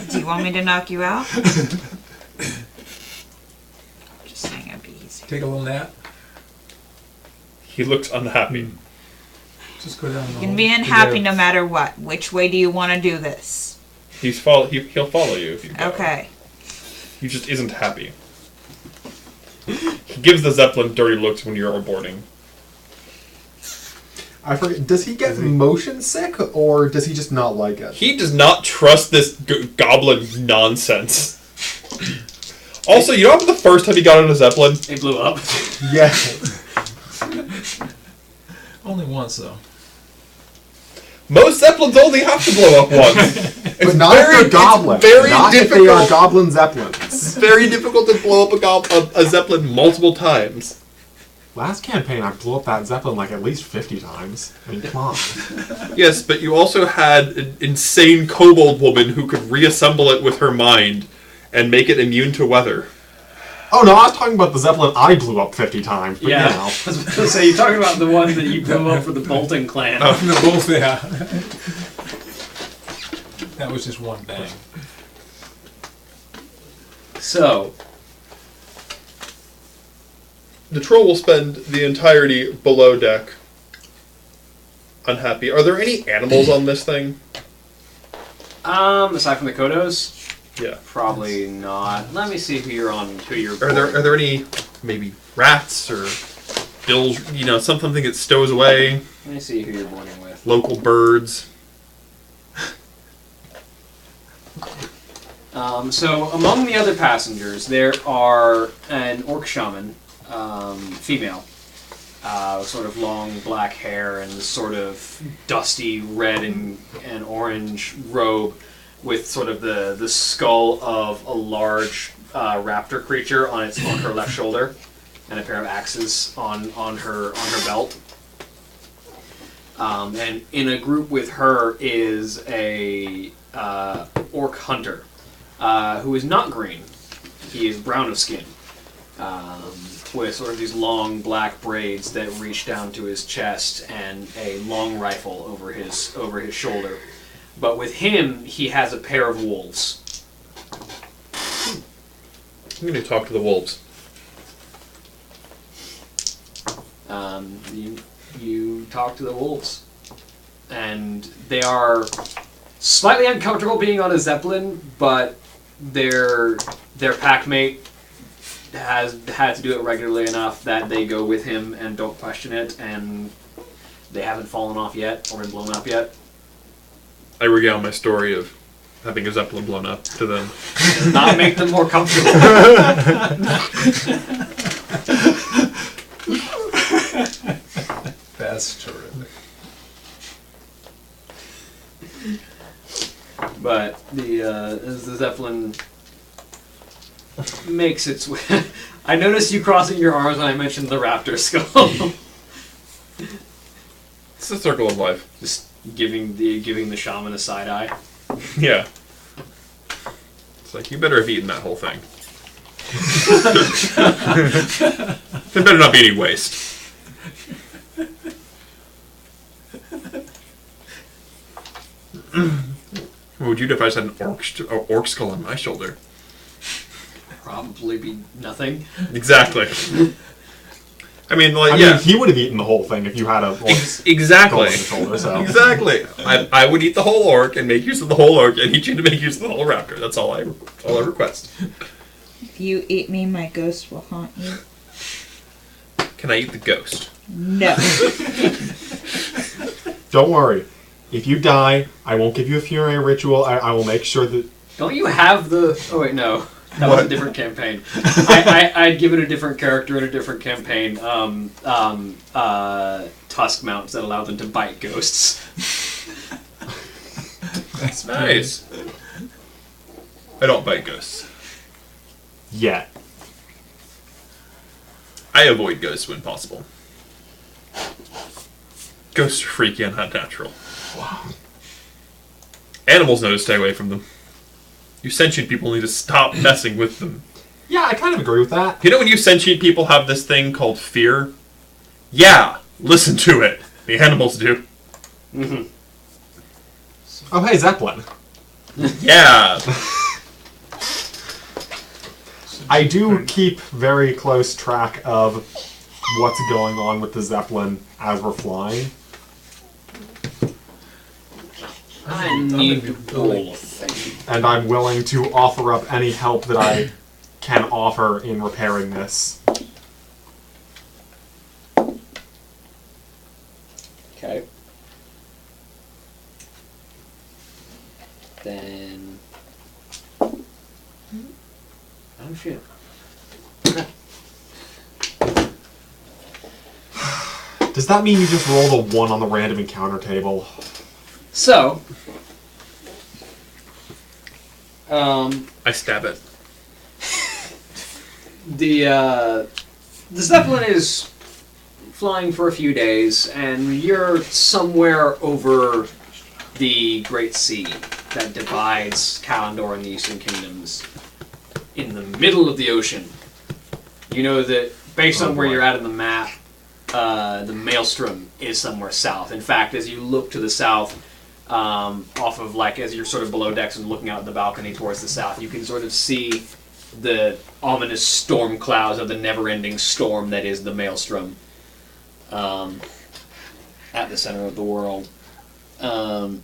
Do you want me to knock you out? Just saying it'd be easy. Take a little nap. He looks unhappy. Just go down the You can be unhappy no matter what. Which way do you want to do this? He'll follow you if you go. Okay. He just isn't happy. He gives the Zeppelin dirty looks when you're boarding. I forget. Does he get motion sick, or does he just not like it? He does not trust this goblin nonsense. Also, you know what happened the first time he got on a Zeppelin? It blew up. Yeah. Only once, though. Most Zeppelins only have to blow up once. But not if they're goblins. Very not difficult. if they are goblin zeppelins. It's very difficult to blow up a Zeppelin multiple times. Last campaign, I blew up that zeppelin like at least 50 times. I mean, come on. Yes, but you also had an insane kobold woman who could reassemble it with her mind and make it immune to weather. Oh no, I was talking about the zeppelin I blew up 50 times. But Yeah. you know. I was going to say, you're talking about the one that you blew up for the Bolton clan. Oh. The both, yeah. That was just one bang. So. The troll will spend the entirety below deck unhappy. Are there any animals on this thing? Aside from the Kodos? Yeah. Probably not. Let me see who you're on. Are there any maybe rats or bills? You know, something that stows away. Let me see who you're boarding with. Local birds. So among the other passengers, there are an orc shaman, female, sort of long black hair and this sort of dusty red and orange robe, with sort of the skull of a large raptor creature on her left shoulder, and a pair of axes on her belt. And in a group with her is a orc hunter, who is not green. He is brown of skin, with sort of these long black braids that reach down to his chest, and a long rifle over his shoulder. But with him, he has a pair of wolves. I'm going to talk to the wolves. You talk to the wolves, and they are slightly uncomfortable being on a Zeppelin, but their packmate has had to do it regularly enough that they go with him and don't question it, and they haven't fallen off yet or been blown up yet. I regale my story of having a Zeppelin blown up to them. Does not make them more comfortable. That's terrific. But as the Zeppelin makes its way, I noticed you crossing your arms when I mentioned the raptor skull. It's the circle of life. Just giving the shaman a side eye. Yeah. It's like, you better have eaten that whole thing. There better not be any waste. What would you do if I just had an orc skull on my shoulder? Probably be nothing. Exactly. I mean, like, I yeah. mean, he would have eaten the whole thing if you had a skull Exactly. on your shoulder, so. Exactly. I would eat the whole orc and make use of the whole orc and eat you to make use of the whole raptor. That's all I request. If you eat me, my ghost will haunt you. Can I eat the ghost? No. Don't worry. If you die, I won't give you a funerary ritual. I will make sure that... Don't you have the... Oh wait, no. That was a different campaign. I'd give it a different character in a different campaign. Tusk mounts that allow them to bite ghosts. That's Nice. I don't bite ghosts. Yeah. I avoid ghosts when possible. Ghosts are freaky and not natural. Wow. Animals know to stay away from them. You sentient people need to stop messing with them. Yeah, I kind of agree with that. You know when you sentient people have this thing called fear? Yeah, listen to it. The animals do. Mm-hmm. Oh, hey, Zeppelin. Yeah. I do keep very close track of what's going on with the Zeppelin as we're flying. I need to roll a thing. And I'm willing to offer up any help that I can offer in repairing this. Okay. Then... Oh shit. Does that mean you just roll the 1 on the random encounter table? So... I stab it. The Zeppelin is flying for a few days, and you're somewhere over the Great Sea that divides Kalandor and the Eastern Kingdoms. In the middle of the ocean. You know that, based on where you're at in the map, the Maelstrom is somewhere south. In fact, as you look to the south, off of, like, as you're sort of below decks and looking out the balcony towards the south, you can sort of see the ominous storm clouds of the never-ending storm that is the Maelstrom at the center of the world. And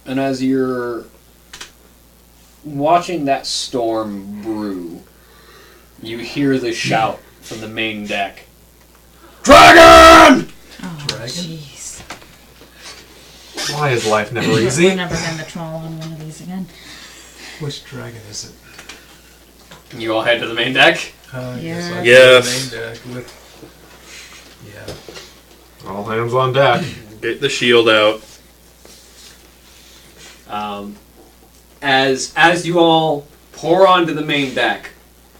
as you're watching that storm brew, you hear the shout from the main deck. Dragon! Oh, Dragon? jeez. Why is life never We're easy? never gonna troll on one of these again. Which dragon is it? You all head to the main deck. Yes. I Yes. Main deck with... Yeah. All hands on deck. Get the shield out. As you all pour onto the main deck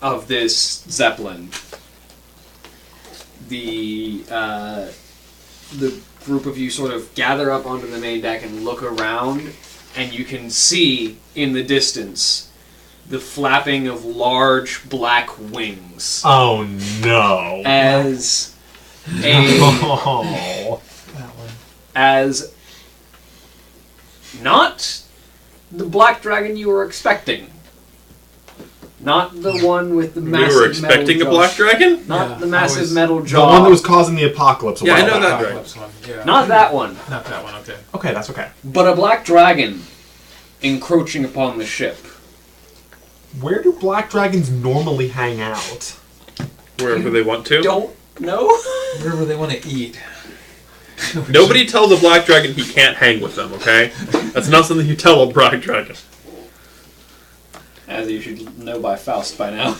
of this Zeppelin, the group of you sort of gather up onto the main deck and look around, and you can see in the distance the flapping of large black wings Oh no. as Oh. That one. as not the black dragon you were expecting. Not the one with the We massive were expecting metal a black jaw. dragon? Not Yeah, the massive I was- metal The jaw. one that was causing the apocalypse. a Yeah, I while know back. that. Apocalypse one. Yeah. Not that one, Not that one. Okay. Okay, that's okay. but a black dragon encroaching upon the ship. Where do black dragons normally hang out? Wherever they want to. Don't know. Wherever they want to eat. Nobody tells a black dragon he can't hang with them, okay? That's not something you tell a black dragon. As you should know by Faust by now.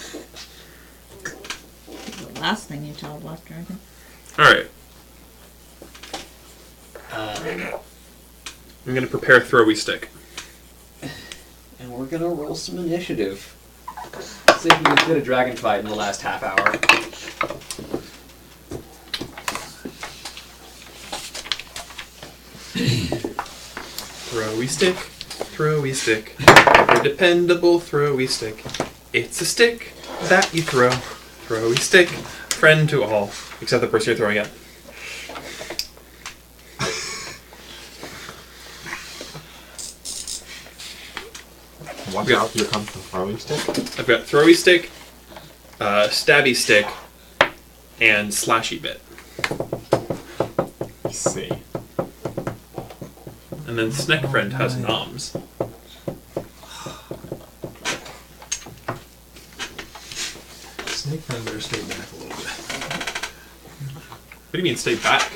The last thing you tell a black dragon. Alright. I'm gonna prepare throwy stick. gonna roll some initiative. See if we can get a dragon fight in the last half hour. Throwy stick, throwy stick, ever dependable throwy stick. It's a stick that you throw. Throwy stick, friend to all, except the person you're throwing at. Watch out, here comes the throwing stick. I've got throwy stick, stabby stick, and slashy bit. Let's see. And then Snack Friend has noms. Snake friend better stay back a little bit. What do you mean stay back?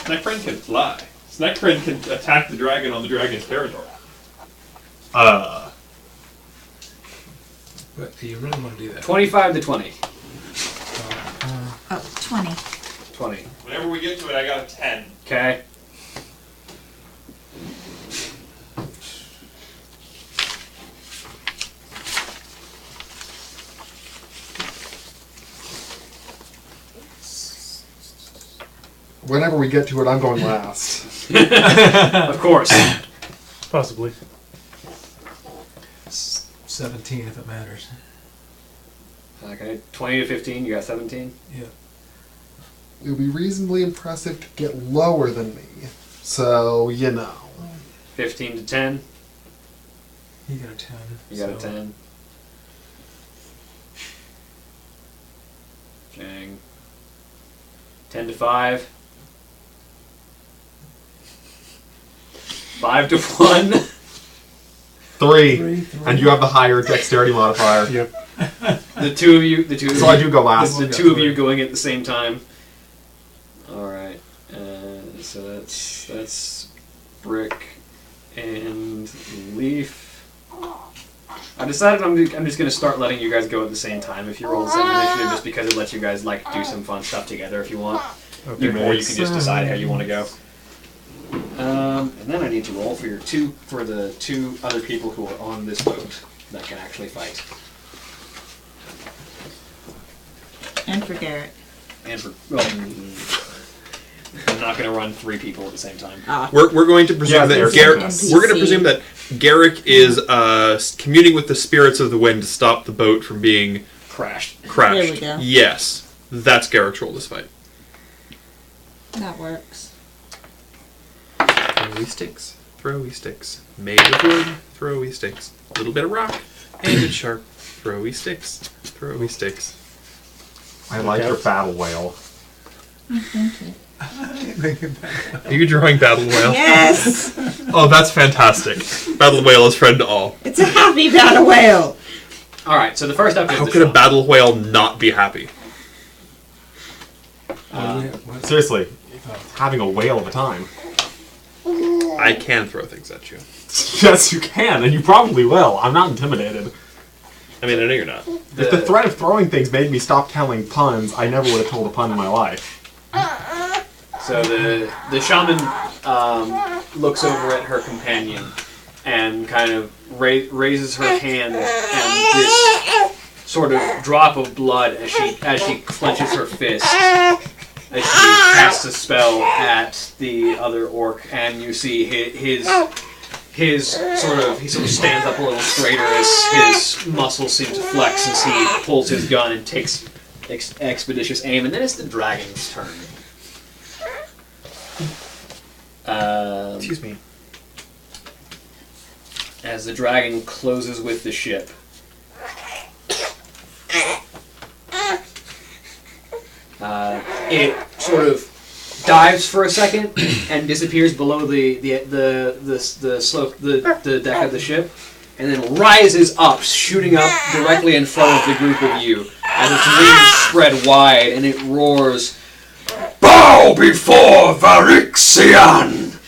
Snack Friend can fly. Snack Friend can attack the dragon on the dragon's territory. But do you really want to do that? 25 to 20. Oh, 20. 20. Whenever we get to it, I got a 10. Okay. Whenever we get to it, I'm going last. Of course. Possibly. 17 if it matters. Okay. 20 to 15. You got 17. Yeah. It would be reasonably impressive to get lower than me. So, you know. 15 to 10. He got a 10. You got a so- 10. Dang. 10 to 5. 5 to 1. 3. And you have the higher dexterity modifier. Yep. The two of you. So I do go last. The two of you going at the same time. All right. So that's Brick and Leaf. I decided I'm just gonna start letting you guys go at the same time if you roll the same initiative, just because it lets you guys like do some fun stuff together if you want. Okay. Or you can just decide how you want to go. And then I need to roll for the two other people who are on this boat that can actually fight. And for Garrett. And for I'm not going to run 3 people at the same time. We're going to presume that there's Garrick. NPC. We're going to presume that Garrick is communing with the spirits of the wind to stop the boat from being Crashed. crashed. There we go. Yes, that's Garrick's role this fight. That works. Throwy sticks, throwy sticks, made of wood, throwy sticks, a little bit of rock, and it's sharp. Throwy sticks, throwy sticks. I like your battle whale. Are you drawing Battle Whale? Yes! Oh, that's fantastic. Battle Whale is friend to all. It's a happy battle whale! Alright, so the first up is How the could a shaman. Battle Whale not be happy? Seriously, having a whale of a time. I can throw things at you. Yes, you can, and you probably will. I'm not intimidated. I mean, I know you're not. If the threat of throwing things made me stop telling puns, I never would have told a pun in my life. So the shaman looks over at her companion and kind of raises her hand, and this sort of drop of blood as she clenches her fist as she casts a spell at the other orc, and you see he sort of stands up a little straighter as his muscles seem to flex as he pulls his gun and takes expeditious aim, and then it's the dragon's turn. Excuse me. As the dragon closes with the ship. It sort of dives for a second and disappears below the slope, the deck of the ship, and then rises up, shooting up directly in front of the group of you as its wings spread wide, and it roars, "Bow before Varixian!"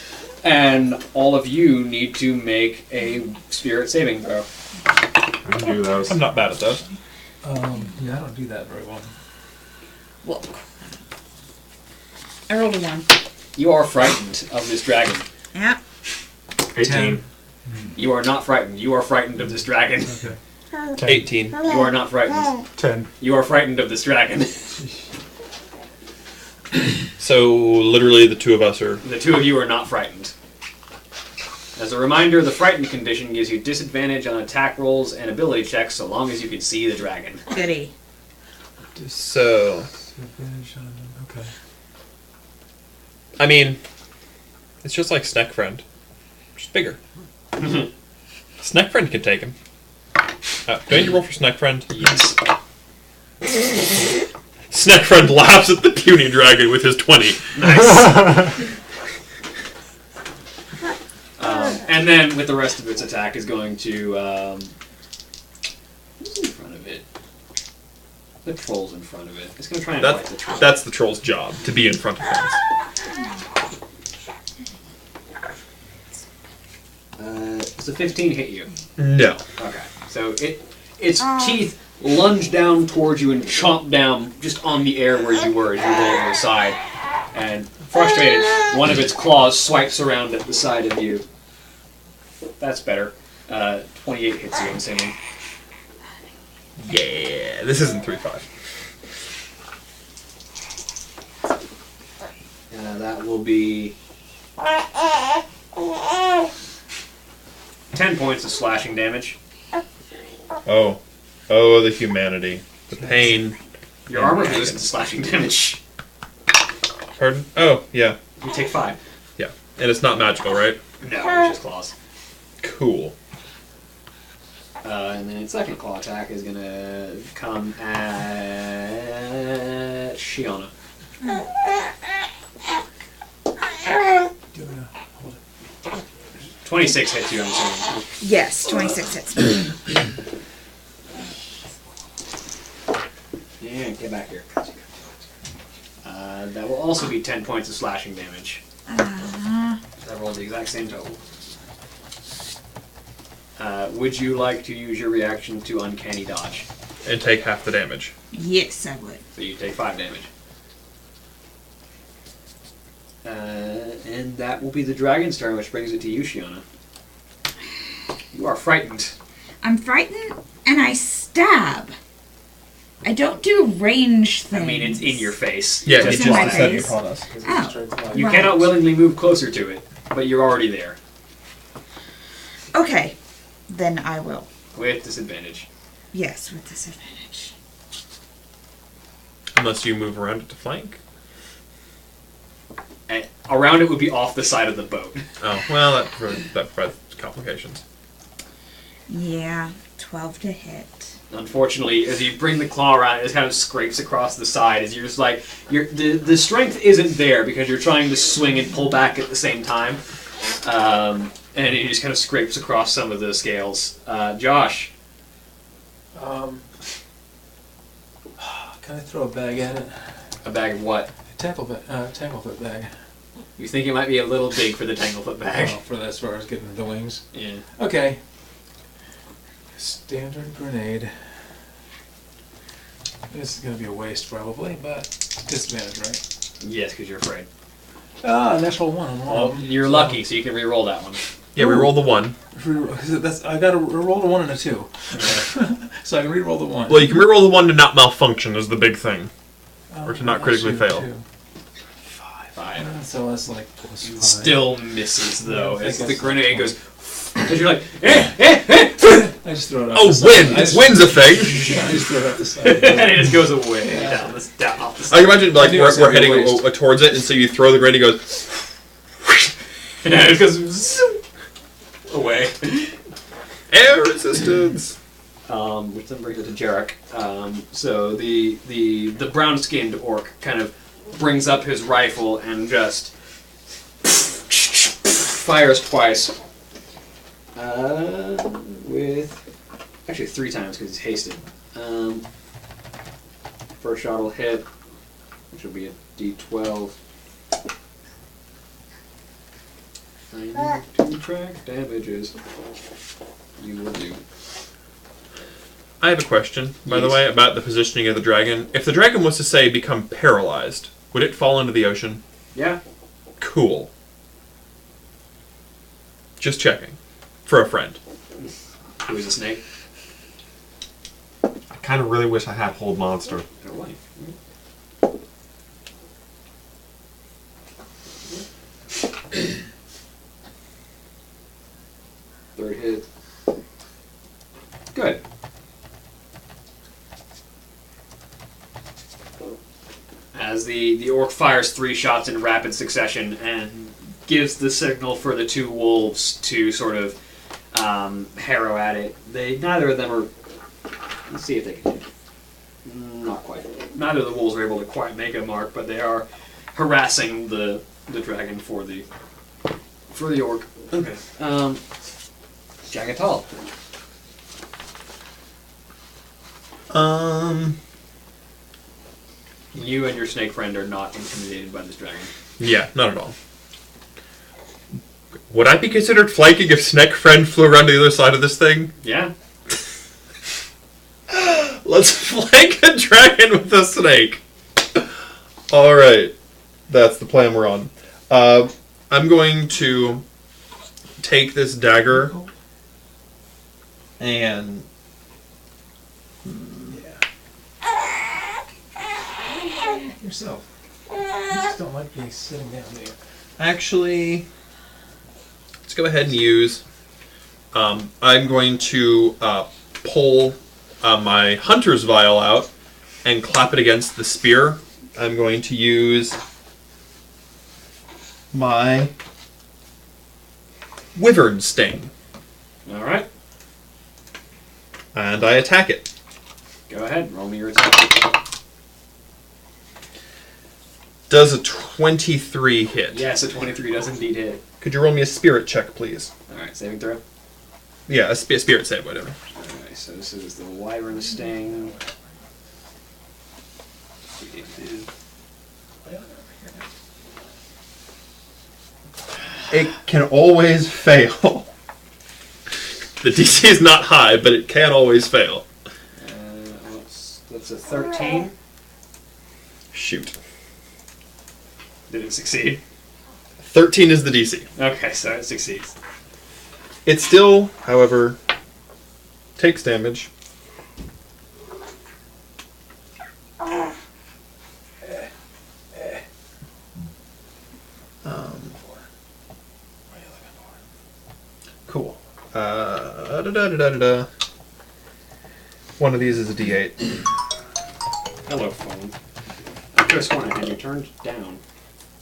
And all of you need to make a spirit saving throw. I can do those. I'm not bad at those. Yeah, I don't do that very well. Well, I rolled a 1. You are frightened of this dragon. Yeah. 18. You are not frightened. You are frightened of this dragon. Okay. 18. You are not frightened. 10. You are frightened of this dragon. So literally the two of us are. The two of you are not frightened. As a reminder, the frightened condition gives you disadvantage on attack rolls and ability checks so long as you can see the dragon. Goody. So, Disadvantage on- Okay. I mean, it's just like Snack Friend, just bigger. Snack Friend can take him. Do I need to roll for Snack Friend? Yes. Snack Friend laughs at the puny dragon with his 20. Nice. And then with the rest of its attack is going to who's in front of it? The troll's in front of it. It's going to try and fight the troll. That's the troll's job, to be in front of things. Does a 15 hit you? No. Okay. So its teeth lunge down towards you and chomp down just on the air where you were as you roll to the side. And frustrated, one of its claws swipes around at the side of you. That's better. 28 hits you, I'm assuming. Yeah, this isn't 3-5. That will be 10 points of slashing damage. Oh. Oh, the humanity. The pain. Your armor resistance to slashing damage. Pardon? Oh, yeah. You take 5. Yeah. And it's not magical, right? No, it's just claws. Cool. And then its second claw attack is going to come at Shiona. 26 hits you, I'm assuming. Yes, 26 hits me. Yeah, get back here. That will also be 10 points of slashing damage. I rolled the exact same total. Would you like to use your reaction to uncanny dodge? And take half the damage. Yes, I would. So you take 5 damage. And that will be the dragon's turn, which brings it to you, Shiona. You are frightened. I'm frightened and I stab. I don't do range things. I mean, it's in your face. Yeah, Just it's in my just said face? upon us. Oh. You Right. cannot willingly move closer to it, but you're already there. Okay, then I will. With disadvantage. Yes, with disadvantage. Unless you move around it to flank. And around it would be off the side of the boat. Oh, well, that provides complications. Yeah, 12 to hit. Unfortunately, as you bring the claw around, it kind of scrapes across the side. As you're just like, the strength isn't there because you're trying to swing and pull back at the same time, and it just kind of scrapes across some of the scales. Josh, Can I throw a bag at it? a bag of what? Tanglefoot bag. You think it might be a little big for the Tanglefoot bag? Oh, for as far as getting the wings. Yeah. Okay. Standard grenade. This is going to be a waste probably, but disadvantage, right? Yes, because you're afraid. Natural one. Well, you're lucky, so you can re-roll that one. Yeah, we roll the 1. I got to roll a 1 and a 2. So I can re-roll the 1. Well, you can reroll the 1 to not malfunction is the big thing. Or to not critically Actually, fail. 2. 5. So that's like plus 5. Still misses, though, Yeah, I as think the that's grenade fine. goes... As you're like, eh, eh, eh! I just throw it out Oh, the side. wind! I just- Wind's a thing! I just throw it out the side. And it just goes away down off the I side. can imagine, like, I knew it was we're gonna be a heading waste. towards it, and so you throw the grenade, and it goes... And it goes zoom, away. Air resistance! Which then brings it to Jarek. So the brown-skinned orc kind of brings up his rifle and just fires twice. With actually 3 times because he's hasted. First shot will hit, which will be a D12. I need to track damages. You will do. I have a question, by the Yes. way, about the positioning of the dragon. If the dragon was to, say, become paralyzed, would it fall into the ocean? Yeah. Cool. Just checking. for a friend. Who is a snake? I kind of really wish I had Hold Monster. Their wife. Third hit. Good. As the orc fires 3 shots in rapid succession and gives the signal for the 2 wolves to sort of harrow at it. Neither of them are. Let's see if they can. Not quite. Neither of the wolves are able to quite make a mark, but they are harassing the dragon for the orc. Okay. Jagatal. You and your snake friend are not intimidated by this dragon. Yeah, not at all. Would I be considered flanking if Snake Friend flew around to the other side of this thing? Yeah. Let's flank a dragon with a snake. Alright. That's the plan we're on. I'm going to take this dagger and... Yourself. You just don't like being sitting down there. Actually, let's go ahead and use... I'm going to pull my Hunter's Vial out and clap it against the spear. I'm going to use my Wyvern Sting. Alright. And I attack it. Go ahead. Roll me your attack. Does a 23 hit? Yes, a 23 does indeed hit. Could you roll me a spirit check, please? Alright, saving throw. Yeah, a spirit save, whatever. Alright, so this is the Wyvern Sting. It can always fail. The DC is not high, but it can always fail. That's a 13. Shoot. Did it succeed? 13 is the DC. Okay, so it succeeds. It still, however, takes damage. Cool. One of these is a D8. Hello, phone. I could have sworn I had you turned down.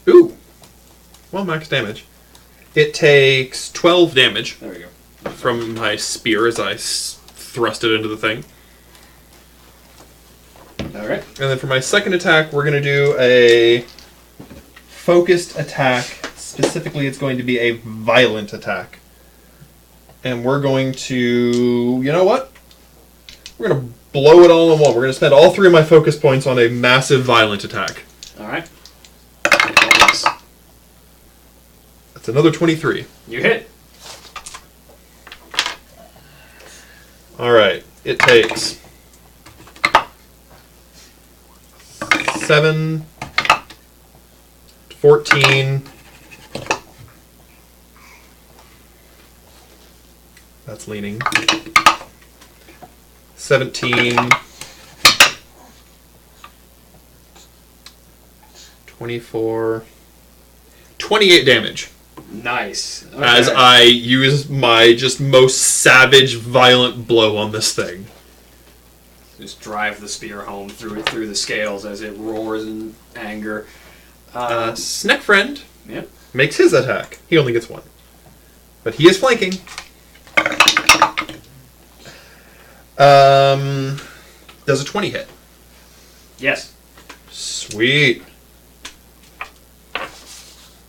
Ooh. Well, max damage. It takes 12 damage There we go. from my spear as I thrust it into the thing. Alright. And then for my second attack, we're going to do a focused attack. Specifically, it's going to be a violent attack. And we're going to... You know what? We're going to blow it all in one. We're going to spend all 3 of my focus points on a massive violent attack. Alright. That's another 23. You hit. Alright. It takes 7, 14... That's leaning. 17, 24, 28 damage. Nice. Okay. As I use my just most savage, violent blow on this thing. Just drive the spear home through the scales as it roars in anger. Snack Friend Yep. makes his attack. He only gets 1. But he is flanking. Does a 20 hit? Yes. Sweet.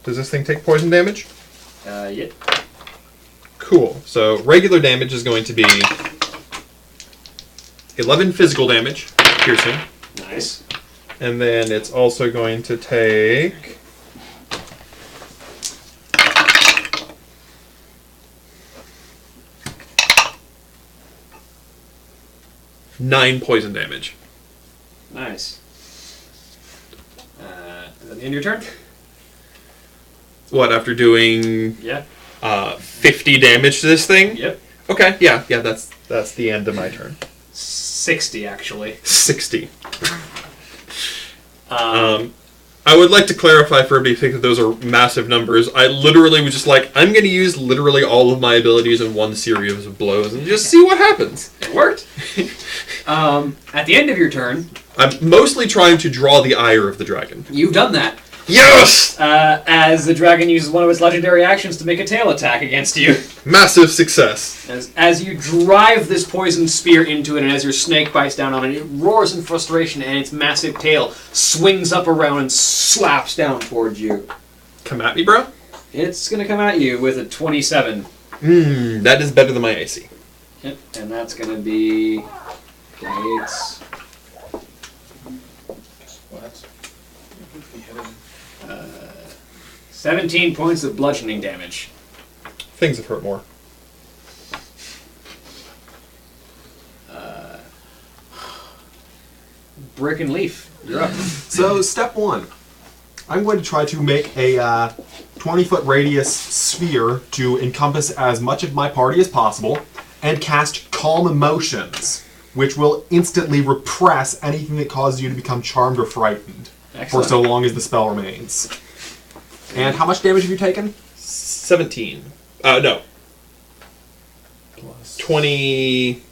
Does this thing take poison damage? Yep. Cool. So regular damage is going to be 11 physical damage, piercing. Nice. And then it's also going to take... nine poison damage. Nice. Is that the end of your turn? What, after doing Yeah. 50 damage to this thing? Yep. Okay, yeah, that's the end of my turn. 60, actually. 60. I would like to clarify for everybody think that those are massive numbers. I literally was just like, I'm going to use literally all of my abilities in one series of blows and just see what happens. It worked. At the end of your turn, I'm mostly trying to draw the ire of the dragon. you've done that. Yes! As the dragon uses one of its legendary actions to make a tail attack against you. Massive success. As you drive this poisoned spear into it, and as your snake bites down on it, it roars in frustration, and its massive tail swings up around and slaps down towards you. Come at me, bro. It's going to come at you with a 27. That is better than my AC. Yep, and that's going to be... It's... What? 17 points of bludgeoning damage. Things have hurt more. Brick and Leaf, you're up. So, step one. I'm going to try to make a 20-foot radius sphere to encompass as much of my party as possible and cast Calm Emotions, which will instantly repress anything that causes you to become charmed or frightened Excellent. for so long as the spell remains. And how much damage have you taken? 17. No. Plus. 20...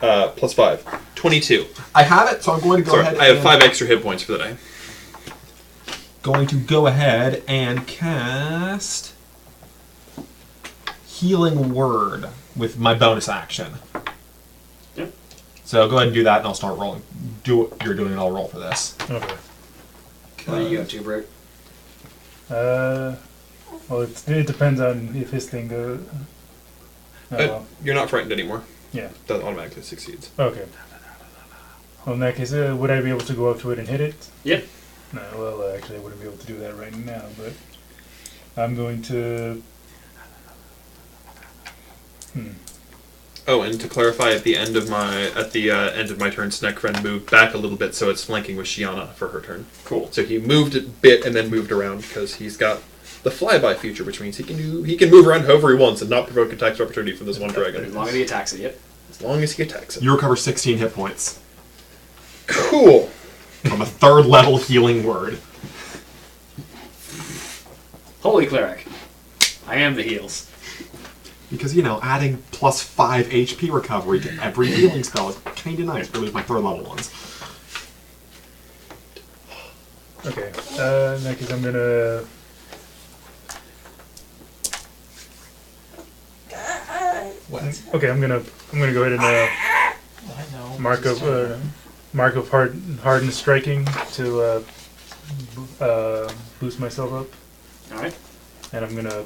plus 5. 22. I have it, so I'm going to go Sorry, ahead I have and 5 extra hit points for the day. going to go ahead and cast Healing Word with my bonus action. Yep. So go ahead and do that, and I'll start rolling. Do what you're doing, and I'll roll for this. Okay. What are you up to, Brick? Well, it depends on if his thing goes. You're not frightened anymore. Yeah. That automatically succeeds. Okay. Well, in that case, would I be able to go up to it and hit it? Yep. No, well, actually, I wouldn't be able to do that right now, but I'm going to... Oh, and to clarify, at the end of my turn, Snackfriend moved back a little bit, so it's flanking with Shiana for her turn. Cool. So he moved a bit and then moved around because he's got the flyby feature, which means he can move around however he wants and not provoke attacks of opportunity from this one As dragon. long as he attacks it, yep. As long as he attacks it. You recover 16 hit points Cool. from a 3rd level Healing Word. Holy Cleric. I am the heals. Because, adding plus 5 HP recovery to every healing spell is kinda nice, but at my 3rd level ones. Okay. In that case, I'm gonna... What? Okay, I'm gonna go ahead and I know. mark of hardened striking to boost myself up, Alright. and I'm gonna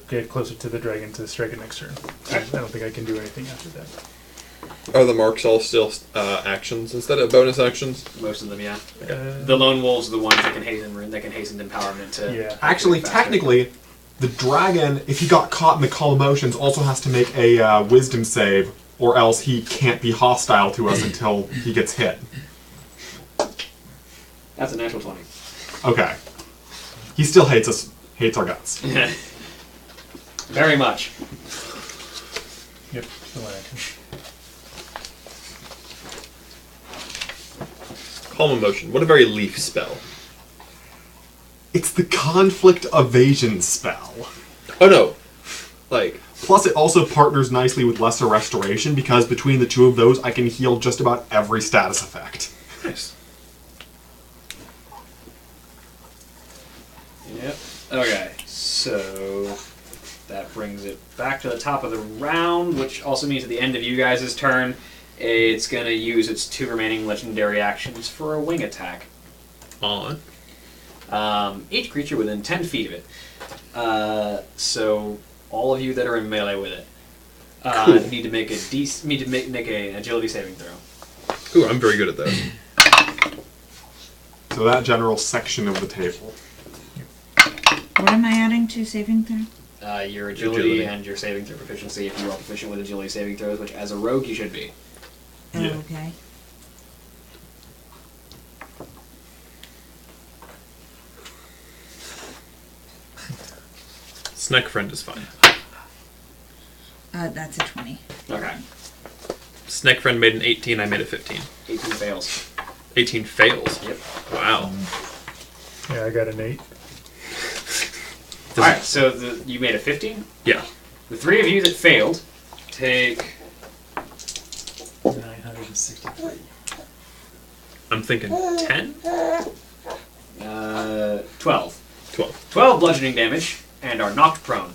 get closer to the dragon to strike it next turn. I don't think I can do anything after that. Are the marks all still actions instead of bonus actions? Most of them, yeah. The lone wolves are the ones that can hasten empowerment to... Yeah. Actually, faster. technically, the dragon, if he got caught in the Calm Emotions, also has to make a wisdom save, or else he can't be hostile to us until he gets hit. That's a natural 20. Okay. He still hates us, hates our guts. Very much. Yep. Still an action. Calm Emotion. What a very Leaf spell. It's the conflict evasion spell. Oh no. Like, Plus, it also partners nicely with Lesser Restoration, because between the two of those, I can heal just about every status effect. nice. Yep. Okay, so that brings it back to the top of the round, which also means at the end of you guys' turn, it's going to use its 2 remaining legendary actions for a wing attack. On. Each creature within 10 feet of it. So all of you that are in melee with it Cool. need to make an agility saving throw. Ooh, I'm very good at that. So that general section of the table. What am I adding to saving throw? Your agility and your saving throw proficiency if you are proficient with agility saving throws, which as a rogue you should be. Oh, Yeah. okay. Snack friend is fine. That's a 20. Okay. Snake friend made an 18. I made a 15. 18 fails. 18 fails. Yep. Wow. Yeah, I got an 8. Alright, so you made a 15? Yeah. The three of you that failed take... 963. I'm thinking 10? 12. 12. 12 bludgeoning damage and are knocked prone.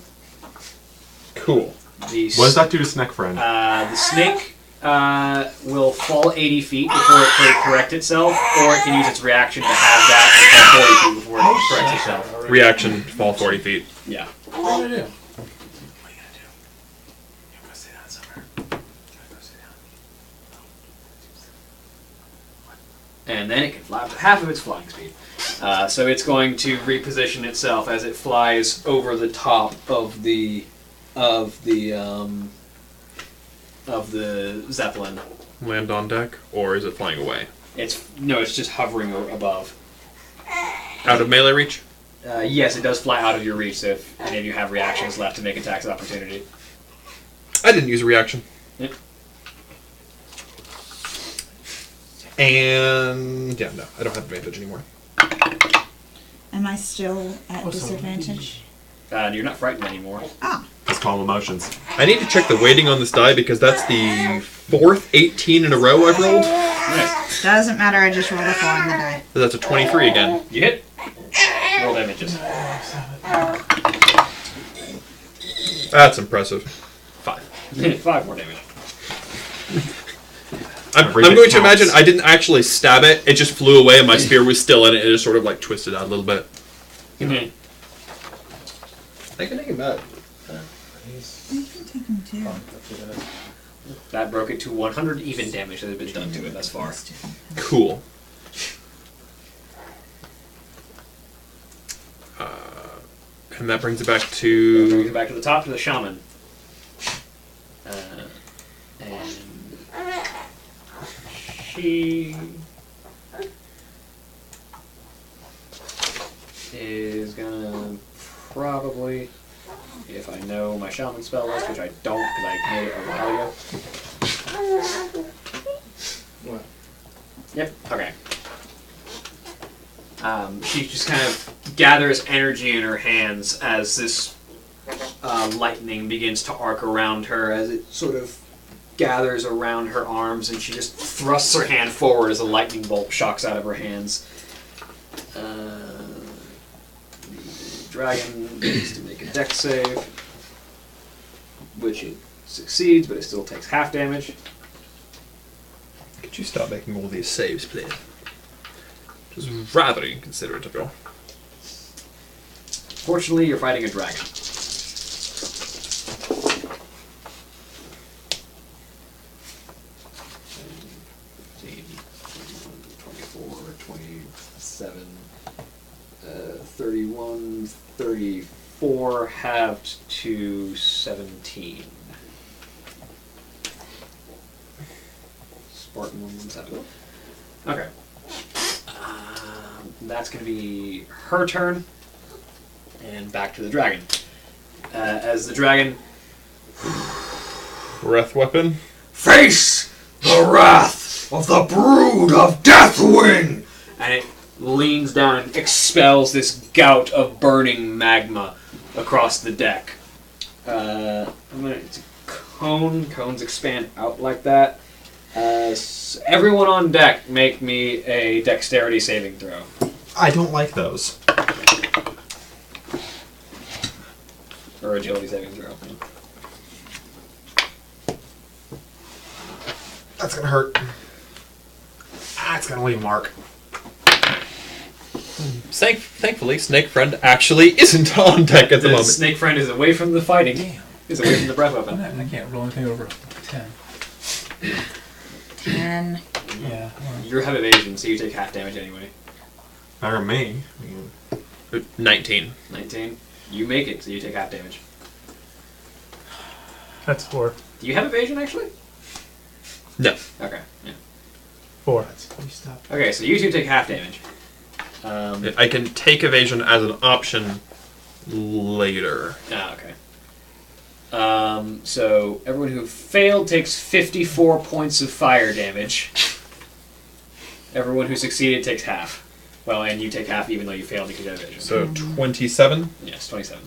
Cool. The What does that do to Snack Friend? The snake will fall 80 feet before it can correct itself, or it can use its reaction to have that and fall 40 feet before it corrects itself. Reaction, fall 40 feet. Yeah. What are you gonna do? What are you gonna do? You're gonna sit down somewhere. You're gonna go sit down. And then it can fly up to half of its flying speed. So it's going to reposition itself as it flies over the top of the zeppelin. Land on deck, or is it flying away? It's just hovering above. Out of melee reach? Yes, it does fly out of your reach. So if any of you have reactions left to make attacks of opportunity. I didn't use a reaction. Yep. And yeah, no, I don't have advantage anymore. Am I still at disadvantage? You're not frightened anymore. Ah, It's calm emotions. I need to check the weighting on this die because that's the 4th 18 in a row I've rolled. Nice. doesn't matter. I just rolled a 4 on the die. So that's a 23 again. You hit. Roll damages. That's impressive. 5. 5 more damage. I'm going to imagine I didn't actually stab it. It just flew away and my spear was still in it. It just sort of like twisted out a little bit. Mm-hmm. I can take him back. You can take him too. That broke it to 100 even damage that has been done to it thus far. Cool. And that brings it back Brings to... it back to the top to the shaman. And she is gonna probably, if I know my shaman spell list, which I don't because I made it a while ago. What? Yep. Okay. She just kind of gathers energy in her hands as this lightning begins to arc around her, as it sort of gathers around her arms, and she just thrusts her hand forward as a lightning bolt shocks out of her hands. The dragon needs to make a dex save, which it succeeds, but it still takes half damage. Could you stop making all these saves, please? Which is rather inconsiderate of you. Fortunately, you're fighting a dragon. Uh, 31, 34, halved to 17. Spartan 117. Okay. That's going to be her turn. And back to the dragon. As the dragon... Breath weapon? Face the wrath of the brood of Deathwing! And it leans down and expels this gout of burning magma across the deck. It's a cone. Cones expand out like that. So everyone on deck, make me a dexterity saving throw. I don't like those. Or agility saving throw. That's gonna hurt. It's gonna leave a mark. Thankfully, Snake Friend actually isn't on deck at the moment. Snake Friend is away from the fighting. Damn. Is away from the breath weapon. I can't roll anything over 10. 10. Yeah. You have evasion, so you take half damage anyway. Better than me. 19. 19. You make it, so you take half damage. That's 4. Do you have evasion, actually? No. Okay. Yeah. 4. You stop. Okay, so you two take half damage. I can take evasion as an option later. Okay. So everyone who failed takes 54 points of fire damage. Everyone who succeeded takes half. Well, and you take half even though you failed because you have vision. So 27. Yes, 27.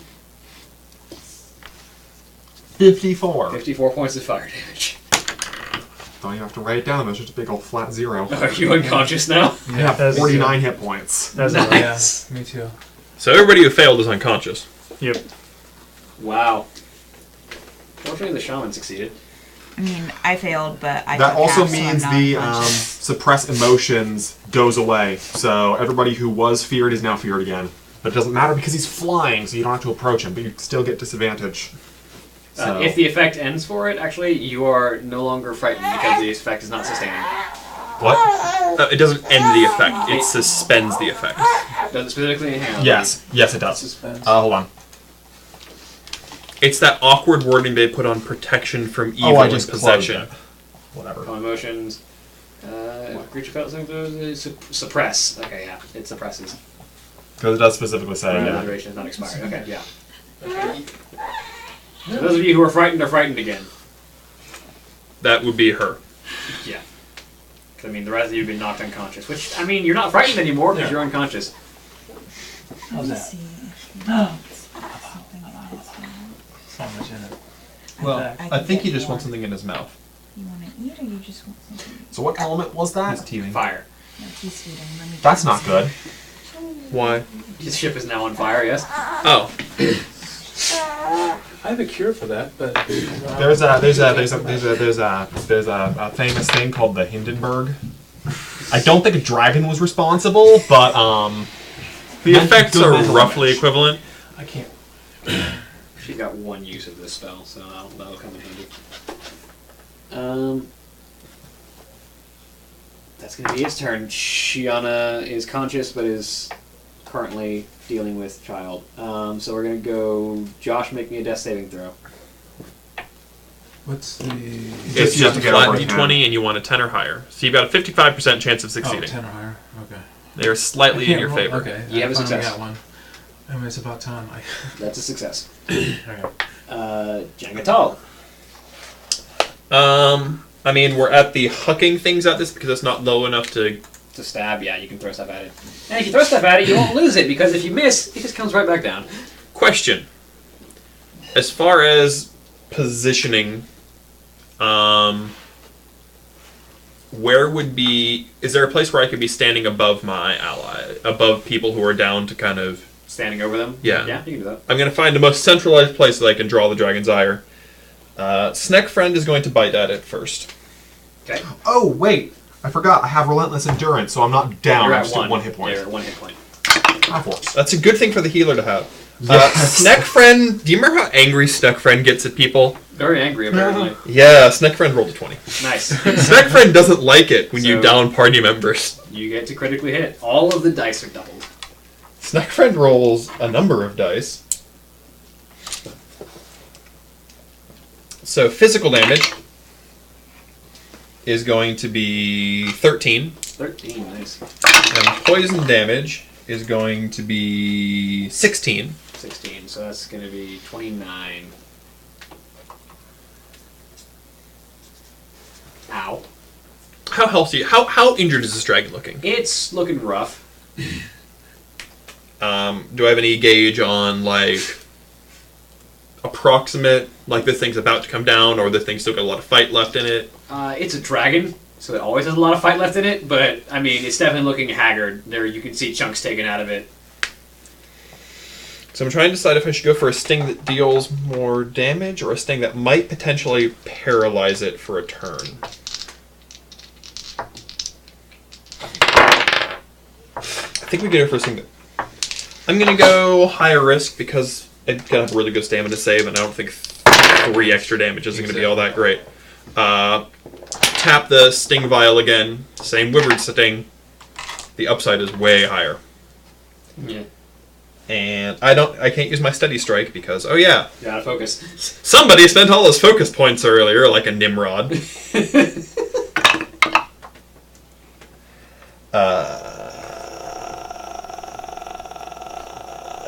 54. 54 points of fire damage. Don't you have to write it down? There's just a big old flat 0. Are you unconscious now? I have That's- 49 hit points. That's Nice. Yeah, me too. So everybody who failed is unconscious. Yep. Wow. Fortunately, the shaman succeeded. I mean, I failed, but I That took also half, so I'm means not the unconscious. suppress emotions goes away. So everybody who was feared is now feared again. But it doesn't matter because he's flying, so you don't have to approach him, but you still get disadvantage. So, If the effect ends for it, actually, you are no longer frightened because the effect is not sustaining. what? It doesn't end the effect. It suspends the effect. Does it specifically enhance? Yes, yes it does. Suspense. Hold on. It's that awkward wording they put on protection from evil I and just possession. closed it. Whatever. Calm emotions. Creature felt something. Suppress. Okay, yeah. It suppresses. Because it does specifically say The that. duration is not expired. Okay, yeah. So those of you who are frightened again. That would be her. Yeah. 'Cause, I mean, the rest of you have been knocked unconscious. Which, I mean, you're not frightened anymore because you're unconscious. How's that? See if something about his mouth. So much in it. Well, I I think he get just more. wants something in his mouth. You want to eat or you just want something? So what element was that? He's teething. Fire. No, he's eating. Let me That's get not this. good. Why? His ship is now on fire, yes? Oh. I have a cure for that, but There's a famous thing called the Hindenburg. I don't think a dragon was responsible, but The effects good are mental roughly image. equivalent. I can't. She's got one use of this spell, so that'll come in handy. That's gonna be his turn. Shiana is conscious, but is currently dealing with child. So we're gonna go. Josh, make me a death saving throw. What's the... It's you have just a to get flat over a d20 and you want a 10 or higher. So you've got a 55% chance of Oh, succeeding. 10 or higher. Okay. They are slightly I in can't your roll- favor. Okay. You have a I finally success. got one. I mean, it's about time. That's a success. Okay. Jangatal. I mean, we're at the hucking things at this because it's not low enough to... To stab, yeah, you can throw stuff at it. And if you throw stuff at it, you won't lose it, because if you miss, it just comes right back down. Question. As far as positioning, where would be... Is there a place where I could be standing above my ally? Above people who are down to kind of... Standing over them? Yeah. Yeah, you can do that. I'm going to find the most centralized place that I can draw the dragon's ire. Sneck Friend is going to bite at it first. Okay. Oh wait, I forgot. I have relentless endurance, so I'm not down. You're I'm at just at 1 hit point. You're at 1 hit point. Of course. That's a good thing for the healer to have. Yes. Sneck Friend, do you remember how angry Sneck Friend gets at people? Very angry, apparently. Yeah, Sneck Friend rolled a 20. Nice. Sneck Friend doesn't like it when you So- down party members. You get to critically hit. All of the dice are doubled. Sneck Friend rolls a number of dice. So physical damage is going to be 13, 13, nice. and poison damage is going to be 16. 16, so that's going to be 29. Ow. How healthy? How injured is this dragon looking? It's looking rough. Do I have any gauge on like approximate, like this thing's about to come down, or this thing's still got a lot of fight left in it? It's a dragon, so it always has a lot of fight left in it, but, I mean, it's definitely looking haggard. There, you can see chunks taken out of it. So I'm trying to decide if I should go for a sting that deals more damage, or a sting that might potentially paralyze it for a turn. I think we get it for a sting that... I'm going to go higher risk because it's going to have a really good stamina save, and I don't think 3 extra damage isn't going to be all that great. Tap the sting vial again. Same Wyvern sting. The upside is way higher. Yeah. And I can't use my steady strike because, oh yeah, You gotta focus. somebody spent all his focus points earlier, like a Nimrod.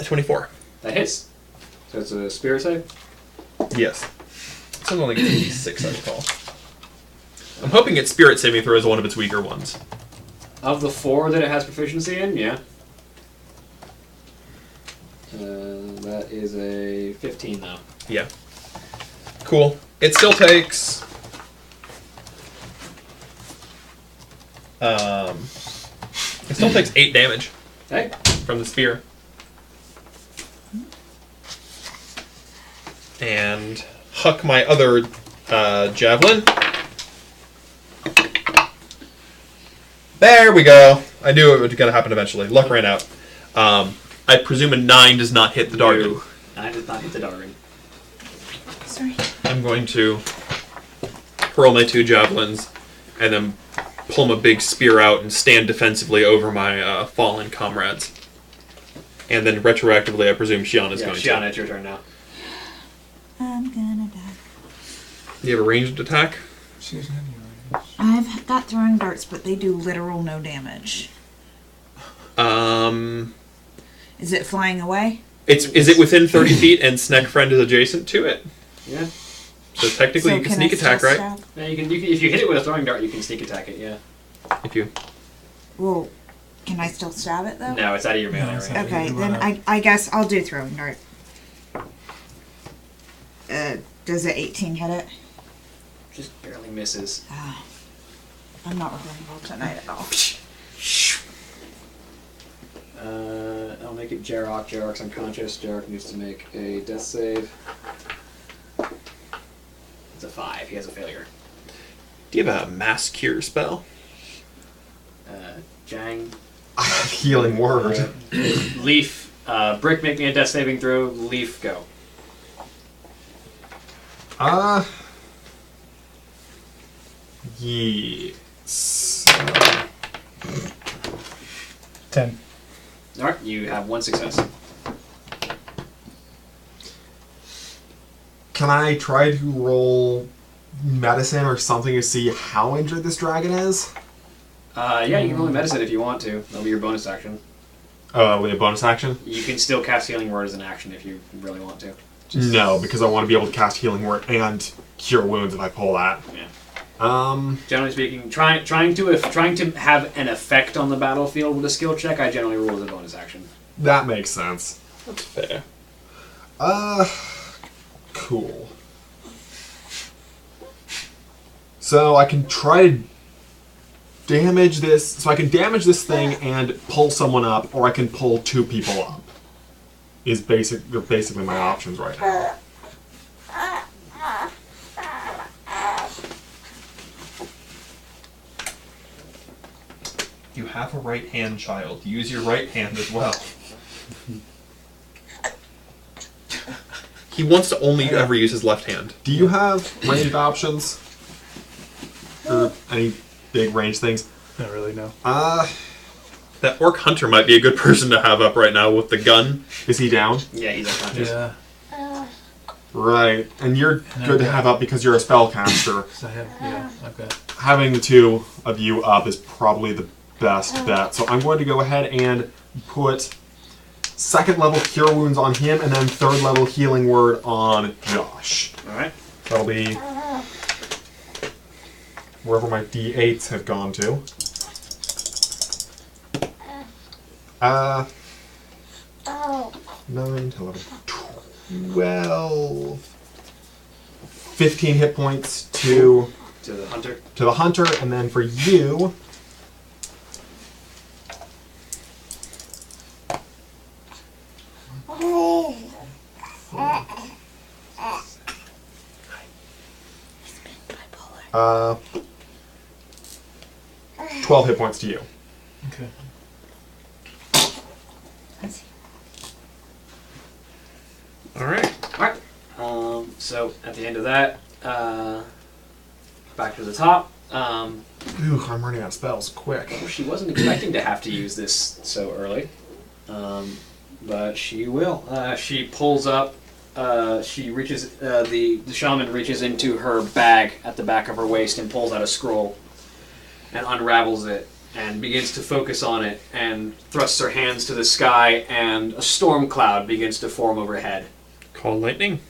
24. That hits. So it's a spirit save? Yes. It's only 6, I recall. I'm hoping its spirit saving throw is one of its weaker ones. Of the 4 that it has proficiency in, yeah. That is a 15, though. Yeah. Cool. It still takes... it still takes 8 damage Hey. from the spear. And huck my other javelin. There we go. I knew it was going to happen eventually. Luck ran out. I presume a 9 does not hit the darting. No. 9 does not hit the darting. Sorry. I'm going to hurl my 2 javelins and then pull my big spear out and stand defensively over my fallen comrades. And then retroactively, I presume Shiana's going Shiana, to. it's your turn now. I'm gonna die. Do you have a ranged attack? She doesn't have any range. I've got throwing darts, but they do literal no damage. Is it flying away? Is it within 30 feet and Snack Friend is adjacent to it? Yeah. So technically you can sneak attack, right? Yeah, you can, if you hit it with a throwing dart, you can sneak attack it, yeah. If you... Well, can I still stab it though? No, it's out of your melee it's range. out. Okay, You then wanna- I guess I'll do throwing dart. Does it 18 hit it? Just barely misses. Oh, I'm not recording well tonight at all. I'll make it Jarok. Jarok's unconscious. Jarok needs to make a death save. It's a 5. He has a failure. Do you have a mass cure spell? Jang. Healing word. Leaf. Brick making a death saving throw. Leaf, go. Yes. 10. Alright, you have 1 success. Can I try to roll medicine or something to see how injured this dragon is? Yeah, you can roll medicine if you want to. That'll be your bonus action. With a bonus action? You can still cast Healing Word as an action if you really want to. No, because I want to be able to cast Healing Word and Cure Wounds if I pull that. Yeah. Um, Generally speaking, trying to have an effect on the battlefield with a skill check, I generally roll as a bonus action. that makes sense. That's fair. Cool. So I can try to damage this. So I can damage this thing and pull someone up, or I can pull 2 people up. They're basically my options right now. You have a right hand, child. Use your right hand as well. He wants to only ever use his left hand. Do you have ranged options? Or any big range things? Not really, no. That orc hunter might be a good person to have up right now with the gun. Is he down? Yeah, he's unconscious. Yeah. Right. And you're good to have up because you're a spellcaster. So I have, yeah, I've got. Having the 2 of you up is probably the best bet. So I'm going to go ahead and put 2nd level Cure Wounds on him and then 3rd level Healing Word on Josh. Alright. That'll be wherever my D8s have gone to. 9, 10, 11, 12, 15 hit points to To the hunter, and then for you, uh, 12 hit points to you. Okay. Alright. So at the end of that, back to the top. Ooh, I'm running out of spells quick. She wasn't expecting to have to use this so early, but she will. She pulls up. She reaches. The shaman reaches into her bag at the back of her waist and pulls out a scroll, and unravels it and begins to focus on it and thrusts her hands to the sky, and a storm cloud begins to form overhead. Call lightning.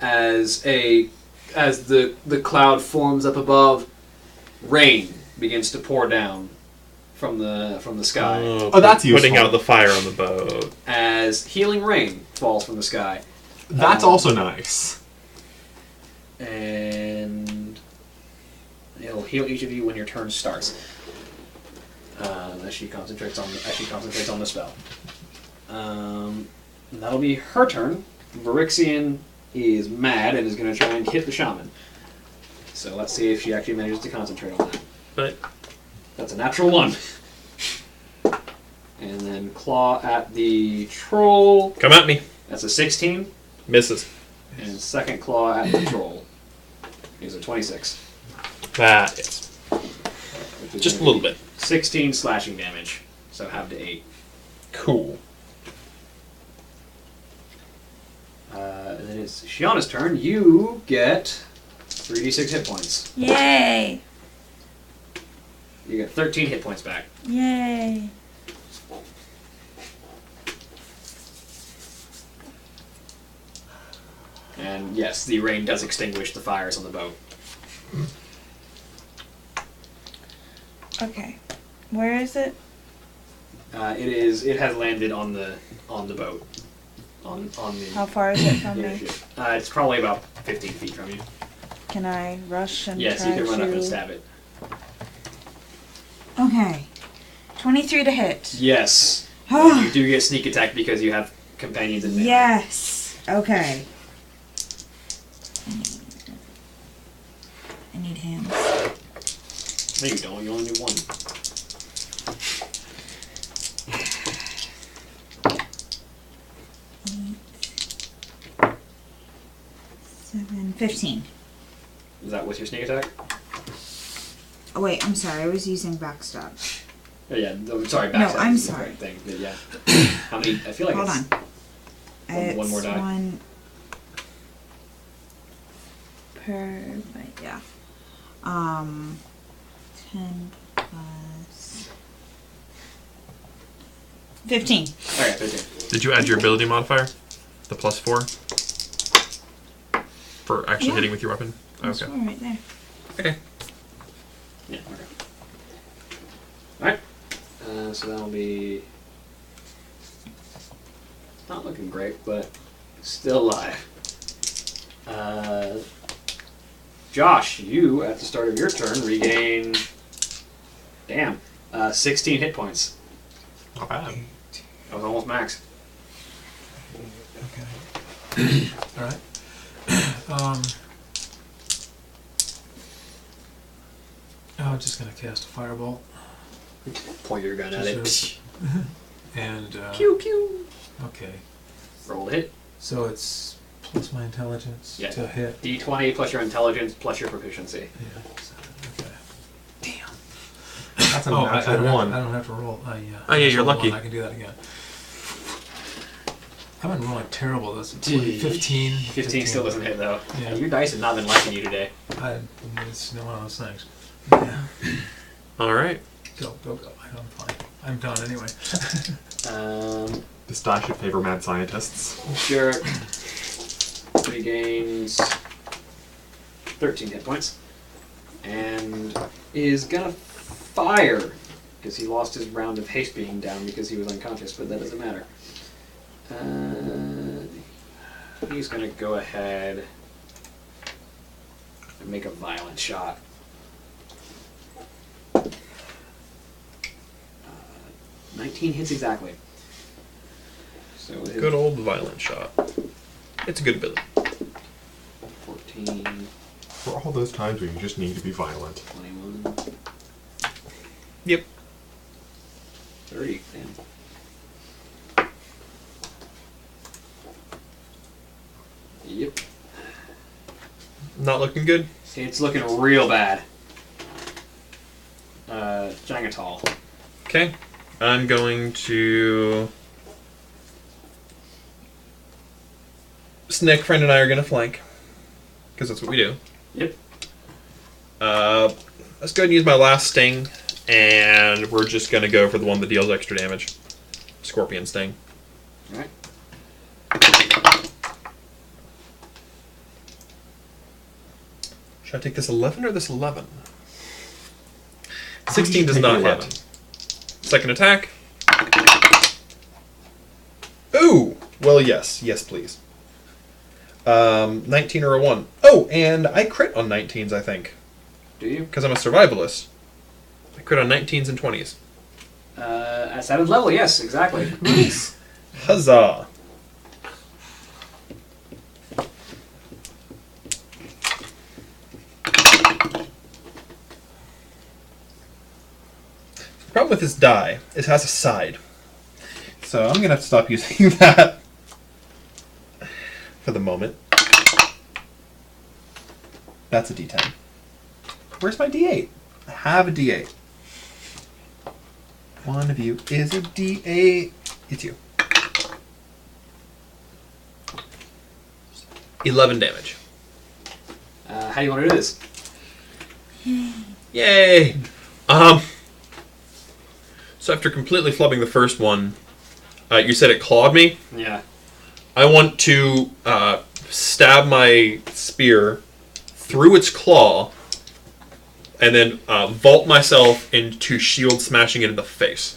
as the cloud forms up above, rain begins to pour down from the sky. Oh, that's useful. Putting out the fire on the boat. As healing rain falls from the sky. That's also nice. And it'll heal each of you when your turn starts. As she concentrates on the spell. That'll be her turn. Verixian is mad and is going to try and hit the shaman. So let's see if she actually manages to concentrate on that. But That's a natural 1. And then claw at the troll. come at me. That's a 16. Misses. And second claw at the troll is a 26. That is. Which is Just a gonna little be bit. 16 slashing damage. So half to 8. Cool. And then it's Shiana's turn. You get 3d6 hit points. Yay! You get 13 hit points back. Yay! And yes, the rain does extinguish the fires on the boat. Okay. Where is it? It has landed on the boat. On the How far is it from me? airship. It's probably about 15 feet from you. Can I rush and Yes, try you can run to... up and stab it. Okay. 23 to hit. Yes. You do get sneak attack because you have companions in melee. Yes. Okay. I need hands. No, you don't. You only need 1. 15. Is that with your sneak attack? Oh wait, I'm sorry. I was using backstab. Oh, yeah. No, sorry. No, backstab I'm is the sorry. correct thing. But yeah. How many? I feel like Hold it's on. one more It's die. one per. But yeah. 10 plus 15. Okay, 15. Did you add your ability modifier? The +4? For actually Yeah. hitting with your weapon? That's Okay. one right there. Okay. Yeah. Okay. All right. So that'll be not looking great, but still alive. Josh, you at the start of your turn regain. 16 hit points. Not bad. That was almost max. Okay. All right. I'm just gonna cast a firebolt Point your gun at it. Just and Pew pew. okay. Roll a hit. So it's plus my intelligence Yeah. to hit. D20 plus your intelligence plus your proficiency. Yeah. So, okay. That's a Oh, I natural don't one. I don't have to roll. Oh, yeah, you're roll lucky. one. I can do that again. I've been rolling terrible. That's 15. 15 still doesn't hit though. Yeah. Your dice have not been liking you today. It's one of those things. Yeah. Alright. Go. I'm fine. I'm done anyway. This die should favor mad scientists. Sure. Regains 13 hit points. And is gonna fire. Because he lost his round of haste being down because he was unconscious, but that doesn't matter. He's gonna go ahead and make a violent shot. 19 hits exactly. So his Good old violent shot. It's a good ability. 14, For all those times where you just need to be violent. 21, Yep. 30. Damn. Yep. Not looking good. It's looking real bad. Jangatal. Okay. I'm going to... Snick, friend, and I are going to flank. Because that's what we do. Yep. Let's go ahead and use my last sting. And we're just going to go for the one that deals extra damage. Scorpion sting. Alright. Should I take this 11 or this 11? 16 does not hit. Second attack. Ooh! Well, yes. Yes, please. 19 or a 1. Oh, and I crit on 19s, I think. Do you? Because I'm a survivalist. I crit on 19s and 20s. At 7th level, yes, exactly. Huzzah! The problem with this die is it has a side. So I'm going to have to stop using that for the moment. That's a D10. Where's my D8? I have a D8. One of you is a D8. It's you. 11 damage. How do you want to do this? Yay! So after completely flubbing the first one, you said it clawed me. Yeah. I want to stab my spear through its claw, and then vault myself into shield smashing it in the face.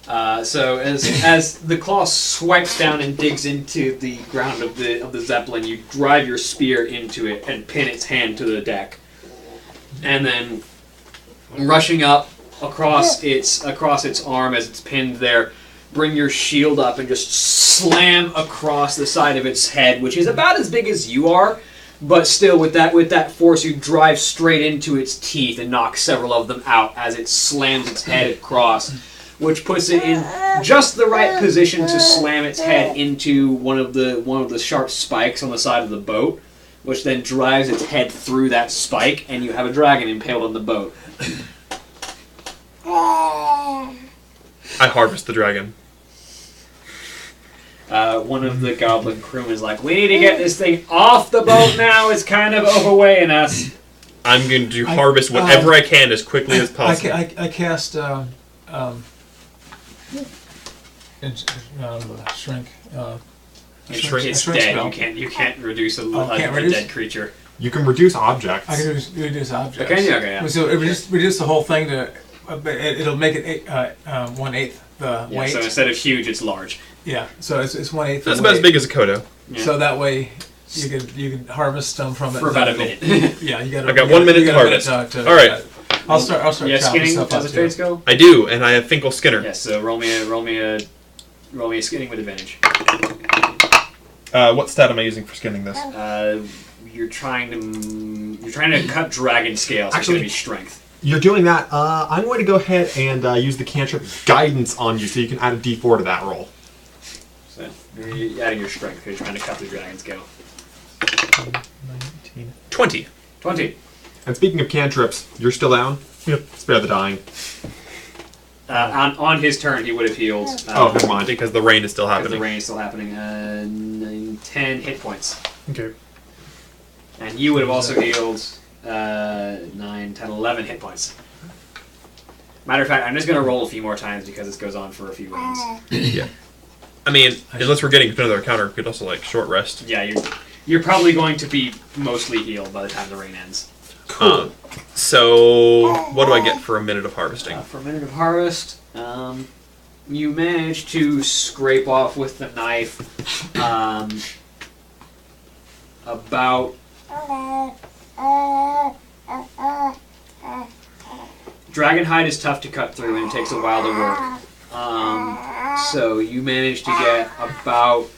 So as the claw swipes down and digs into the ground of the zeppelin, you drive your spear into it and pin its hand to the deck, and then rushing up across its arm as it's pinned there, bring your shield up and just slam across the side of its head, which is about as big as you are, but still with that force you drive straight into its teeth and knock several of them out as it slams its head across, which puts it in just the right position to slam its head into one of the sharp spikes on the side of the boat, which then drives its head through that spike, and you have a dragon impaled on the boat. I harvest the dragon. One of the goblin crewmen is like, "We need to get this thing off the boat now. It's kind of overweighing us." I'm going to harvest whatever I can as quickly as possible. I cast shrink. It's shrink dead. spell. You can't reduce a can't reduce? dead creature. You can reduce objects. I can reduce objects. Okay, yeah. So it reduce the whole thing to. It'll make it 1/8 the Yeah, weight. so instead of huge, it's large. Yeah. So it's 1/8. That's about as big as a Kodo. Yeah. So that way you can harvest them from it For about a minute. Yeah, you got. I've got 1 minute to harvest. All right. I'll start. Yeah, chopping skinning. stuff Does up the trades too. go? I do, and I have Finkel Skinner. Yes. So roll me a skinning with advantage. What stat am I using for skinning this? You're trying to cut dragon scale. So Actually- it's gonna be strength. You're doing that. I'm going to go ahead and use the cantrip guidance on you, so you can add a D4 to that roll. So you're adding your strength because you're trying to cut the dragon scale. 20. 20. And speaking of cantrips, you're still down. Yep. Spare the dying. On his turn, he would have healed. Oh, never mind. Because the rain is still Because the happening. rain is still happening. 10 hit points. Okay. And you would have also healed 9, 10, 11 hit points. Matter of fact, I'm just going to roll a few more times because this goes on for a few rounds. Yeah. I mean, unless we're getting another encounter, we could also, like, short rest. Yeah, you're probably going to be mostly healed by the time the rain ends. Cool. So, what do I get for a minute of harvesting? For a minute of harvest, you manage to scrape off with the knife about... Dragonhide is tough to cut through and it takes a while to work. So you manage to get about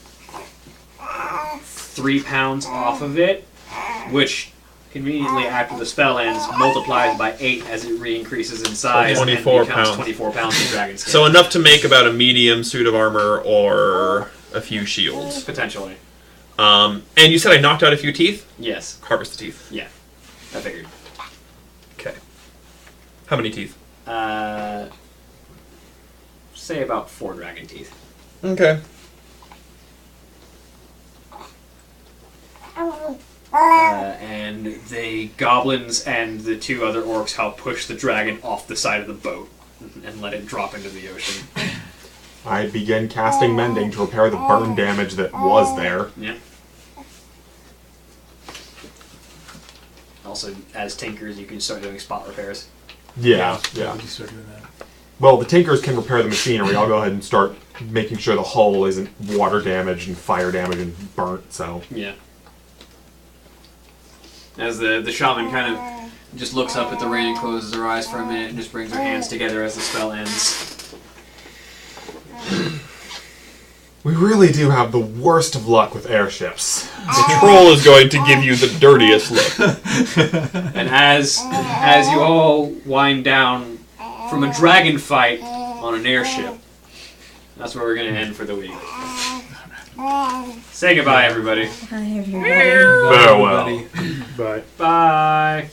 3 pounds off of it, which conveniently after the spell ends multiplies by 8 as it re-increases in size 24 and becomes pounds. 24 pounds of dragon skin. So enough to make about a medium suit of armor or a few shields. Potentially. And you said I knocked out a few teeth? Yes. Harvest the teeth. Yeah. I figured. Okay. How many teeth? Say about 4 dragon teeth. Okay. And the goblins and the 2 other orcs help push the dragon off the side of the boat and let it drop into the ocean. I begin casting mending to repair the burn damage that was there. Yeah. Also, as tinkers, you can start doing spot repairs. Yeah. You start doing that. Well, the tinkers can repair the machinery. I'll go ahead and start making sure the hull isn't water damaged and fire damaged and burnt. So Yeah. As the shaman kind of just looks up at the rain and closes her eyes for a minute and just brings her hands together as the spell ends. we really do have the worst of luck with airships. The troll is going to give you the dirtiest look. And as you all wind down from a dragon fight on an airship, that's where we're going to end for the week. Say goodbye, everybody. Hi, everybody. Farewell. Everybody. Bye. Bye.